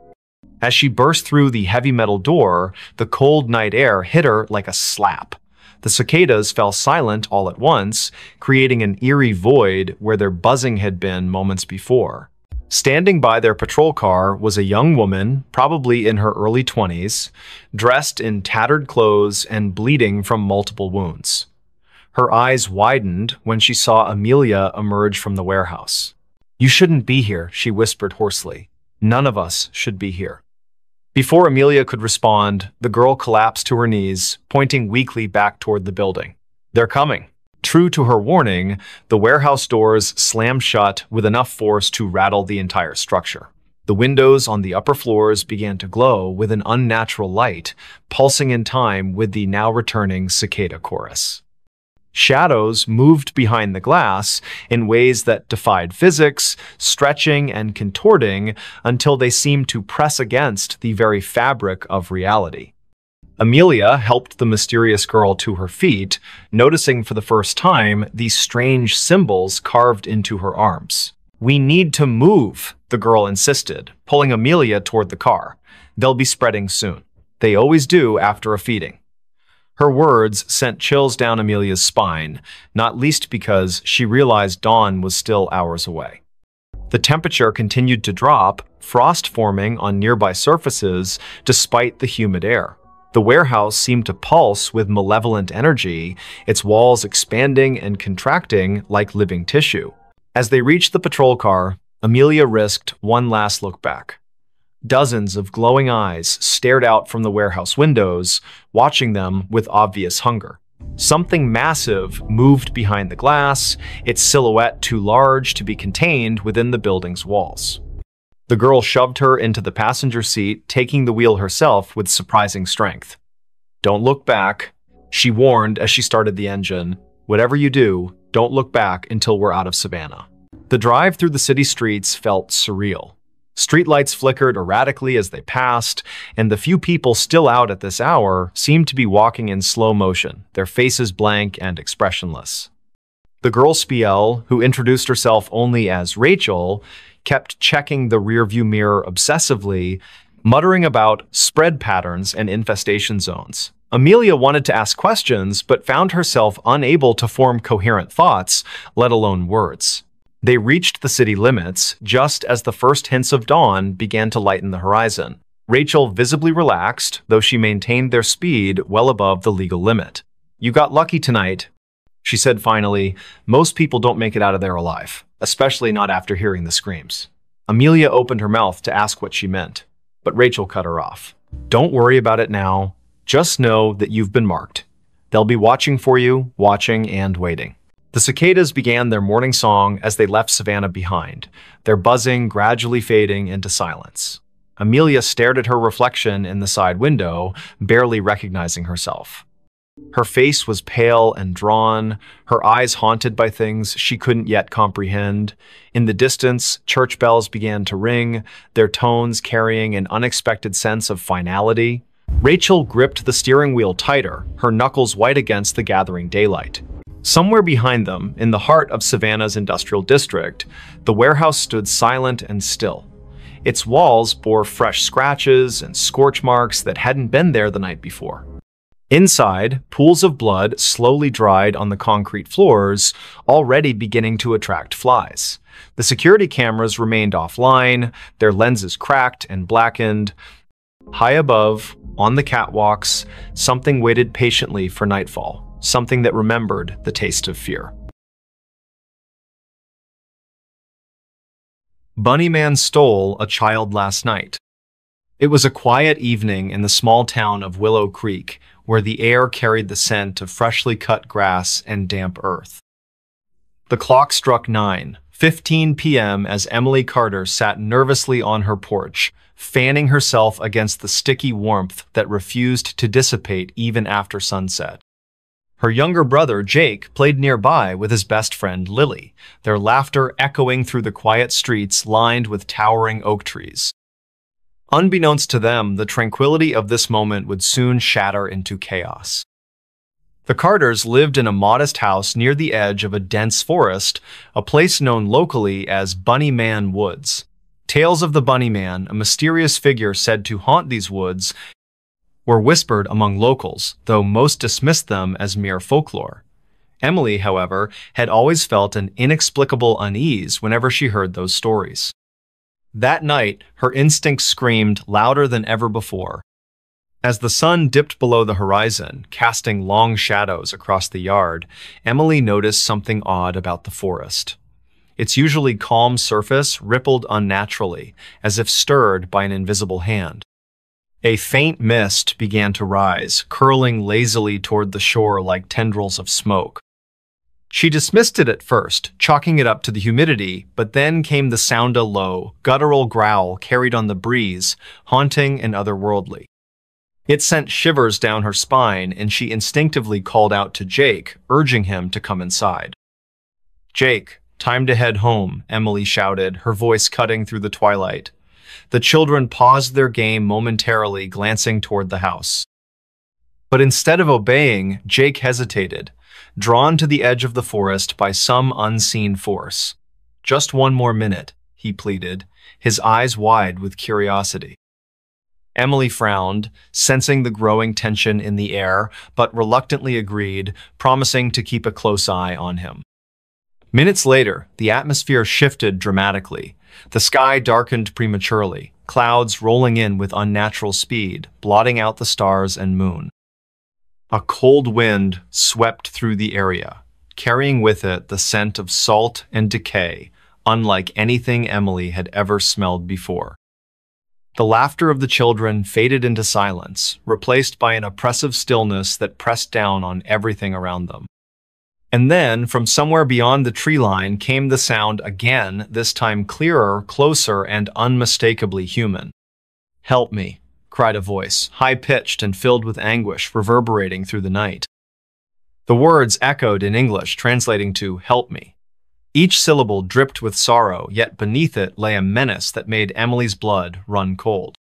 [SPEAKER 1] As she burst through the heavy metal door, the cold night air hit her like a slap. The cicadas fell silent all at once, creating an eerie void where their buzzing had been moments before. Standing by their patrol car was a young woman, probably in her early 20s, dressed in tattered clothes and bleeding from multiple wounds. Her eyes widened when she saw Amelia emerge from the warehouse. "You shouldn't be here," she whispered hoarsely. None of us should be here. Before Amelia could respond, the girl collapsed to her knees, pointing weakly back toward the building. They're coming. True to her warning, the warehouse doors slammed shut with enough force to rattle the entire structure. The windows on the upper floors began to glow with an unnatural light, pulsing in time with the now returning cicada chorus. Shadows moved behind the glass in ways that defied physics, stretching and contorting until they seemed to press against the very fabric of reality. Amelia helped the mysterious girl to her feet, noticing for the first time these strange symbols carved into her arms. "We need to move," the girl insisted, pulling Amelia toward the car. "They'll be spreading soon. They always do after a feeding." Her words sent chills down Amelia's spine, not least because she realized dawn was still hours away. The temperature continued to drop, frost forming on nearby surfaces despite the humid air. The warehouse seemed to pulse with malevolent energy, its walls expanding and contracting like living tissue. As they reached the patrol car, Amelia risked one last look back. Dozens of glowing eyes stared out from the warehouse windows, watching them with obvious hunger. Something massive moved behind the glass, its silhouette too large to be contained within the building's walls. The girl shoved her into the passenger seat, taking the wheel herself with surprising strength. "Don't look back," she warned as she started the engine. "Whatever you do, don't look back until we're out of Savannah." The drive through the city streets felt surreal. Streetlights flickered erratically as they passed, and the few people still out at this hour seemed to be walking in slow motion, their faces blank and expressionless. The girl Spiel, who introduced herself only as Rachel, kept checking the rearview mirror obsessively, muttering about spread patterns and infestation zones. Amelia wanted to ask questions, but found herself unable to form coherent thoughts, let alone words. They reached the city limits just as the first hints of dawn began to lighten the horizon. Rachel visibly relaxed, though she maintained their speed well above the legal limit. "You got lucky tonight," she said finally. "Most people don't make it out of there alive, especially not after hearing the screams." Amelia opened her mouth to ask what she meant, but Rachel cut her off. "Don't worry about it now. Just know that you've been marked. They'll be watching for you, watching and waiting." The cicadas began their morning song as they left Savannah behind, their buzzing gradually fading into silence. Amelia stared at her reflection in the side window, barely recognizing herself. Her face was pale and drawn, her eyes haunted by things she couldn't yet comprehend. In the distance, church bells began to ring, their tones carrying an unexpected sense of finality. Rachel gripped the steering wheel tighter, her knuckles white against the gathering daylight. Somewhere behind them, in the heart of Savannah's industrial district, the warehouse stood silent and still. Its walls bore fresh scratches and scorch marks that hadn't been there the night before. Inside, pools of blood slowly dried on the concrete floors, already beginning to attract flies. The security cameras remained offline, their lenses cracked and blackened. High above, on the catwalks, something waited patiently for nightfall. Something that remembered the taste of fear. Bunny Man stole a child last night. It was a quiet evening in the small town of Willow Creek, where the air carried the scent of freshly cut grass and damp earth. The clock struck 9:15 p.m. as Emily Carter sat nervously on her porch, fanning herself against the sticky warmth that refused to dissipate even after sunset. Her younger brother, Jake, played nearby with his best friend, Lily, their laughter echoing through the quiet streets lined with towering oak trees. Unbeknownst to them, the tranquility of this moment would soon shatter into chaos. The Carters lived in a modest house near the edge of a dense forest, a place known locally as Bunny Man Woods. Tales of the Bunny Man, a mysterious figure said to haunt these woods, were whispered among locals, though most dismissed them as mere folklore. Emily, however, had always felt an inexplicable unease whenever she heard those stories. That night, her instincts screamed louder than ever before. As the sun dipped below the horizon, casting long shadows across the yard, Emily noticed something odd about the forest. Its usually calm surface rippled unnaturally, as if stirred by an invisible hand. A faint mist began to rise, curling lazily toward the shore like tendrils of smoke. She dismissed it at first, chalking it up to the humidity, but then came the sound, a low, guttural growl carried on the breeze, haunting and otherworldly. It sent shivers down her spine, and she instinctively called out to Jake, urging him to come inside. "Jake, time to head home," Emily shouted, her voice cutting through the twilight. The children paused their game momentarily, glancing toward the house. But instead of obeying, Jake hesitated, drawn to the edge of the forest by some unseen force. "Just one more minute," he pleaded, his eyes wide with curiosity. Emily frowned, sensing the growing tension in the air, but reluctantly agreed, promising to keep a close eye on him. Minutes later, the atmosphere shifted dramatically. The sky darkened prematurely, clouds rolling in with unnatural speed, blotting out the stars and moon. A cold wind swept through the area, carrying with it the scent of salt and decay, unlike anything Emily had ever smelled before. The laughter of the children faded into silence, replaced by an oppressive stillness that pressed down on everything around them. And then, from somewhere beyond the tree line, came the sound again, this time clearer, closer, and unmistakably human. "Help me," cried a voice, high-pitched and filled with anguish, reverberating through the night. The words echoed in English, translating to "help me." Each syllable dripped with sorrow, yet beneath it lay a menace that made Emily's blood run cold.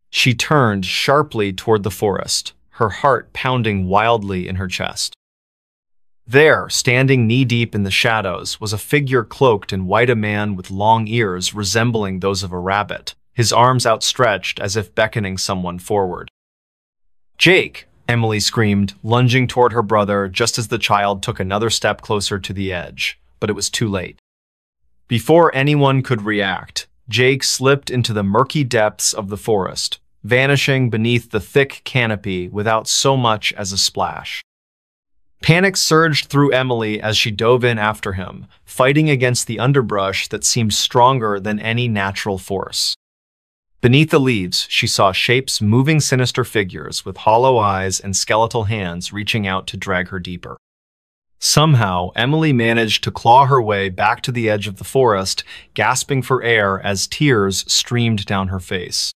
[SPEAKER 1] She turned sharply toward the forest, her heart pounding wildly in her chest. There, standing knee-deep in the shadows, was a figure cloaked in white, a man with long ears resembling those of a rabbit, his arms outstretched as if beckoning someone forward. "Jake!" Emily screamed, lunging toward her brother just as the child took another step closer to the edge. But it was too late. Before anyone could react, Jake slipped into the murky depths of the forest, vanishing beneath the thick canopy without so much as a splash. Panic surged through Emily as she dove in after him, fighting against the underbrush that seemed stronger than any natural force. Beneath the leaves, she saw shapes, moving sinister figures with hollow eyes and skeletal hands reaching out to drag her deeper. Somehow, Emily managed to claw her way back to the edge of the forest, gasping for air as tears streamed down her face.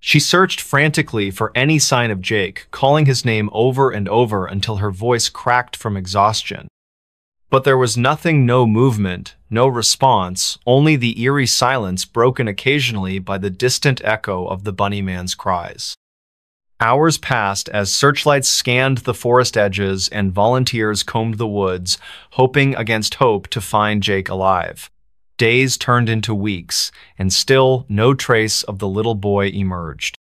[SPEAKER 1] She searched frantically for any sign of Jake, calling his name over and over until her voice cracked from exhaustion. But there was nothing, no movement, no response, only the eerie silence broken occasionally by the distant echo of the bunny man's cries. Hours passed as searchlights scanned the forest edges and volunteers combed the woods, hoping against hope to find Jake alive. Days turned into weeks, and still no trace of the little boy emerged.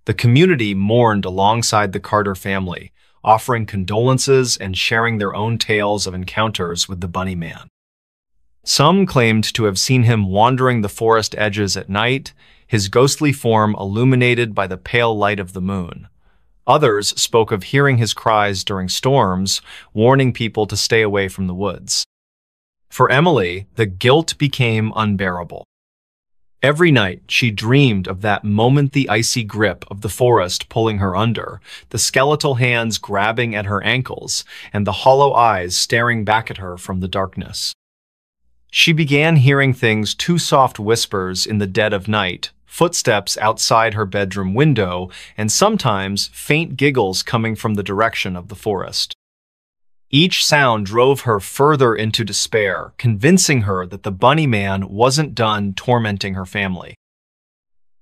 [SPEAKER 1] The community mourned alongside the Carter family, offering condolences and sharing their own tales of encounters with the bunny man. Some claimed to have seen him wandering the forest edges at night, his ghostly form illuminated by the pale light of the moon. Others spoke of hearing his cries during storms, warning people to stay away from the woods. For Emily, the guilt became unbearable. Every night, she dreamed of that moment, the icy grip of the forest pulling her under, the skeletal hands grabbing at her ankles, and the hollow eyes staring back at her from the darkness. She began hearing things, too soft whispers in the dead of night, footsteps outside her bedroom window, and sometimes faint giggles coming from the direction of the forest. Each sound drove her further into despair, convincing her that the bunny man wasn't done tormenting her family.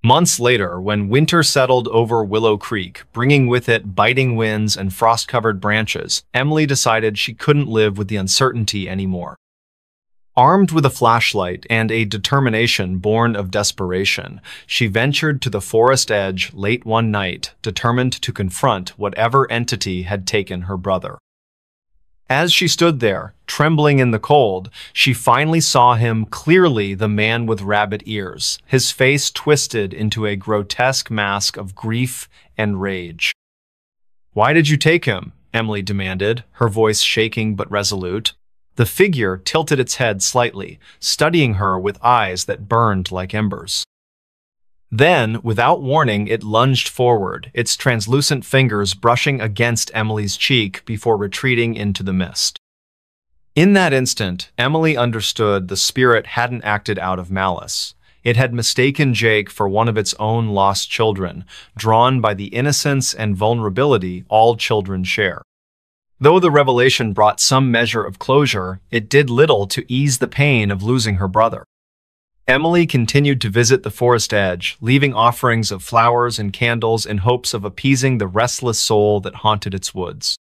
[SPEAKER 1] Months later, when winter settled over Willow Creek, bringing with it biting winds and frost-covered branches, Emily decided she couldn't live with the uncertainty anymore. Armed with a flashlight and a determination born of desperation, she ventured to the forest edge late one night, determined to confront whatever entity had taken her brother. As she stood there, trembling in the cold, she finally saw him clearly, the man with rabbit ears, his face twisted into a grotesque mask of grief and rage. "Why did you take him?" Emily demanded, her voice shaking but resolute. The figure tilted its head slightly, studying her with eyes that burned like embers. Then, without warning, it lunged forward, its translucent fingers brushing against Emily's cheek before retreating into the mist. In that instant, Emily understood the spirit hadn't acted out of malice. It had mistaken Jake for one of its own lost children, drawn by the innocence and vulnerability all children share. Though the revelation brought some measure of closure, it did little to ease the pain of losing her brother. Emily continued to visit the forest edge, leaving offerings of flowers and candles in hopes of appeasing the restless soul that haunted its woods.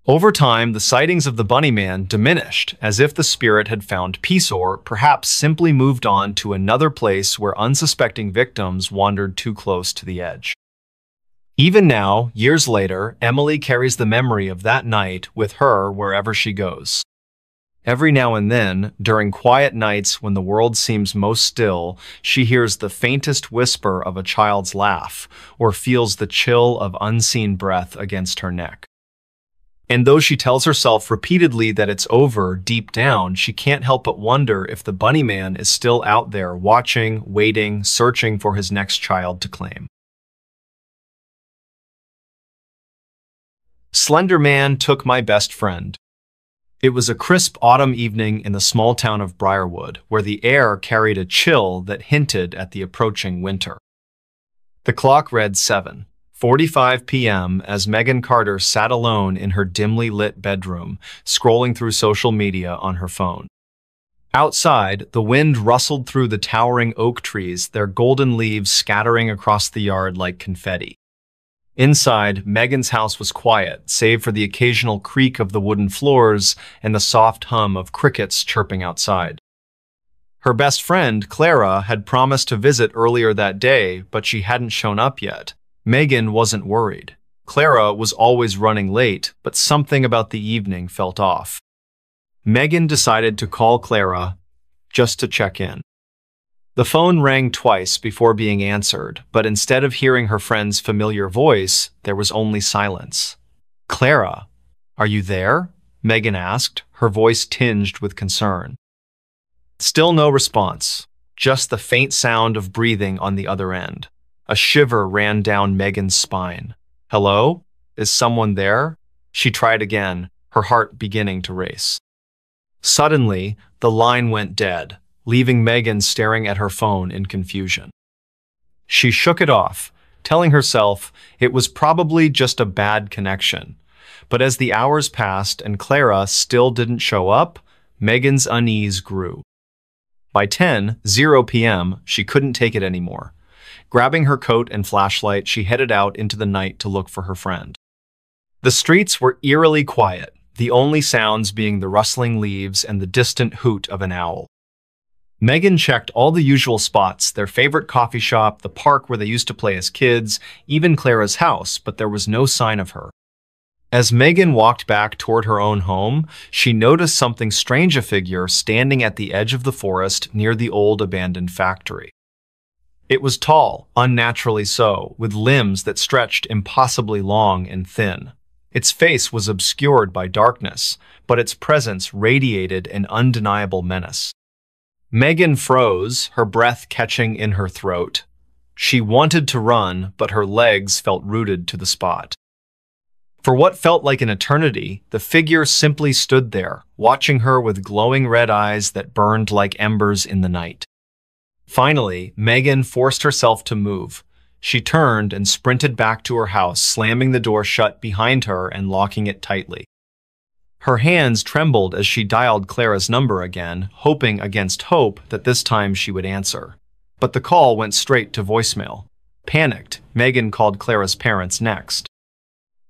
[SPEAKER 1] Over time, the sightings of the Bunnyman diminished, as if the spirit had found peace or, perhaps, simply moved on to another place where unsuspecting victims wandered too close to the edge. Even now, years later, Emily carries the memory of that night with her wherever she goes. Every now and then, during quiet nights when the world seems most still, she hears the faintest whisper of a child's laugh or feels the chill of unseen breath against her neck. And though she tells herself repeatedly that it's over, deep down, she can't help but wonder if the Bunnyman is still out there watching, waiting, searching for his next child to claim. Slender Man took my best friend. It was a crisp autumn evening in the small town of Briarwood, where the air carried a chill that hinted at the approaching winter. The clock read 7:45 p.m. as Megan Carter sat alone in her dimly lit bedroom, scrolling through social media on her phone. Outside, the wind rustled through the towering oak trees, their golden leaves scattering across the yard like confetti. Inside, Megan's house was quiet, save for the occasional creak of the wooden floors and the soft hum of crickets chirping outside. Her best friend, Clara, had promised to visit earlier that day, but she hadn't shown up yet. Megan wasn't worried. Clara was always running late, but something about the evening felt off. Megan decided to call Clara just to check in. The phone rang twice before being answered, but instead of hearing her friend's familiar voice, there was only silence. "Clara, are you there?" Megan asked, her voice tinged with concern. Still no response, just the faint sound of breathing on the other end. A shiver ran down Megan's spine. "Hello? Is someone there?" She tried again, her heart beginning to race. Suddenly, the line went dead, leaving Megan staring at her phone in confusion. She shook it off, telling herself it was probably just a bad connection. But as the hours passed and Clara still didn't show up, Megan's unease grew. By 10:00 p.m., she couldn't take it anymore. Grabbing her coat and flashlight, she headed out into the night to look for her friend. The streets were eerily quiet, the only sounds being the rustling leaves and the distant hoot of an owl. Megan checked all the usual spots, their favorite coffee shop, the park where they used to play as kids, even Clara's house, but there was no sign of her. As Megan walked back toward her own home, she noticed something strange, a figure standing at the edge of the forest near the old abandoned factory. It was tall, unnaturally so, with limbs that stretched impossibly long and thin. Its face was obscured by darkness, but its presence radiated an undeniable menace. Megan froze, her breath catching in her throat. She wanted to run, but her legs felt rooted to the spot. For what felt like an eternity, the figure simply stood there, watching her with glowing red eyes that burned like embers in the night. Finally, Megan forced herself to move. She turned and sprinted back to her house, slamming the door shut behind her and locking it tightly. Her hands trembled as she dialed Clara's number again, hoping against hope that this time she would answer. But the call went straight to voicemail. Panicked, Megan called Clara's parents next.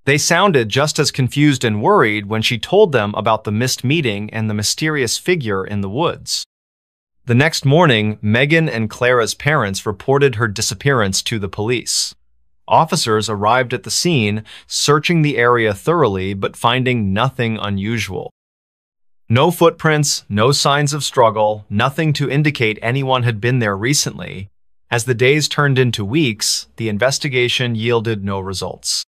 [SPEAKER 1] They sounded just as confused and worried when she told them about the missed meeting and the mysterious figure in the woods. The next morning, Megan and Clara's parents reported her disappearance to the police. Officers arrived at the scene, searching the area thoroughly but finding nothing unusual. No footprints, no signs of struggle, nothing to indicate anyone had been there recently. As the days turned into weeks, the investigation yielded no results.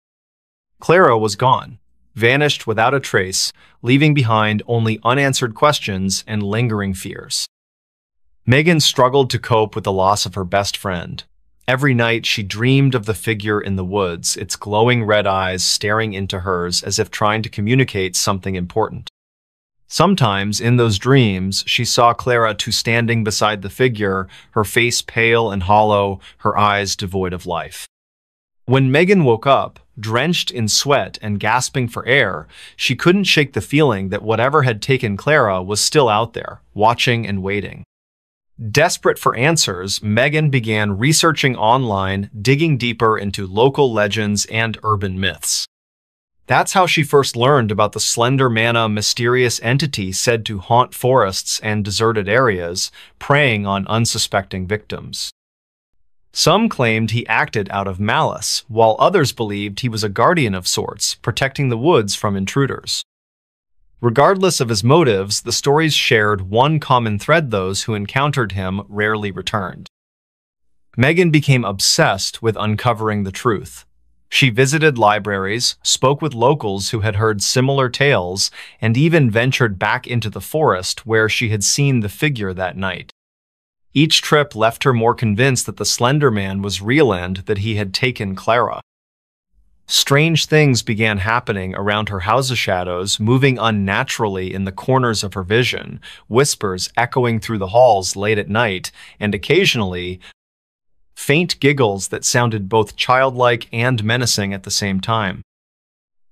[SPEAKER 1] Clara was gone. vanished without a trace, leaving behind only unanswered questions and lingering fears. Megan struggled to cope with the loss of her best friend. Every night she dreamed of the figure in the woods, its glowing red eyes staring into hers as if trying to communicate something important. Sometimes, in those dreams, she saw Clara too standing beside the figure, her face pale and hollow, her eyes devoid of life. When Megan woke up, drenched in sweat and gasping for air, she couldn't shake the feeling that whatever had taken Clara was still out there, watching and waiting. Desperate for answers, Megan began researching online, digging deeper into local legends and urban myths. That's how she first learned about the Slender Man, a mysterious entity said to haunt forests and deserted areas, preying on unsuspecting victims. Some claimed he acted out of malice, while others believed he was a guardian of sorts, protecting the woods from intruders. Regardless of his motives, the stories shared one common thread: those who encountered him rarely returned. Megan became obsessed with uncovering the truth. She visited libraries, spoke with locals who had heard similar tales, and even ventured back into the forest where she had seen the figure that night. Each trip left her more convinced that the Slender Man was real and that he had taken Clara. Strange things began happening around her house, shadows moving unnaturally in the corners of her vision, whispers echoing through the halls late at night, and occasionally, faint giggles that sounded both childlike and menacing at the same time.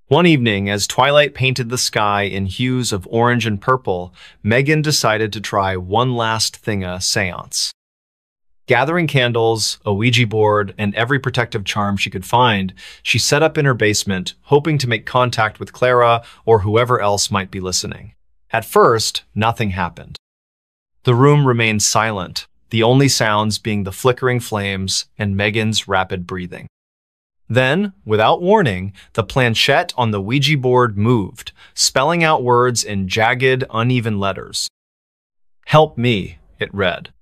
[SPEAKER 1] One evening, as twilight painted the sky in hues of orange and purple, Megan decided to try one last thing: a seance. Gathering candles, a Ouija board, and every protective charm she could find, she set up in her basement, hoping to make contact with Clara or whoever else might be listening. At first, nothing happened. The room remained silent, the only sounds being the flickering flames and Megan's rapid breathing. Then, without warning, the planchette on the Ouija board moved, spelling out words in jagged, uneven letters. "Help me," it read.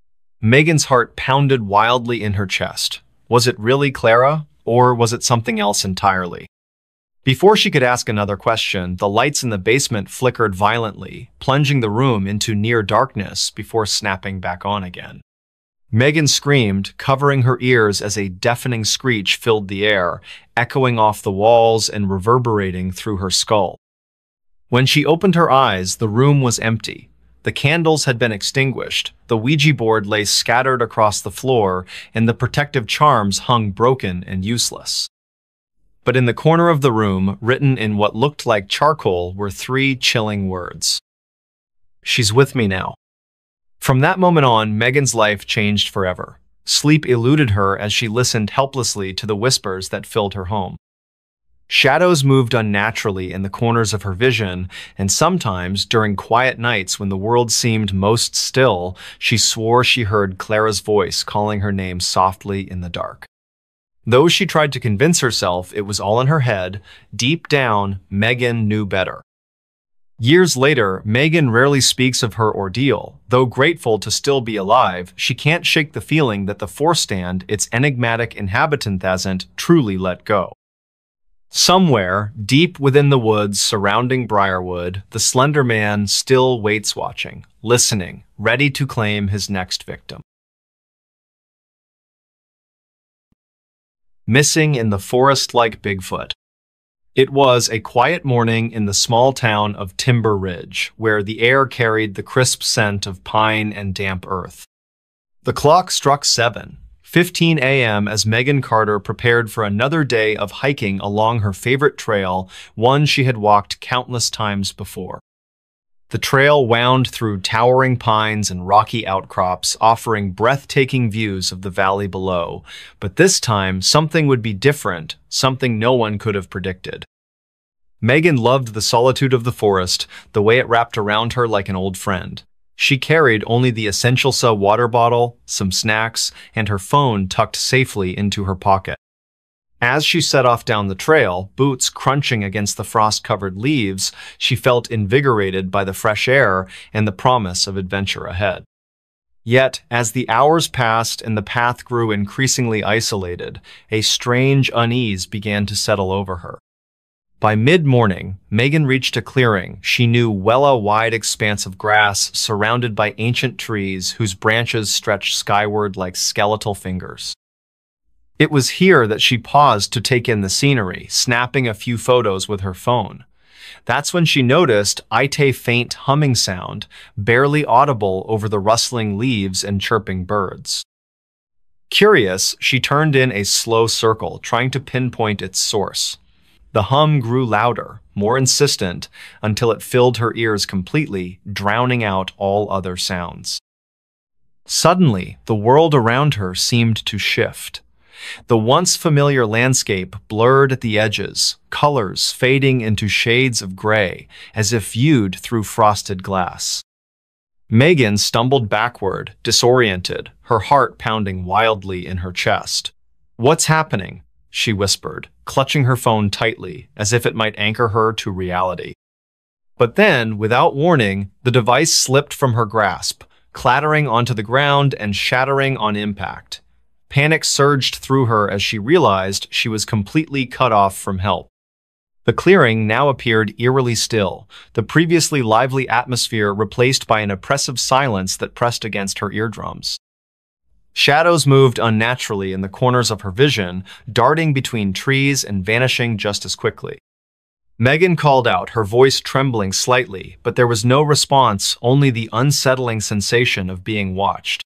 [SPEAKER 1] Megan's heart pounded wildly in her chest. Was it really Clara, or was it something else entirely? Before she could ask another question, the lights in the basement flickered violently, plunging the room into near darkness before snapping back on again. Megan screamed, covering her ears as a deafening screech filled the air, echoing off the walls and reverberating through her skull. When she opened her eyes, the room was empty. The candles had been extinguished, the Ouija board lay scattered across the floor, and the protective charms hung broken and useless. But in the corner of the room, written in what looked like charcoal, were 3 chilling words. "She's with me now." From that moment on, Megan's life changed forever. Sleep eluded her as she listened helplessly to the whispers that filled her home. Shadows moved unnaturally in the corners of her vision, and sometimes, during quiet nights when the world seemed most still, she swore she heard Clara's voice calling her name softly in the dark. Though she tried to convince herself it was all in her head, deep down, Megan knew better. Years later, Megan rarely speaks of her ordeal. Though grateful to still be alive, she can't shake the feeling that the forest and its enigmatic inhabitant hasn't truly let go. Somewhere, deep within the woods surrounding Briarwood, the Slender Man still waits, watching, listening, ready to claim his next victim. Missing in the forest like Bigfoot. It was a quiet morning in the small town of Timber Ridge, where the air carried the crisp scent of pine and damp earth. The clock struck 7:15 a.m. as Megan Carter prepared for another day of hiking along her favorite trail, one she had walked countless times before. The trail wound through towering pines and rocky outcrops, offering breathtaking views of the valley below. But this time, something would be different, something no one could have predicted. Megan loved the solitude of the forest, the way it wrapped around her like an old friend. She carried only the essential water bottle, some snacks, and her phone tucked safely into her pocket. As she set off down the trail, boots crunching against the frost-covered leaves, she felt invigorated by the fresh air and the promise of adventure ahead. Yet, as the hours passed and the path grew increasingly isolated, a strange unease began to settle over her. By mid-morning, Megan reached a clearing she knew well, a wide expanse of grass surrounded by ancient trees whose branches stretched skyward like skeletal fingers. It was here that she paused to take in the scenery, snapping a few photos with her phone. That's when she noticed a faint humming sound, barely audible over the rustling leaves and chirping birds. Curious, she turned in a slow circle, trying to pinpoint its source. The hum grew louder, more insistent, until it filled her ears completely, drowning out all other sounds. Suddenly, the world around her seemed to shift. The once familiar landscape blurred at the edges, colors fading into shades of gray, as if viewed through frosted glass. Megan stumbled backward, disoriented, her heart pounding wildly in her chest. "What's happening?" she whispered, clutching her phone tightly, as if it might anchor her to reality. But then, without warning, the device slipped from her grasp, clattering onto the ground and shattering on impact. Panic surged through her as she realized she was completely cut off from help. The clearing now appeared eerily still, the previously lively atmosphere replaced by an oppressive silence that pressed against her eardrums. Shadows moved unnaturally in the corners of her vision, darting between trees and vanishing just as quickly. Megan called out, her voice trembling slightly, but there was no response, only the unsettling sensation of being watched.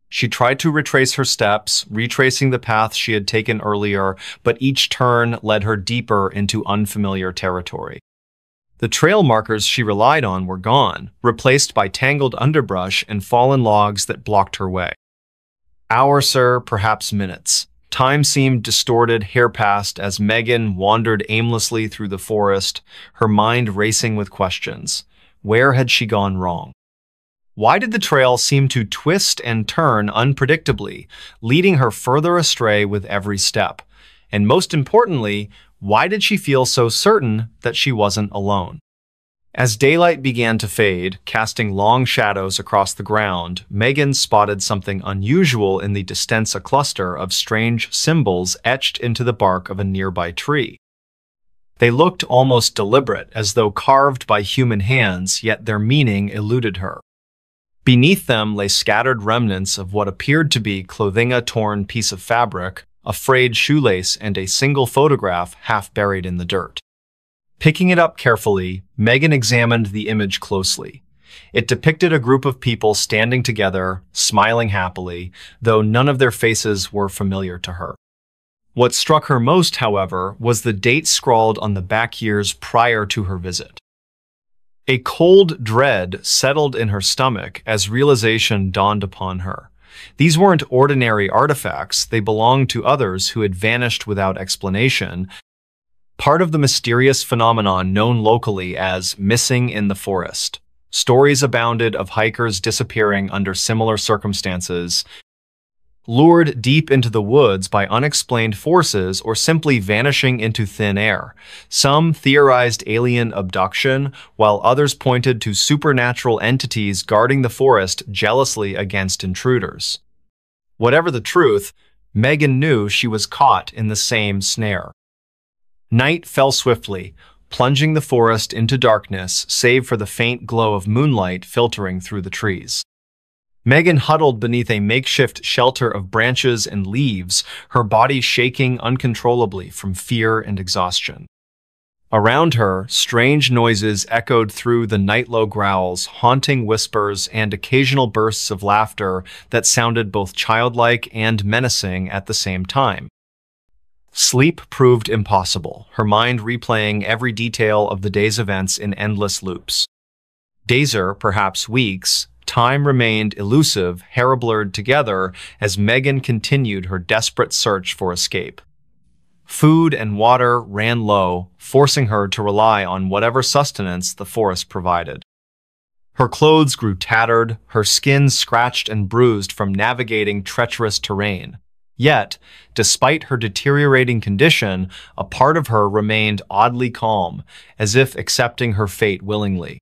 [SPEAKER 1] She tried to retrace her steps, retracing the path she had taken earlier, but each turn led her deeper into unfamiliar territory. The trail markers she relied on were gone, replaced by tangled underbrush and fallen logs that blocked her way. Hours, perhaps minutes. Time seemed distorted, hair passed, as Megan wandered aimlessly through the forest, her mind racing with questions. Where had she gone wrong? Why did the trail seem to twist and turn unpredictably, leading her further astray with every step? And most importantly, why did she feel so certain that she wasn't alone? As daylight began to fade, casting long shadows across the ground, Megan spotted something unusual in the distance, a cluster of strange symbols etched into the bark of a nearby tree. They looked almost deliberate, as though carved by human hands, yet their meaning eluded her. Beneath them lay scattered remnants of what appeared to be clothing, a torn piece of fabric, a frayed shoelace, and a single photograph half buried in the dirt. Picking it up carefully, Megan examined the image closely. It depicted a group of people standing together, smiling happily, though none of their faces were familiar to her. What struck her most, however, was the date scrawled on the back years prior to her visit. A cold dread settled in her stomach as realization dawned upon her. These weren't ordinary artifacts, they belonged to others who had vanished without explanation, part of the mysterious phenomenon known locally as missing in the forest. Stories abounded of hikers disappearing under similar circumstances, lured deep into the woods by unexplained forces or simply vanishing into thin air. Some theorized alien abduction, while others pointed to supernatural entities guarding the forest jealously against intruders. Whatever the truth, Megan knew she was caught in the same snare. Night fell swiftly, plunging the forest into darkness, save for the faint glow of moonlight filtering through the trees. Megan huddled beneath a makeshift shelter of branches and leaves, her body shaking uncontrollably from fear and exhaustion. Around her, strange noises echoed through the night, low growls, haunting whispers, and occasional bursts of laughter that sounded both childlike and menacing at the same time. Sleep proved impossible, her mind replaying every detail of the day's events in endless loops. Days, perhaps weeks, time remained elusive, hair blurred together as Megan continued her desperate search for escape. Food and water ran low, forcing her to rely on whatever sustenance the forest provided. Her clothes grew tattered, her skin scratched and bruised from navigating treacherous terrain. Yet, despite her deteriorating condition, a part of her remained oddly calm, as if accepting her fate willingly.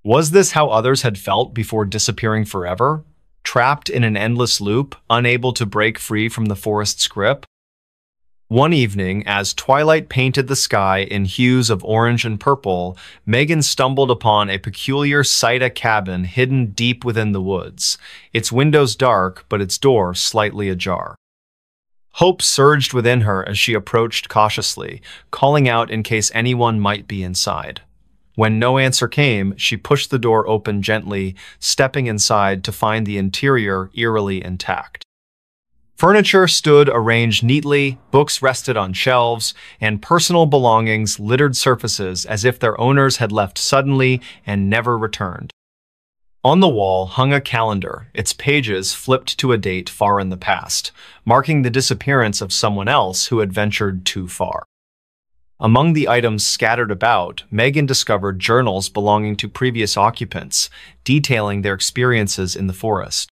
[SPEAKER 1] Was this how others had felt before disappearing forever? Trapped in an endless loop, unable to break free from the forest's grip? One evening, as twilight painted the sky in hues of orange and purple, Megan stumbled upon a peculiar Sita cabin hidden deep within the woods, its windows dark but its door slightly ajar. Hope surged within her as she approached cautiously, calling out in case anyone might be inside. When no answer came, she pushed the door open gently, stepping inside to find the interior eerily intact. Furniture stood arranged neatly, books rested on shelves, and personal belongings littered surfaces as if their owners had left suddenly and never returned. On the wall hung a calendar, its pages flipped to a date far in the past, marking the disappearance of someone else who had ventured too far. Among the items scattered about, Megan discovered journals belonging to previous occupants, detailing their experiences in the forest.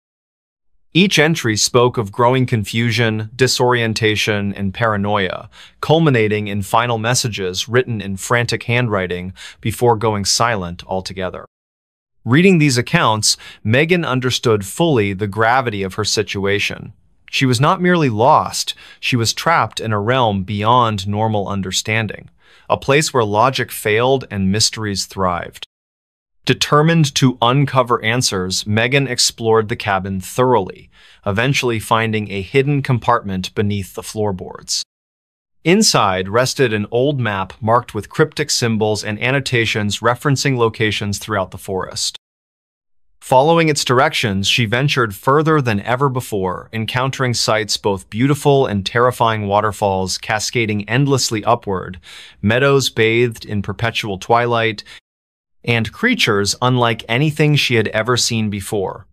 [SPEAKER 1] Each entry spoke of growing confusion, disorientation, and paranoia, culminating in final messages written in frantic handwriting before going silent altogether. Reading these accounts, Megan understood fully the gravity of her situation. She was not merely lost, she was trapped in a realm beyond normal understanding, a place where logic failed and mysteries thrived. Determined to uncover answers, Megan explored the cabin thoroughly, eventually finding a hidden compartment beneath the floorboards. Inside rested an old map marked with cryptic symbols and annotations referencing locations throughout the forest. Following its directions, she ventured further than ever before, encountering sights both beautiful and terrifying: waterfalls cascading endlessly upward, meadows bathed in perpetual twilight, and creatures unlike anything she had ever seen before.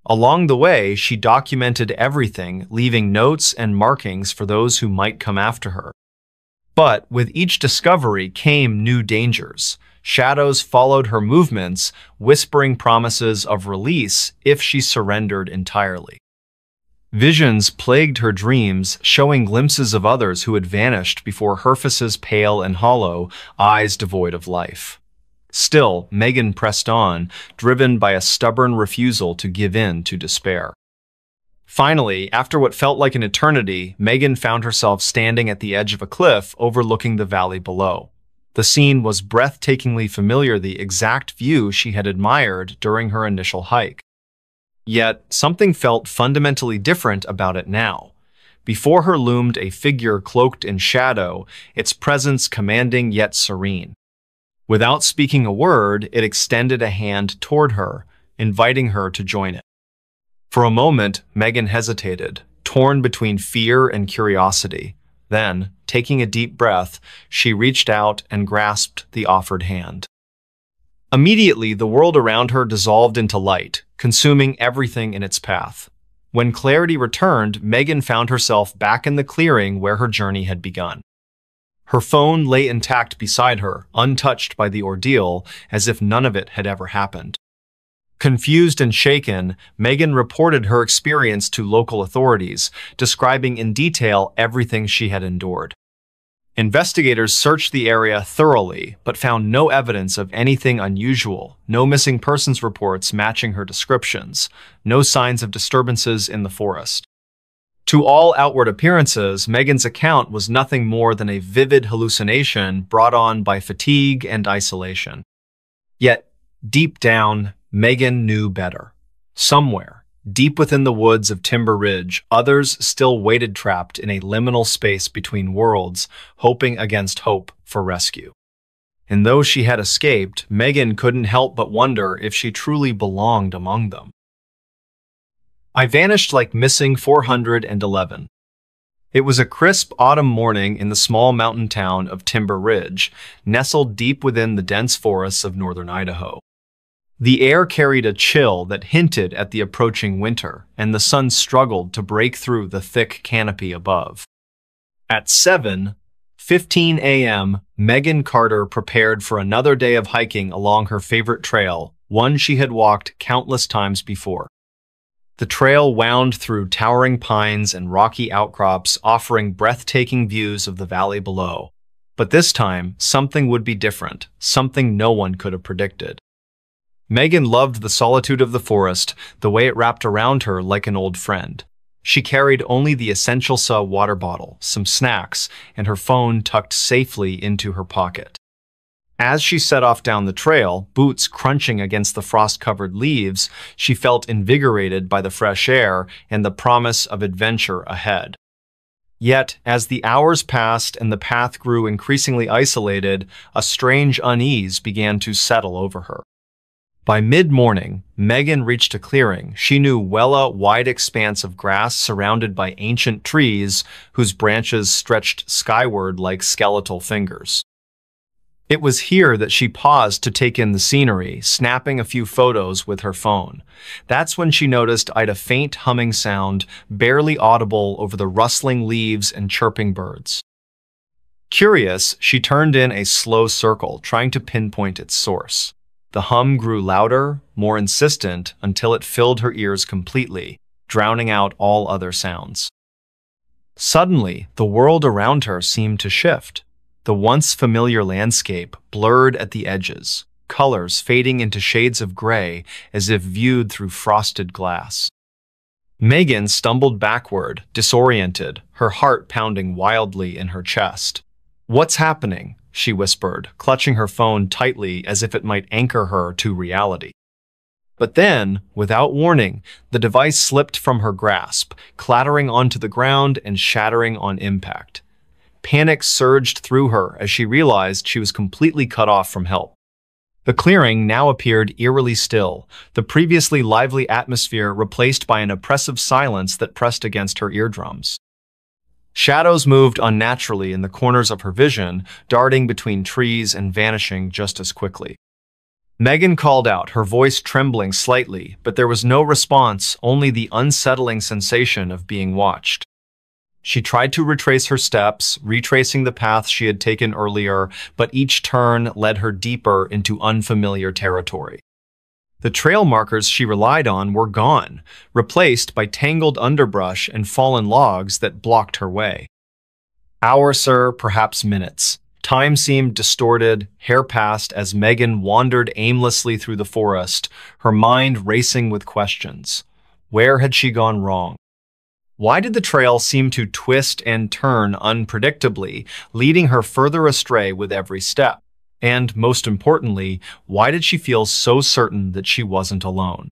[SPEAKER 1] Along the way, she documented everything, leaving notes and markings for those who might come after her. But with each discovery came new dangers. Shadows followed her movements, whispering promises of release if she surrendered entirely. Visions plagued her dreams, showing glimpses of others who had vanished before her faces, pale and hollow, eyes devoid of life. Still, Megan pressed on, driven by a stubborn refusal to give in to despair. Finally, after what felt like an eternity, Megan found herself standing at the edge of a cliff overlooking the valley below. The scene was breathtakingly familiar, the exact view she had admired during her initial hike. Yet, something felt fundamentally different about it now. Before her loomed a figure cloaked in shadow, its presence commanding yet serene. Without speaking a word, it extended a hand toward her, inviting her to join it. For a moment, Megan hesitated, torn between fear and curiosity. Then, taking a deep breath, she reached out and grasped the offered hand. Immediately, the world around her dissolved into light, consuming everything in its path. When clarity returned, Megan found herself back in the clearing where her journey had begun. Her phone lay intact beside her, untouched by the ordeal, as if none of it had ever happened. Confused and shaken, Megan reported her experience to local authorities, describing in detail everything she had endured. Investigators searched the area thoroughly, but found no evidence of anything unusual, no missing persons reports matching her descriptions, no signs of disturbances in the forest. To all outward appearances, Megan's account was nothing more than a vivid hallucination brought on by fatigue and isolation. Yet, deep down, Megan knew better. Somewhere, deep within the woods of Timber Ridge, others still waited trapped in a liminal space between worlds, hoping against hope for rescue. And though she had escaped, Megan couldn't help but wonder if she truly belonged among them. I vanished like missing 411. It was a crisp autumn morning in the small mountain town of Timber Ridge, nestled deep within the dense forests of northern Idaho. The air carried a chill that hinted at the approaching winter, and the sun struggled to break through the thick canopy above. At 7:15 a.m., Megan Carter prepared for another day of hiking along her favorite trail, one she had walked countless times before. The trail wound through towering pines and rocky outcrops, offering breathtaking views of the valley below. But this time, something would be different, something no one could have predicted. Megan loved the solitude of the forest, the way it wrapped around her like an old friend. She carried only the essential water bottle, some snacks, and her phone tucked safely into her pocket. As she set off down the trail, boots crunching against the frost-covered leaves, she felt invigorated by the fresh air and the promise of adventure ahead. Yet, as the hours passed and the path grew increasingly isolated, a strange unease began to settle over her. By mid-morning, Megan reached a clearing. She knew well a wide expanse of grass surrounded by ancient trees whose branches stretched skyward like skeletal fingers. It was here that she paused to take in the scenery, snapping a few photos with her phone. That's when she noticed a faint humming sound, barely audible over the rustling leaves and chirping birds. Curious, she turned in a slow circle, trying to pinpoint its source. The hum grew louder, more insistent, until it filled her ears completely, drowning out all other sounds. Suddenly, the world around her seemed to shift. The once familiar landscape blurred at the edges, colors fading into shades of gray as if viewed through frosted glass. Megan stumbled backward, disoriented, her heart pounding wildly in her chest. "What's happening?" she whispered, clutching her phone tightly as if it might anchor her to reality. But then, without warning, the device slipped from her grasp, clattering onto the ground and shattering on impact. Panic surged through her as she realized she was completely cut off from help. The clearing now appeared eerily still, the previously lively atmosphere replaced by an oppressive silence that pressed against her eardrums. Shadows moved unnaturally in the corners of her vision, darting between trees and vanishing just as quickly. Megan called out, her voice trembling slightly, but there was no response, only the unsettling sensation of being watched. She tried to retrace her steps, retracing the path she had taken earlier, but each turn led her deeper into unfamiliar territory. The trail markers she relied on were gone, replaced by tangled underbrush and fallen logs that blocked her way. Hours, perhaps minutes. Time seemed distorted, hair passed as Megan wandered aimlessly through the forest, her mind racing with questions. Where had she gone wrong? Why did the trail seem to twist and turn unpredictably, leading her further astray with every step? And, most importantly, why did she feel so certain that she wasn't alone?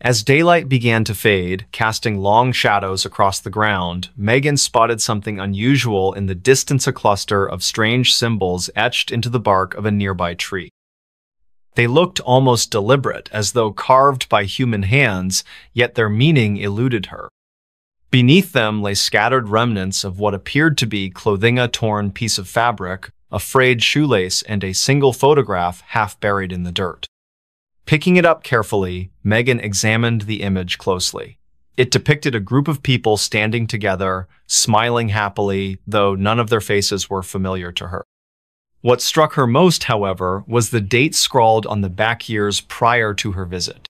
[SPEAKER 1] As daylight began to fade, casting long shadows across the ground, Megan spotted something unusual in the distance: a cluster of strange symbols etched into the bark of a nearby tree. They looked almost deliberate, as though carved by human hands, yet their meaning eluded her. Beneath them lay scattered remnants of what appeared to be clothing: a torn piece of fabric, a frayed shoelace, and a single photograph half buried in the dirt. Picking it up carefully, Megan examined the image closely. It depicted a group of people standing together, smiling happily, though none of their faces were familiar to her. What struck her most, however, was the date scrawled on the back years prior to her visit.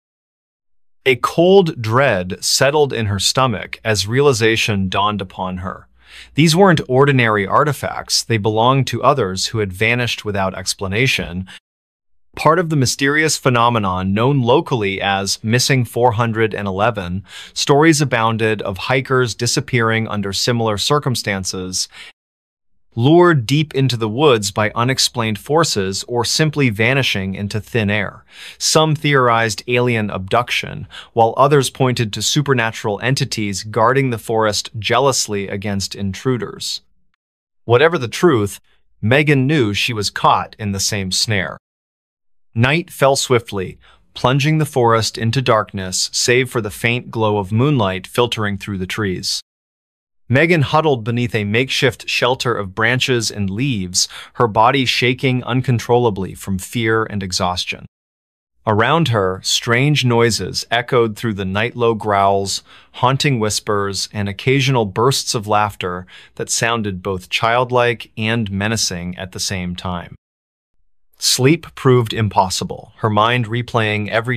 [SPEAKER 1] A cold dread settled in her stomach as realization dawned upon her. These weren't ordinary artifacts, they belonged to others who had vanished without explanation, part of the mysterious phenomenon known locally as Missing 411. Stories abounded of hikers disappearing under similar circumstances, lured deep into the woods by unexplained forces, or simply vanishing into thin air. Some theorized alien abduction, while others pointed to supernatural entities guarding the forest jealously against intruders. Whatever the truth, Megan knew she was caught in the same snare. Night fell swiftly, plunging the forest into darkness, save for the faint glow of moonlight filtering through the trees. Megan huddled beneath a makeshift shelter of branches and leaves, her body shaking uncontrollably from fear and exhaustion. Around her, strange noises echoed through the night: low growls, haunting whispers, and occasional bursts of laughter that sounded both childlike and menacing at the same time. Sleep proved impossible, her mind replaying every